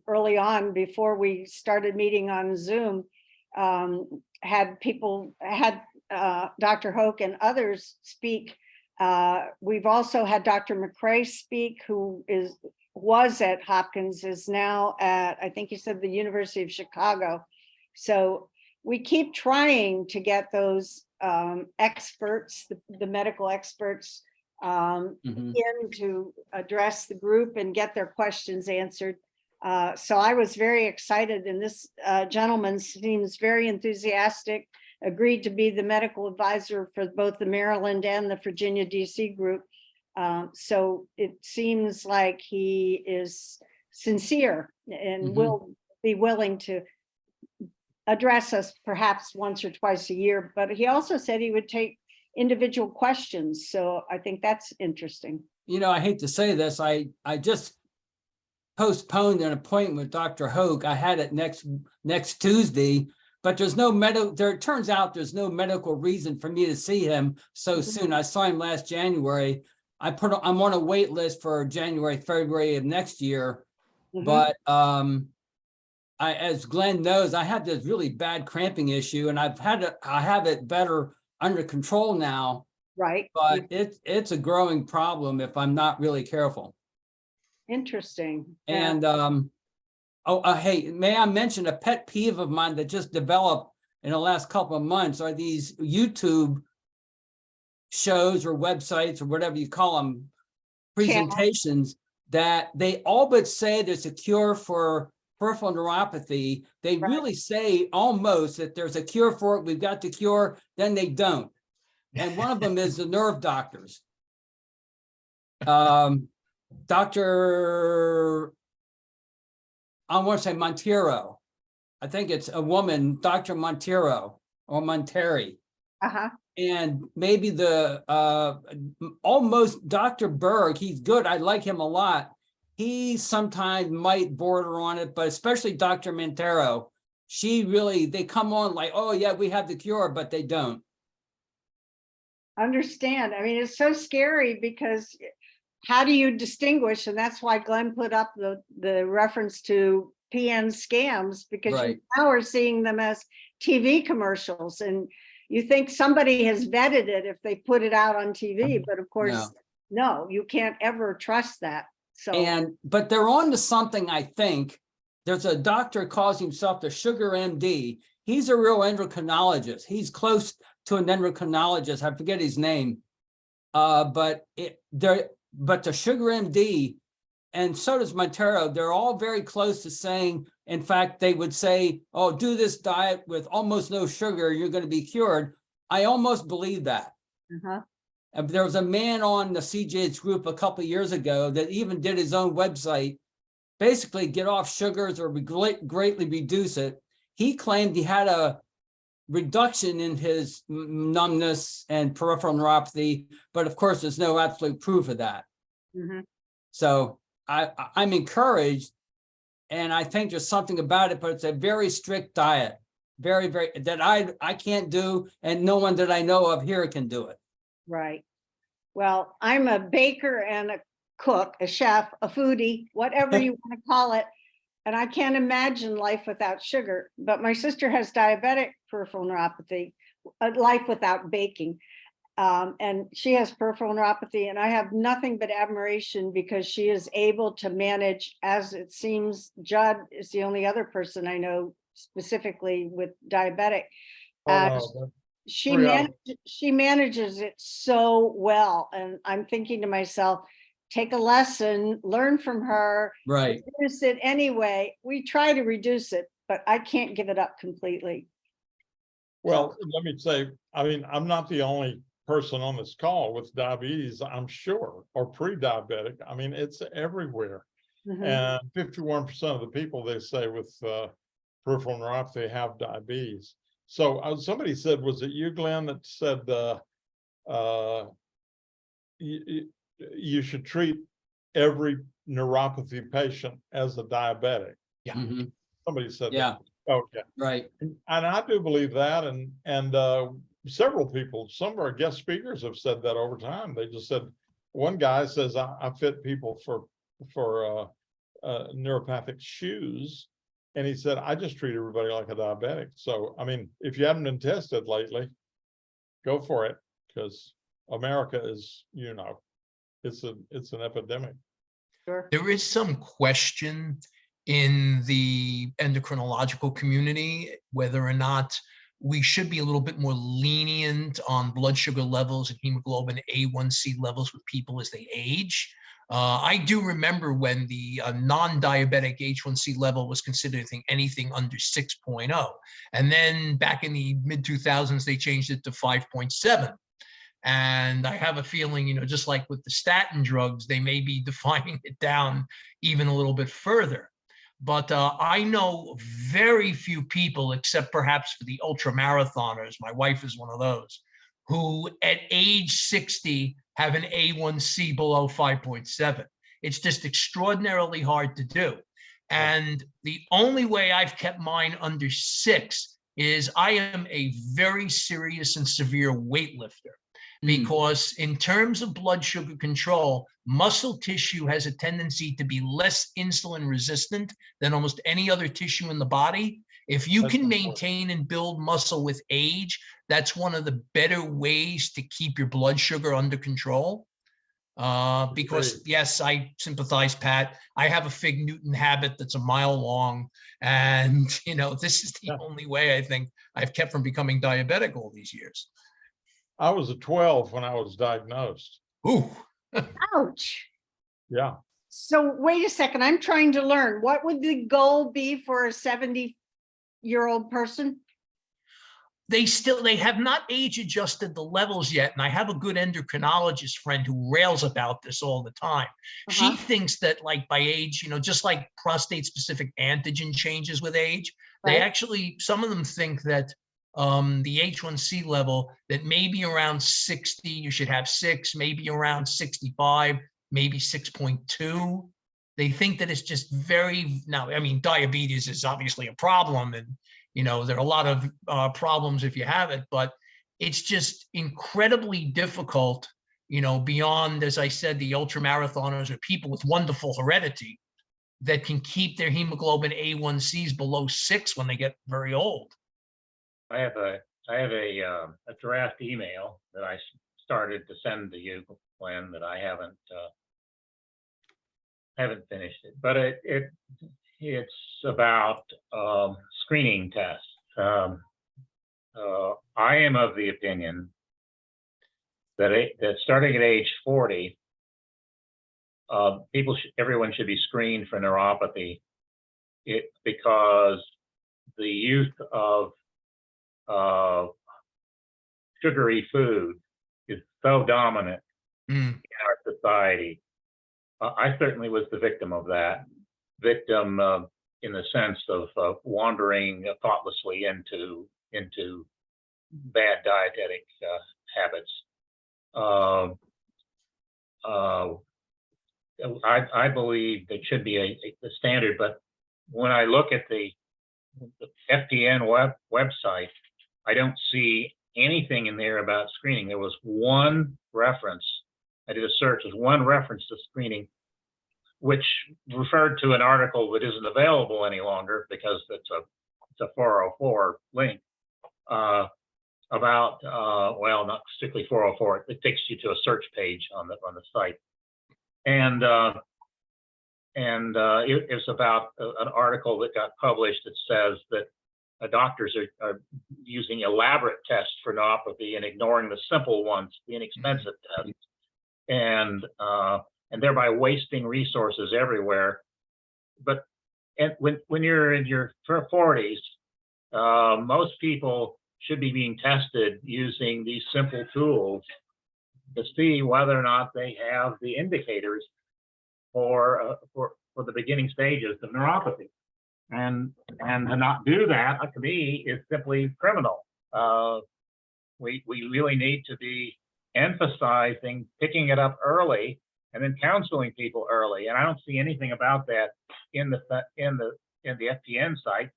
early on, before we started meeting on Zoom, had Dr. Hoke and others speak. We've also had Dr. McRae speak, who was at Hopkins, is now at, I think he said, the University of Chicago. So we keep trying to get those experts, the medical experts, in to address the group and get their questions answered. So I was very excited, and this gentleman seems very enthusiastic, agreed to be the medical advisor for both the Maryland and the Virginia DC group. So it seems like he is sincere and will be willing to address us perhaps once or twice a year, but he also said he would take individual questions. So I think that's interesting. You know, I hate to say this, I just postponed an appointment with Dr. Hoke. I had it next Tuesday, but there's no it turns out there's no medical reason for me to see him so soon. I saw him last January. I'm on a wait list for January, February of next year. But as Glenn knows, I had this really bad cramping issue, and I have it better under control now. Right. But it's a growing problem if I'm not really careful. Interesting. And hey, may I mention a pet peeve of mine that just developed in the last couple of months are these YouTube shows or websites or whatever you call them, presentations that they all but say there's a cure for peripheral neuropathy. They really say almost that there's a cure for it. We've got the cure, then they don't. And one of them is the nerve doctors. Dr. I want to say Monteiro. I think it's a woman, Dr. Monteiro or Monteri. And maybe the almost Dr. Berg, he's good. I like him a lot. He sometimes might border on it, but especially Dr. Montero, they come on like, oh yeah, we have the cure, but they don't. Understand. I mean, it's so scary because how do you distinguish? And that's why Glenn put up the reference to PN scams, because you now are seeing them as TV commercials, and you think somebody has vetted it if they put it out on TV, but of course, no, you can't ever trust that. So, but they're on to something, I think. There's a doctor calls himself the Sugar MD. He's a real endocrinologist. He's close to an endocrinologist. I forget his name. But the Sugar MD, and so does Montero, they're all very close to saying, in fact, they would say, oh, do this diet with almost no sugar, you're going to be cured. I almost believe that. And there was a man on the CJ's group a couple of years ago that even did his own website, basically get off sugars or greatly reduce it. He claimed he had a reduction in his numbness and peripheral neuropathy, but of course, there's no absolute proof of that. So I'm encouraged. And I think there's something about it, but it's a very strict diet. Very, very, that I can't do, and no one that I know of here can do it. Right. Well, I'm a baker and a cook, a chef, a foodie, whatever you want to call it. And I can't imagine life without sugar. But my sister has diabetic peripheral neuropathy, life without baking. And she has peripheral neuropathy, and I have nothing but admiration because she is able to manage, as it seems Judd is the only other person I know specifically with diabetic. She manages it so well. And I'm thinking to myself, take a lesson, learn from her, right? Reduce it anyway. We try to reduce it, but I can't give it up completely. Well, let me say, I mean, I'm not the only person on this call with diabetes, I'm sure, or pre-diabetic. I mean, it's everywhere. And 51% of the people, they say, with peripheral neuropathy have diabetes. So somebody said, was it you, Glenn, that said you should treat every neuropathy patient as a diabetic? Yeah. Somebody said that. Okay. Right. And I do believe that. And several people, some of our guest speakers have said that over time. They just said, one guy says, I fit people for neuropathic shoes. And he said, I just treat everybody like a diabetic. So, I mean, if you haven't been tested lately, go for it, because America is, you know, it's an epidemic. Sure. There is some question in the endocrinological community whether or not we should be a little bit more lenient on blood sugar levels and hemoglobin A1C levels with people as they age. I do remember when the non-diabetic H1C level was considered, I think, anything under 6.0. And then back in the mid-2000s, they changed it to 5.7. And I have a feeling, you know, just like with the statin drugs, they may be defining it down even a little bit further. But I know very few people, except perhaps for the ultra marathoners, my wife is one of those, who at age 60 have an A1C below 5.7. It's just extraordinarily hard to do. And the only way I've kept mine under 6 is I am a very serious and severe weightlifter. Because in terms of blood sugar control, muscle tissue has a tendency to be less insulin resistant than almost any other tissue in the body. If you can maintain and build muscle with age, that's one of the better ways to keep your blood sugar under control. Because yes, I sympathize, Pat. I have a Fig Newton habit that's a mile long. And, you know, this is the only way I think I've kept from becoming diabetic all these years. I was a 12 when I was diagnosed. Ooh. Ouch. Yeah. So wait a second, I'm trying to learn. What would the goal be for a 70-year-old person? They have not age adjusted the levels yet. And I have a good endocrinologist friend who rails about this all the time. She thinks that, like, by age, you know, just like prostate specific antigen changes with age, they actually, some of them think that the H1C level, that maybe around 60, you should have 6, maybe around 65, maybe 6.2. They think that it's just very, now, I mean, diabetes is obviously a problem, and, you know, there are a lot of problems if you have it, but it's just incredibly difficult, you know, beyond, as I said, the ultra marathoners or people with wonderful heredity that can keep their hemoglobin A1Cs below 6 when they get very old. I have a draft email that I started to send to you, Glenn, that I haven't finished it, but it's about screening tests. I am of the opinion that starting at age 40, everyone should be screened for neuropathy. Because the use of sugary food is so dominant in our society. I certainly was the victim of that. Victim in the sense of wandering thoughtlessly into bad dietetic habits. I believe it should be a standard, but when I look at the FPN website, I don't see anything in there about screening. There was one reference. I did a search. There's one reference to screening, which referred to an article that isn't available any longer because it's a 404 link about well, not strictly 404. It takes you to a search page on the site, and it was about an article that got published that says that doctors are using elaborate tests for neuropathy and ignoring the simple ones, the inexpensive tests, and thereby wasting resources everywhere. But when you're in your 40s, most people should be being tested using these simple tools to see whether or not they have the indicators for the beginning stages of neuropathy. And to not do that, to me, is simply criminal. We really need to be emphasizing picking it up early and then counseling people early. And I don't see anything about that in the FPN site,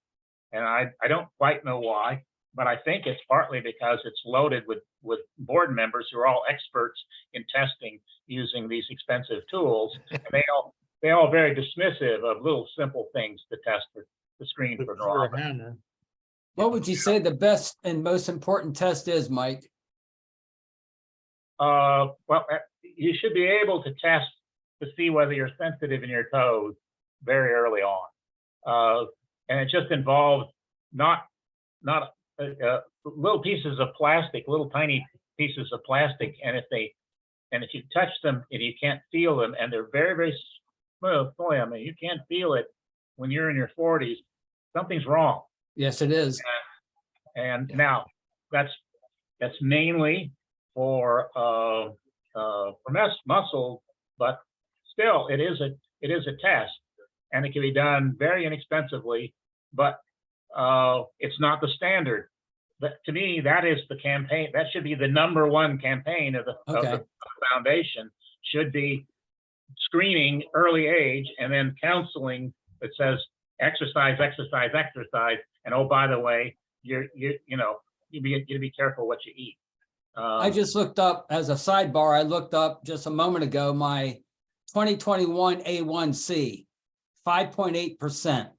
and I don't quite know why. But I think it's partly because it's loaded with board members who are all experts in testing using these expensive tools. And they all very dismissive of little simple things to test the screen for neuropathy. What would you say the best and most important test is, Mike? Well, you should be able to test to see whether you're sensitive in your toes very early on. And it just involves not little pieces of plastic, little tiny pieces of plastic. And if you touch them and you can't feel them, and they're very, very smooth, boy, I mean, you can't feel it when you're in your 40s, something's wrong. Yes, it is. And now that's mainly for muscle, but still it is a test, and it can be done very inexpensively, but it's not the standard. But to me, that is the campaign. That should be the number one campaign of the foundation. Should be screening early age, and then counseling that says exercise, exercise, exercise. And oh, by the way, you be careful what you eat. I just looked up, as a sidebar, I looked up just a moment ago, my 2021 A1C, 5.8%.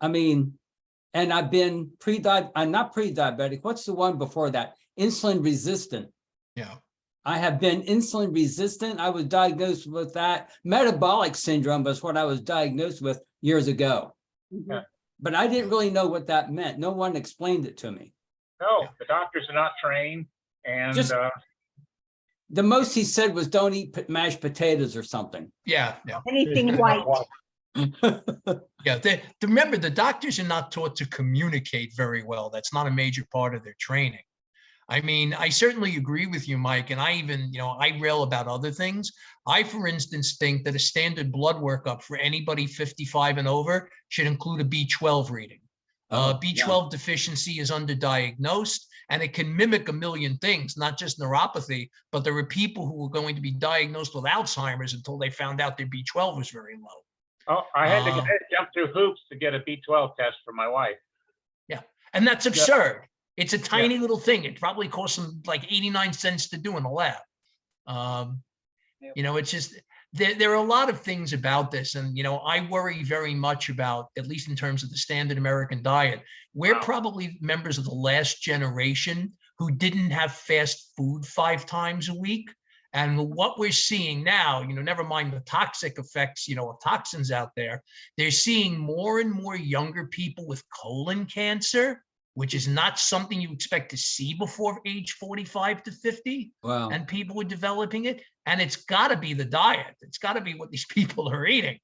I mean, and I've been I'm not pre-diabetic. What's the one before that? Insulin resistant. Yeah. I have been insulin resistant. I was diagnosed with that. Metabolic syndrome was what I was diagnosed with years ago. Yeah. But I didn't really know what that meant. No one explained it to me. No, the doctors are not trained, and the most he said was don't eat mashed potatoes or something. Yeah. Anything white. Yeah, remember, the doctors are not taught to communicate very well. That's not a major part of their training. I mean, I certainly agree with you, Mike, and I even, I rail about other things. I, for instance, think that a standard blood workup for anybody 55 and over should include a B12 reading. B12 deficiency is underdiagnosed, and it can mimic a million things, not just neuropathy, but there are people who were going to be diagnosed with Alzheimer's until they found out their B12 was very low. Oh, I had to jump through hoops to get a B12 test for my wife. Yeah, and that's absurd. It's a tiny little thing. It probably costs them like 89 cents to do in the lab. It's just, there are a lot of things about this. And, I worry very much about, at least in terms of the standard American diet, we're probably members of the last generation who didn't have fast food 5 times a week. And what we're seeing now, never mind the toxic effects, of toxins out there, they're seeing more and more younger people with colon cancer, which is not something you expect to see before age 45 to 50. Wow. And people are developing it. And it's got to be the diet. It's got to be what these people are eating.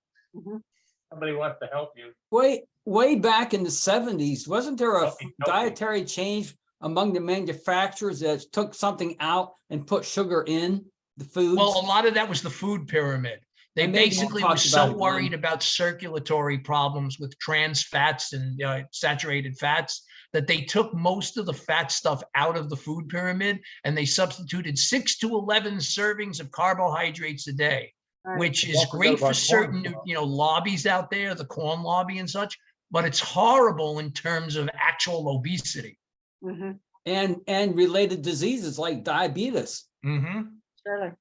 Somebody wants to help you. Way back in the 70s, wasn't there a dietary change among the manufacturers that took something out and put sugar in the foods? Well, a lot of that was the food pyramid. They basically were so worried about circulatory problems with trans fats and saturated fats that they took most of the fat stuff out of the food pyramid and they substituted 6 to 11 servings of carbohydrates a day, which is Don't forget great for about certain, corn. lobbies out there, the corn lobby and such, but it's horrible in terms of actual obesity. Mhm. And related diseases like diabetes. Surely.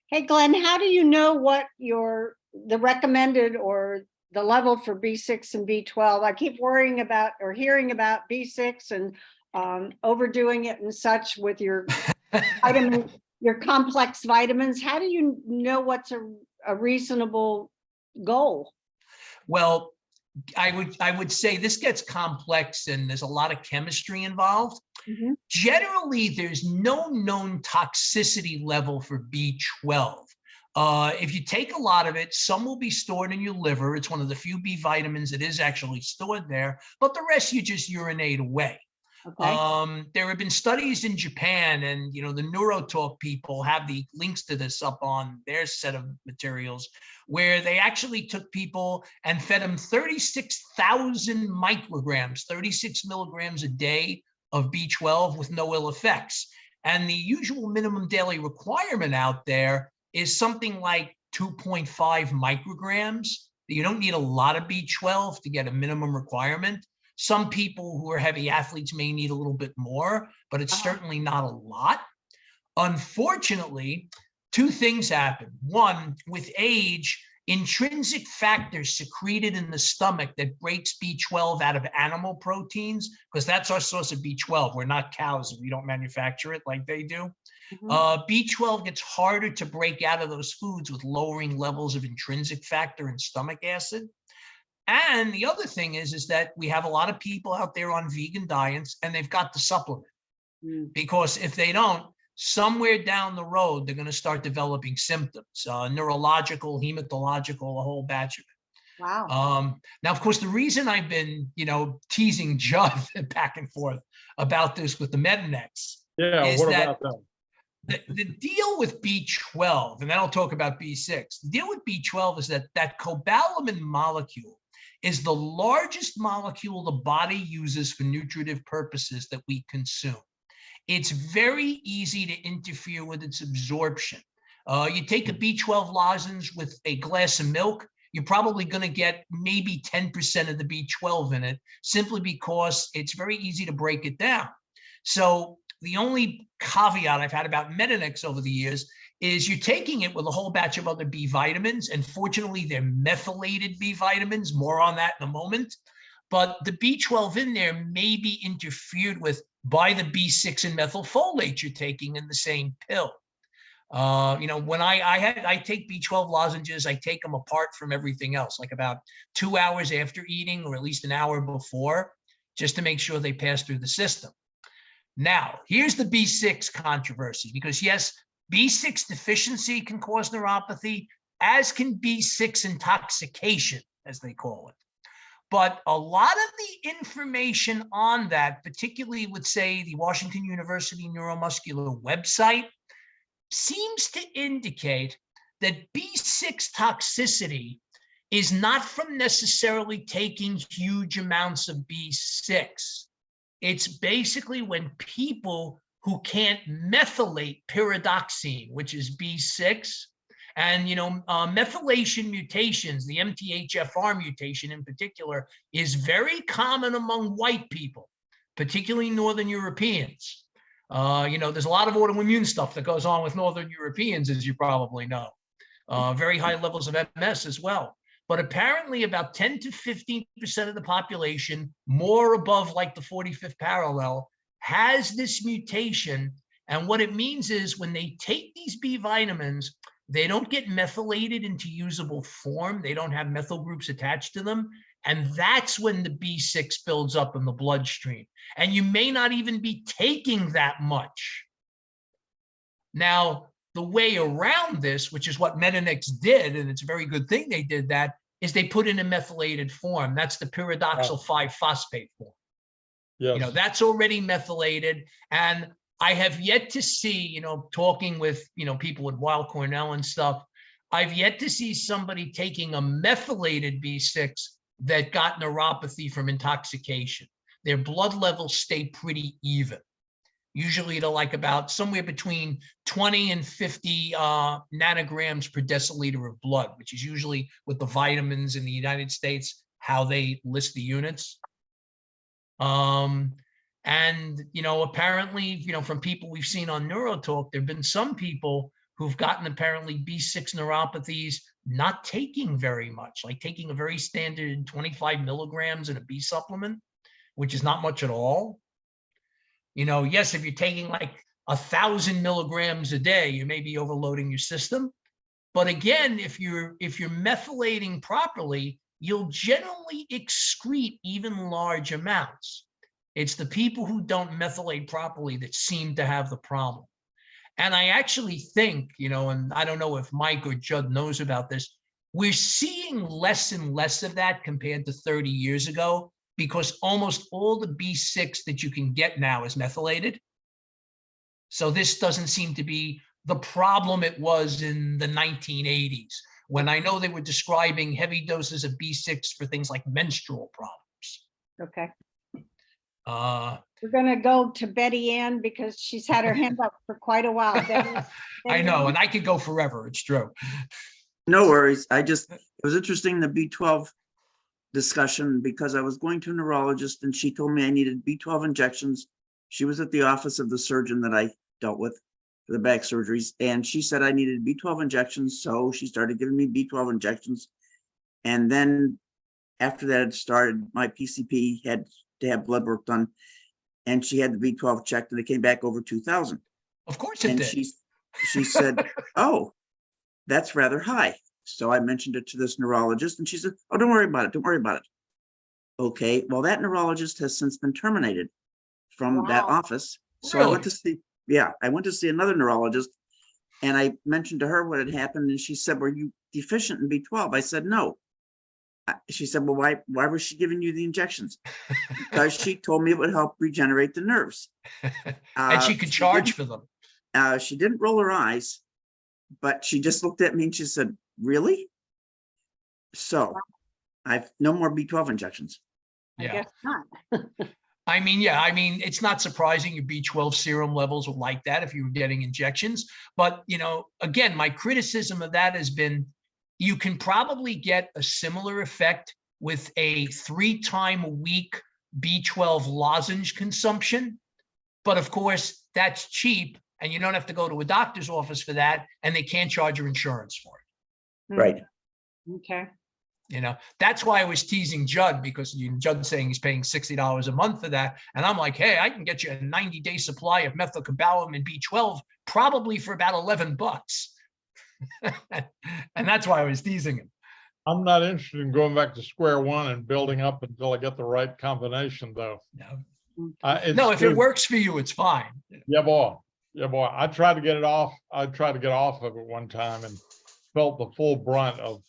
Hey, Glenn, how do you know what the recommended or the level for B6 and B12? I keep worrying about or hearing about B6 and overdoing it and such with your vitamin, your complex vitamins. How do you know what's a reasonable goal? Well, I would say this gets complex and there's a lot of chemistry involved. Generally, there's no known toxicity level for B12. If you take a lot of it, some will be stored in your liver. It's one of the few B vitamins that is actually stored there, but the rest you just urinate away. Okay. There have been studies in Japan, and the NeuroTalk people have the links to this up on their set of materials, where they actually took people and fed them 36,000 micrograms, 36 milligrams a day of B12 with no ill effects. And the usual minimum daily requirement out there is something like 2.5 micrograms. You don't need a lot of B12 to get a minimum requirement. Some people who are heavy athletes may need a little bit more, but it's certainly not a lot. Unfortunately, two things happen. One, with age, intrinsic factors secreted in the stomach that breaks B12 out of animal proteins, because that's our source of B12. We're not cows. We don't manufacture it like they do. B12 gets harder to break out of those foods with lowering levels of intrinsic factor and stomach acid. And the other thing is that we have a lot of people out there on vegan diets and they've got the supplement, because if they don't, somewhere down the road, they're going to start developing symptoms, neurological, hematological, a whole batch of it. Wow. Now, of course, the reason I've been, teasing Judd back and forth about this with the Medinex is what that about them? the deal with B12, and then I'll talk about B6, the deal with B12 is that cobalamin molecule is the largest molecule the body uses for nutritive purposes that we consume. It's very easy to interfere with its absorption. You take a B12 lozenge with a glass of milk, you're probably going to get maybe 10% of the B12 in it, simply because it's very easy to break it down. So the only caveat I've had about Medinex over the years is you're taking it with a whole batch of other B vitamins, and fortunately they're methylated B vitamins, more on that in a moment. But the B12 in there may be interfered with by the B6 and methylfolate you're taking in the same pill. When I take B12 lozenges, I take them apart from everything else, like about 2 hours after eating, or at least an hour before, just to make sure they pass through the system. Now, here's the B6 controversy, because yes, B6 deficiency can cause neuropathy, as can B6 intoxication, as they call it. But a lot of the information on that, particularly with, say, the Washington University Neuromuscular website, seems to indicate that B6 toxicity is not from necessarily taking huge amounts of B6. It's basically when people who can't methylate pyridoxine, which is B6, and methylation mutations, the MTHFR mutation in particular, is very common among white people, particularly Northern Europeans. There's a lot of autoimmune stuff that goes on with Northern Europeans, as you probably know. Very high levels of MS as well. But apparently about 10 to 15% of the population, more above like the 45th parallel, has this mutation. And what it means is when they take these B vitamins, they don't get methylated into usable form. They don't have methyl groups attached to them. And that's when the B6 builds up in the bloodstream. And you may not even be taking that much. Now, the way around this, which is what Medinex did, and it's a very good thing they did that, is they put in a methylated form. That's the pyridoxal 5-phosphate form. Yes. That's already methylated. And I have yet to see, talking with, people at Weill Cornell and stuff, I've yet to see somebody taking a methylated B6 that got neuropathy from intoxication. their blood levels stay pretty even. Usually they're like about somewhere between 20 and 50 nanograms per deciliter of blood, which is usually with the vitamins in the United States, how they list the units. And, you know, apparently, you know, from people we've seen on NeuroTalk, there've been some people who've gotten apparently B6 neuropathies not taking very much, like taking a very standard 25 milligrams in a B supplement, which is not much at all. You know, yes, if you're taking like 1,000 milligrams a day, you may be overloading your system. But again, if you're methylating properly, you'll generally excrete even large amounts. It's the people who don't methylate properly that seem to have the problem. And I actually think, you know, and I don't know if Mike or Judd knows about this, we're seeing less and less of that compared to 30 years ago, because almost all the B6 that you can get now is methylated. So this doesn't seem to be the problem it was in the 1980s, when I know they were describing heavy doses of B6 for things like menstrual problems. Okay. We're going to go to Betty Ann because she's had her hand up for quite a while. I know, and I could go forever. It's true. No worries. It was interesting, the B12 discussion, because I was going to a neurologist and she told me I needed B12 injections. She was at the office of the surgeon that I dealt with for the back surgeries, and she said I needed B12 injections. So she started giving me B12 injections. And then after that had started, my PCP had to have blood work done, and she had the B12 checked, and it came back over 2,000. Of course it and did. She said, oh, that's rather high. So I mentioned it to this neurologist, and she said, oh, don't worry about it. Don't worry about it. Okay, well, that neurologist has since been terminated from that office. So I went to see, I went to see another neurologist, and I mentioned to her what had happened, and she said, were you deficient in B12? I said, no. She said, well, why was she giving you the injections? Because she told me it would help regenerate the nerves. And she could charge for them. She didn't roll her eyes, but she just looked at me and she said, really? So I've no more B12 injections. I guess not. I mean, it's not surprising your B12 serum levels were like that if you were getting injections. But, you know, again, my criticism of that has been, you can probably get a similar effect with a 3-time-a-week B12 lozenge consumption. But of course, that's cheap, and you don't have to go to a doctor's office for that, and they can't charge your insurance for it. Right. Okay. You know, that's why I was teasing Judd, because Judd's saying he's paying $60 a month for that. And I'm like, hey, I can get you a 90-day supply of methylcobalamin B12, probably for about $11. And that's why I was teasing him. I'm not interested in going back to square one and building up until I get the right combination, though. No, if it works for you, it's fine. Yeah, boy. Yeah, boy. I tried to get it off. I tried to get off of it one time and felt the full brunt of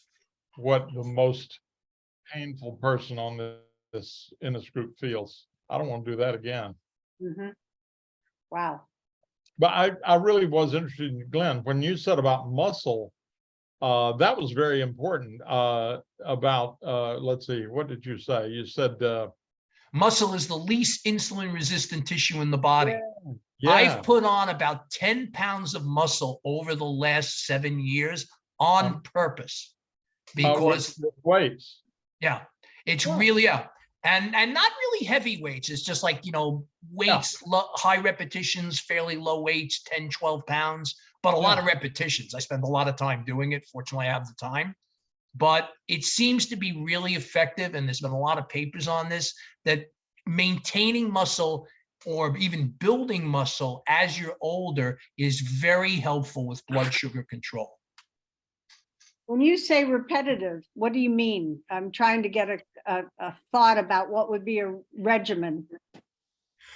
what the most painful person on in this group feels. I don't want to do that again. Mm-hmm. Wow. But I really was interested in, Glenn, when you said about muscle, that was very important about, let's see, what did you say? You said muscle is the least insulin resistant tissue in the body. Yeah. I've put on about 10 pounds of muscle over the last 7 years on purpose, because with weights. Yeah, it's really and not really heavy weights. It's just like, you know, weights, high repetitions, fairly low weights, 10, 12 pounds, but a lot of repetitions. I spend a lot of time doing it. Fortunately, I have the time, but it seems to be really effective. And there's been a lot of papers on this, that maintaining muscle or even building muscle as you're older is very helpful with blood sugar control. When you say repetitive, what do you mean? I'm trying to get a thought about what would be a regimen.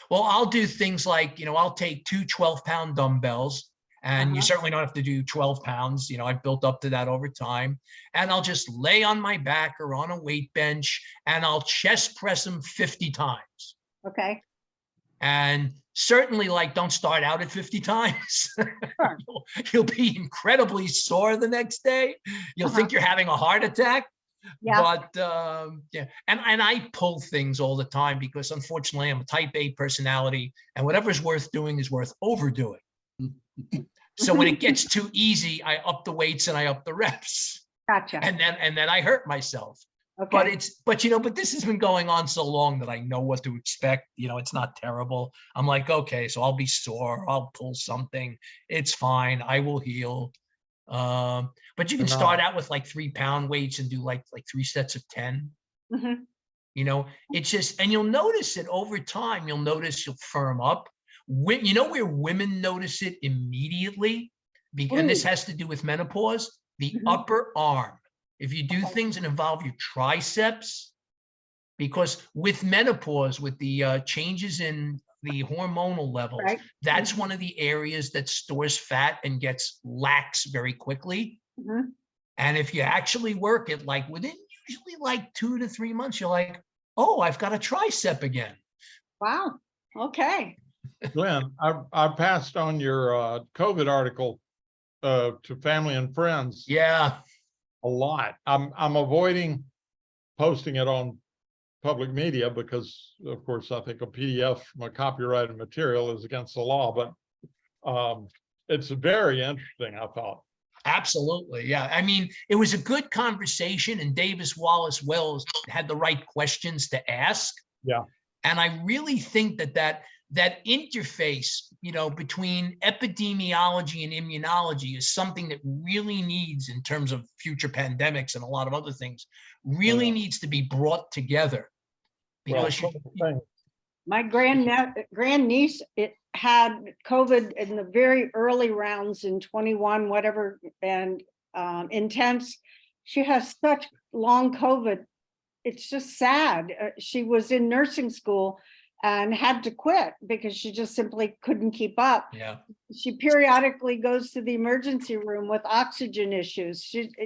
Well, I'll do things like, you know, I'll take 2 12-pound dumbbells, and you certainly don't have to do 12 pounds. You know, I've built up to that over time, and I'll just lay on my back or on a weight bench, and I'll chest press them 50 times. Okay. And certainly, like, don't start out at 50 times. You'll be incredibly sore the next day. You'll think you're having a heart attack. Yeah. But yeah, and I pull things all the time because unfortunately I'm a type A personality, and whatever's worth doing is worth overdoing. So when it gets too easy, I up the weights and I up the reps. Gotcha. And then I hurt myself. Okay. But this has been going on so long that I know what to expect. It's not terrible. I'm like, okay, so I'll be sore, I'll pull something. It's fine. I will heal. But you can start out with like 3-pound weights and do like 3 sets of 10. Mhm. It's just, and you'll notice it over time. You'll notice you'll firm up. Where women notice it immediately, and this has to do with menopause, the upper arm. If you do things that involve your triceps, because with menopause, with the changes in the hormonal levels, that's one of the areas that stores fat and gets lax very quickly. And if you actually work it, like within usually like 2 to 3 months, you're like, oh, I've got a tricep again. Wow. Okay. Glenn, I passed on your COVID article to family and friends. Yeah. A lot. I'm avoiding posting it on public media because, of course, I think a PDF from a copyrighted material is against the law, but it's very interesting, I thought. Absolutely. Yeah. I mean, it was a good conversation, and Davis Wallace Wells had the right questions to ask. Yeah. And I really think that interface, between epidemiology and immunology is something that really needs, in terms of future pandemics and a lot of other things, really needs to be brought together. Because my grandniece, it had COVID in the very early rounds in 21, whatever, and intense. She has such long COVID. It's just sad. She was in nursing school and had to quit because she just simply couldn't keep up. Yeah. She periodically goes to the emergency room with oxygen issues.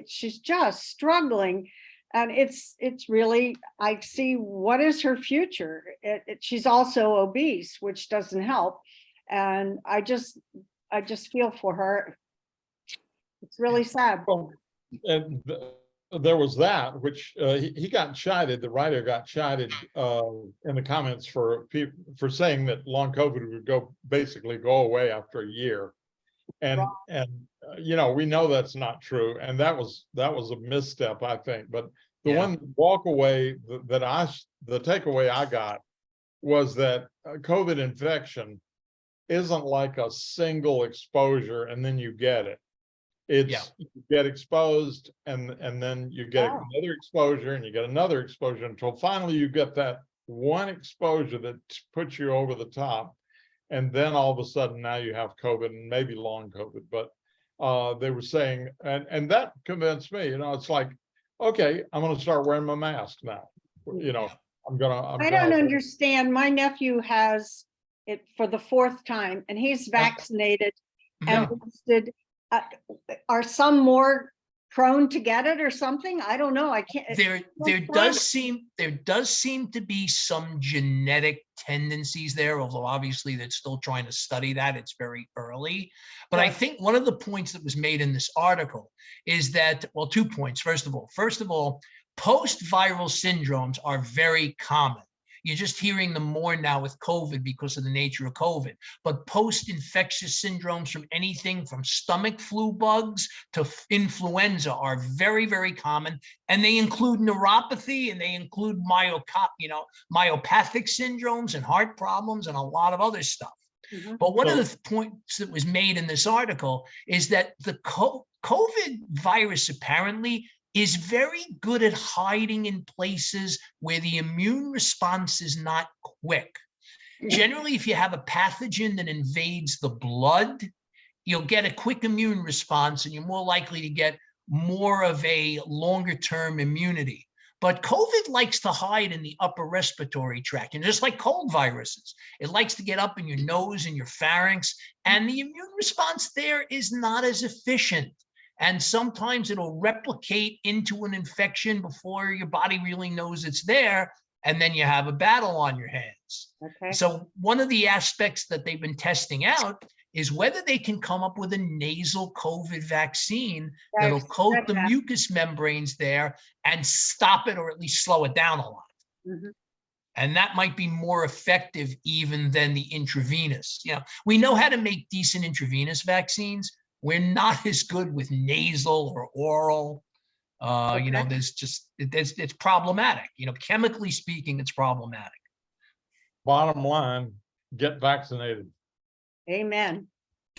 She's just struggling. And it's really, I see what is her future. She's also obese, which doesn't help. And I just feel for her. It's really sad. Well, and there was that, which he got chided. The writer got chided in the comments for saying that long COVID would basically go away after a year, and we know that's not true, and that was a misstep, I think. But the one walk away the takeaway I got was that COVID infection isn't like a single exposure and then you get it. It's you get exposed and then you get another exposure and you get another exposure until finally you get that one exposure that puts you over the top. And then all of a sudden now you have COVID and maybe long COVID. But they were saying, and that convinced me, it's like, okay, I'm going to start wearing my mask now. I don't understand. My nephew has it for the 4th time and he's vaccinated and boosted. Are some more prone to get it or something? I don't know. I can't. There does seem to be some genetic tendencies there, although obviously they're still trying to study that. It's very early. But I think one of the points that was made in this article is that, well, 2 points. First of all, post-viral syndromes are very common. You're just hearing them more now with COVID because of the nature of COVID. But post-infectious syndromes from anything from stomach flu bugs to influenza are very, very common. And they include neuropathy and they include myopathic syndromes and heart problems and a lot of other stuff. But one of the points that was made in this article is that the COVID virus apparently is very good at hiding in places where the immune response is not quick. Generally, if you have a pathogen that invades the blood, you'll get a quick immune response and you're more likely to get more of a longer-term immunity. But COVID likes to hide in the upper respiratory tract, and just like cold viruses, it likes to get up in your nose and your pharynx, and the immune response there is not as efficient. And sometimes it'll replicate into an infection before your body really knows it's there. And then you have a battle on your hands. Okay. So one of the aspects that they've been testing out is whether they can come up with a nasal COVID vaccine that'll I've coat read the that. mucus membranes there and stop it or at least slow it down a lot. Mhm. And that might be more effective even than the intravenous. You know, we know how to make decent intravenous vaccines. We're not as good with nasal or oral. You know, there's just, it's problematic. You know, chemically speaking, it's problematic. Bottom line, get vaccinated. Amen.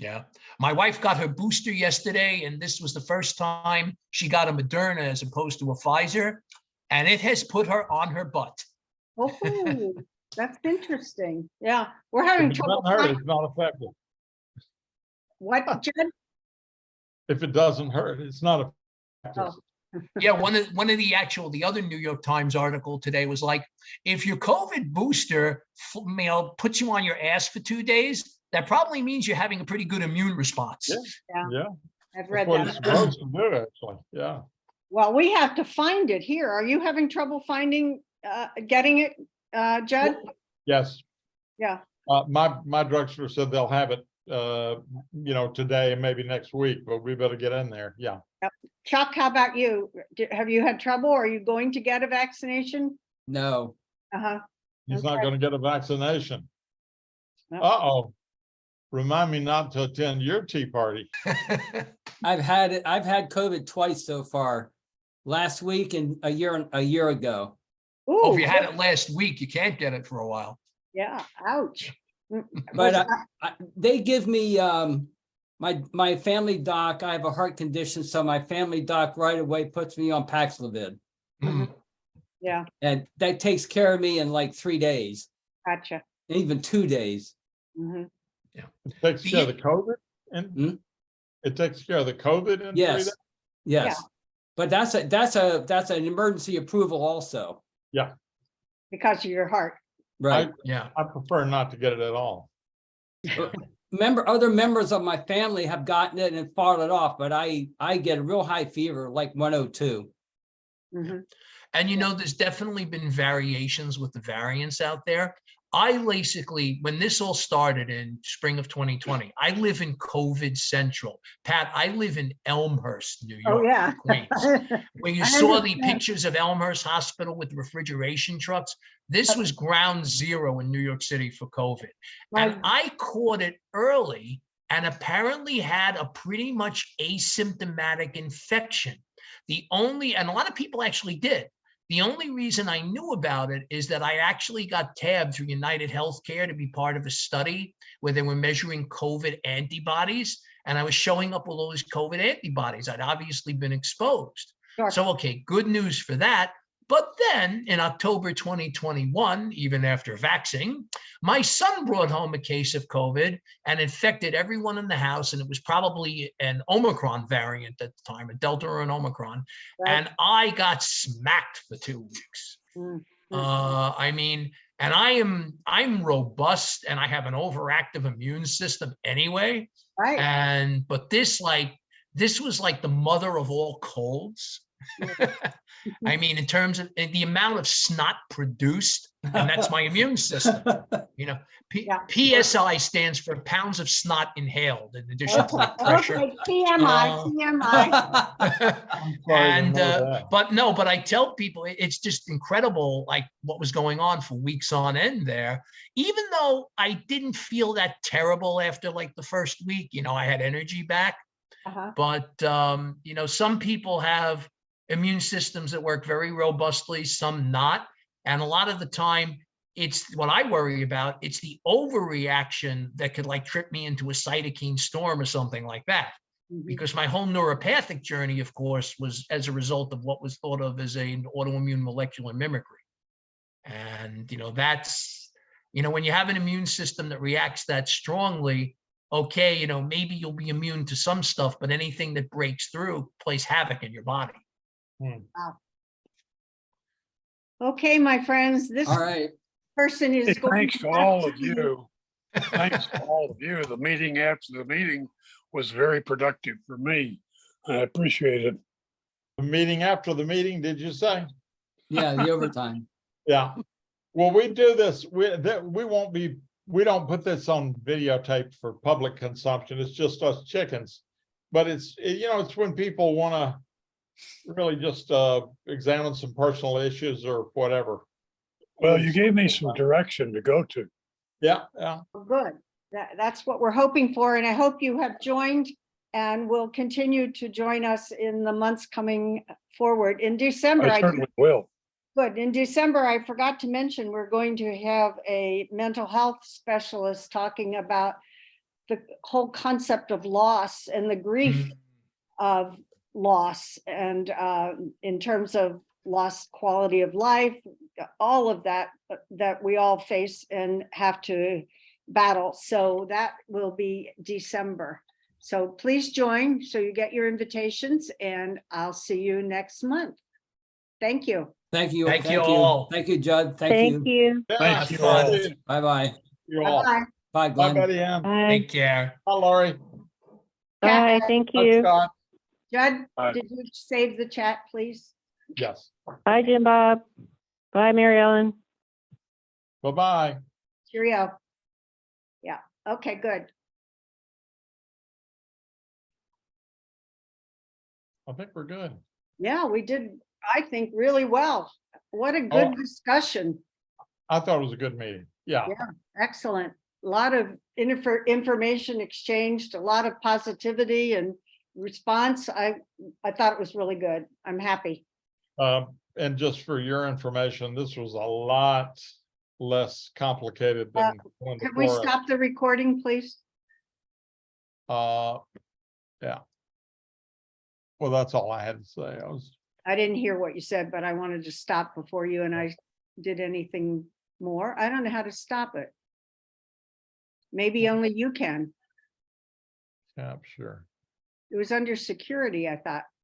Yeah. My wife got her booster yesterday, and this was the first time she got a Moderna as opposed to a Pfizer, and it has put her on her butt. Oh, that's interesting. Yeah, we're If having it trouble. doesn't hurt, finding- it's not effective. What, Jen? If it doesn't hurt, it's not effective. Oh. Yeah, one of the other New York Times article today was like, if your COVID booster, puts you on your ass for 2 days, that probably means you're having a pretty good immune response. Yeah, I've that's read what it's that. supposed to do, actually. Yeah. Well, we have to find it here. Are you having trouble finding, getting it, Judd? Yes. Yeah. My drugstore said they'll have it, you know, today and maybe next week, but we better get in there. Yeah. Yep. Chuck, how about you? Have you had trouble? Are you going to get a vaccination? No. Uh-huh. He's not Okay. going to get a vaccination. No. Uh-oh. Remind me not to attend your tea party. I've had COVID twice so far, last week and a year ago. Oh, if Ooh, you had it last week, you can't get it for a while. yeah, ouch. But they give me, my family doc, I have a heart condition, so my family doc right away puts me on Paxlovid. Mm. Yeah, And that takes care of me in like 3 days, gotcha. even 2 days. Mhm. It takes care of the COVID and it takes care of the COVID in 3 Yes, days? yes. But that's an emergency approval also. Yeah. Because of your heart. Right. Yeah. I prefer not to get it at all. Other members of my family have gotten it and fought it off, but I get a real high fever, like 102. Mhm. And you know, there's definitely been variations with the variants out there. I basically, when this all started in spring of 2020, I live in COVID Central. Pat, I live in Elmhurst, New York, Oh, yeah. Queens, where you I saw the understand. pictures of Elmhurst Hospital with refrigeration trucks. This was ground zero in New York City for COVID. And I caught it early and apparently had a pretty much asymptomatic infection. And a lot of people actually did. The only reason I knew about it is that I actually got tabbed through United Healthcare to be part of a study where they were measuring COVID antibodies, and I was showing up with all these COVID antibodies. I'd obviously been exposed. Sure. So, okay, good news for that. But then in October 2021, even after vaccine, my son brought home a case of COVID and infected everyone in the house. And it was probably an Omicron variant at the time, a Delta or an Omicron. Right. And I got smacked for 2 weeks. Mm. I mean, and I'm robust and I have an overactive immune system anyway. Right. But this was like the mother of all colds. I mean, in terms of the amount of snot produced, and that's my immune system. You know, PSI stands for pounds of snot inhaled in addition to like pressure. Okay, TMI. But I tell people it's just incredible, like what was going on for weeks on end there. Even though I didn't feel that terrible after like the first week, you know, I had energy back. Uh-huh. But you know, some people have immune systems that work very robustly, some not. And a lot of the time, it's what I worry about. It's the overreaction that could like trip me into a cytokine storm or something like that. Mhm. Because my whole neuropathic journey, of course, was as a result of what was thought of as an autoimmune molecular mimicry. And, you know, that's, you know, when you have an immune system that reacts that strongly, okay, you know, maybe you'll be immune to some stuff, but anything that breaks through plays havoc in your body. Wow. Okay, my friends, this All right. person is going. Thanks to all of you. Thanks to all of you. The meeting after the meeting was very productive for me. I appreciate it. The meeting after the meeting, did you say? Yeah, the overtime. Yeah. Well, we do this. We won't be we don't put this on videotape for public consumption. It's just us chickens. But it's, you know, it's when people want to really just examine some personal issues or whatever. Well, you gave me some direction to go to. Yeah, yeah. Good. That's what we're hoping for. And I hope you have joined and will continue to join us in the months coming forward. In December, I certainly will. Good. In December, I forgot to mention, we're going to have a mental health specialist talking about the whole concept of loss and the grief of loss, and in terms of lost quality of life, all of that that we all face and have to battle. So that will be December. So please join so you get your invitations, and I'll see you next month. Thank you. Thank you. Thank you all. Thank you, Judd. Thank you. Thank you fun. all. Bye-bye. You all. Bye-bye. Bye, Bye, Glenn. Betty Ann. Bye. Take care. Bye, Laurie. Bye. Thank Bye, you. Scott. Judd, Bye. did you save the chat, please? Yes. Bye, Jim Bob. Bye, Mary Ellen. Bye-bye. Cheerio. Yeah, okay, good. I think we're good. Yeah, we did, I think, really well. What a Oh. good discussion. I thought it was a good meeting. Yeah. Yeah, excellent. A lot of information exchanged, a lot of positivity and response. I thought it was really good. I'm happy. And just for your information, this was a lot less complicated than the one Can we before us. stop the recording, please? Yeah. Well, that's all I had to say. I didn't hear what you said, but I wanted to stop before you and I did anything more. I don't know how to stop it. Maybe only you can. Yeah, sure. It was under security, I thought.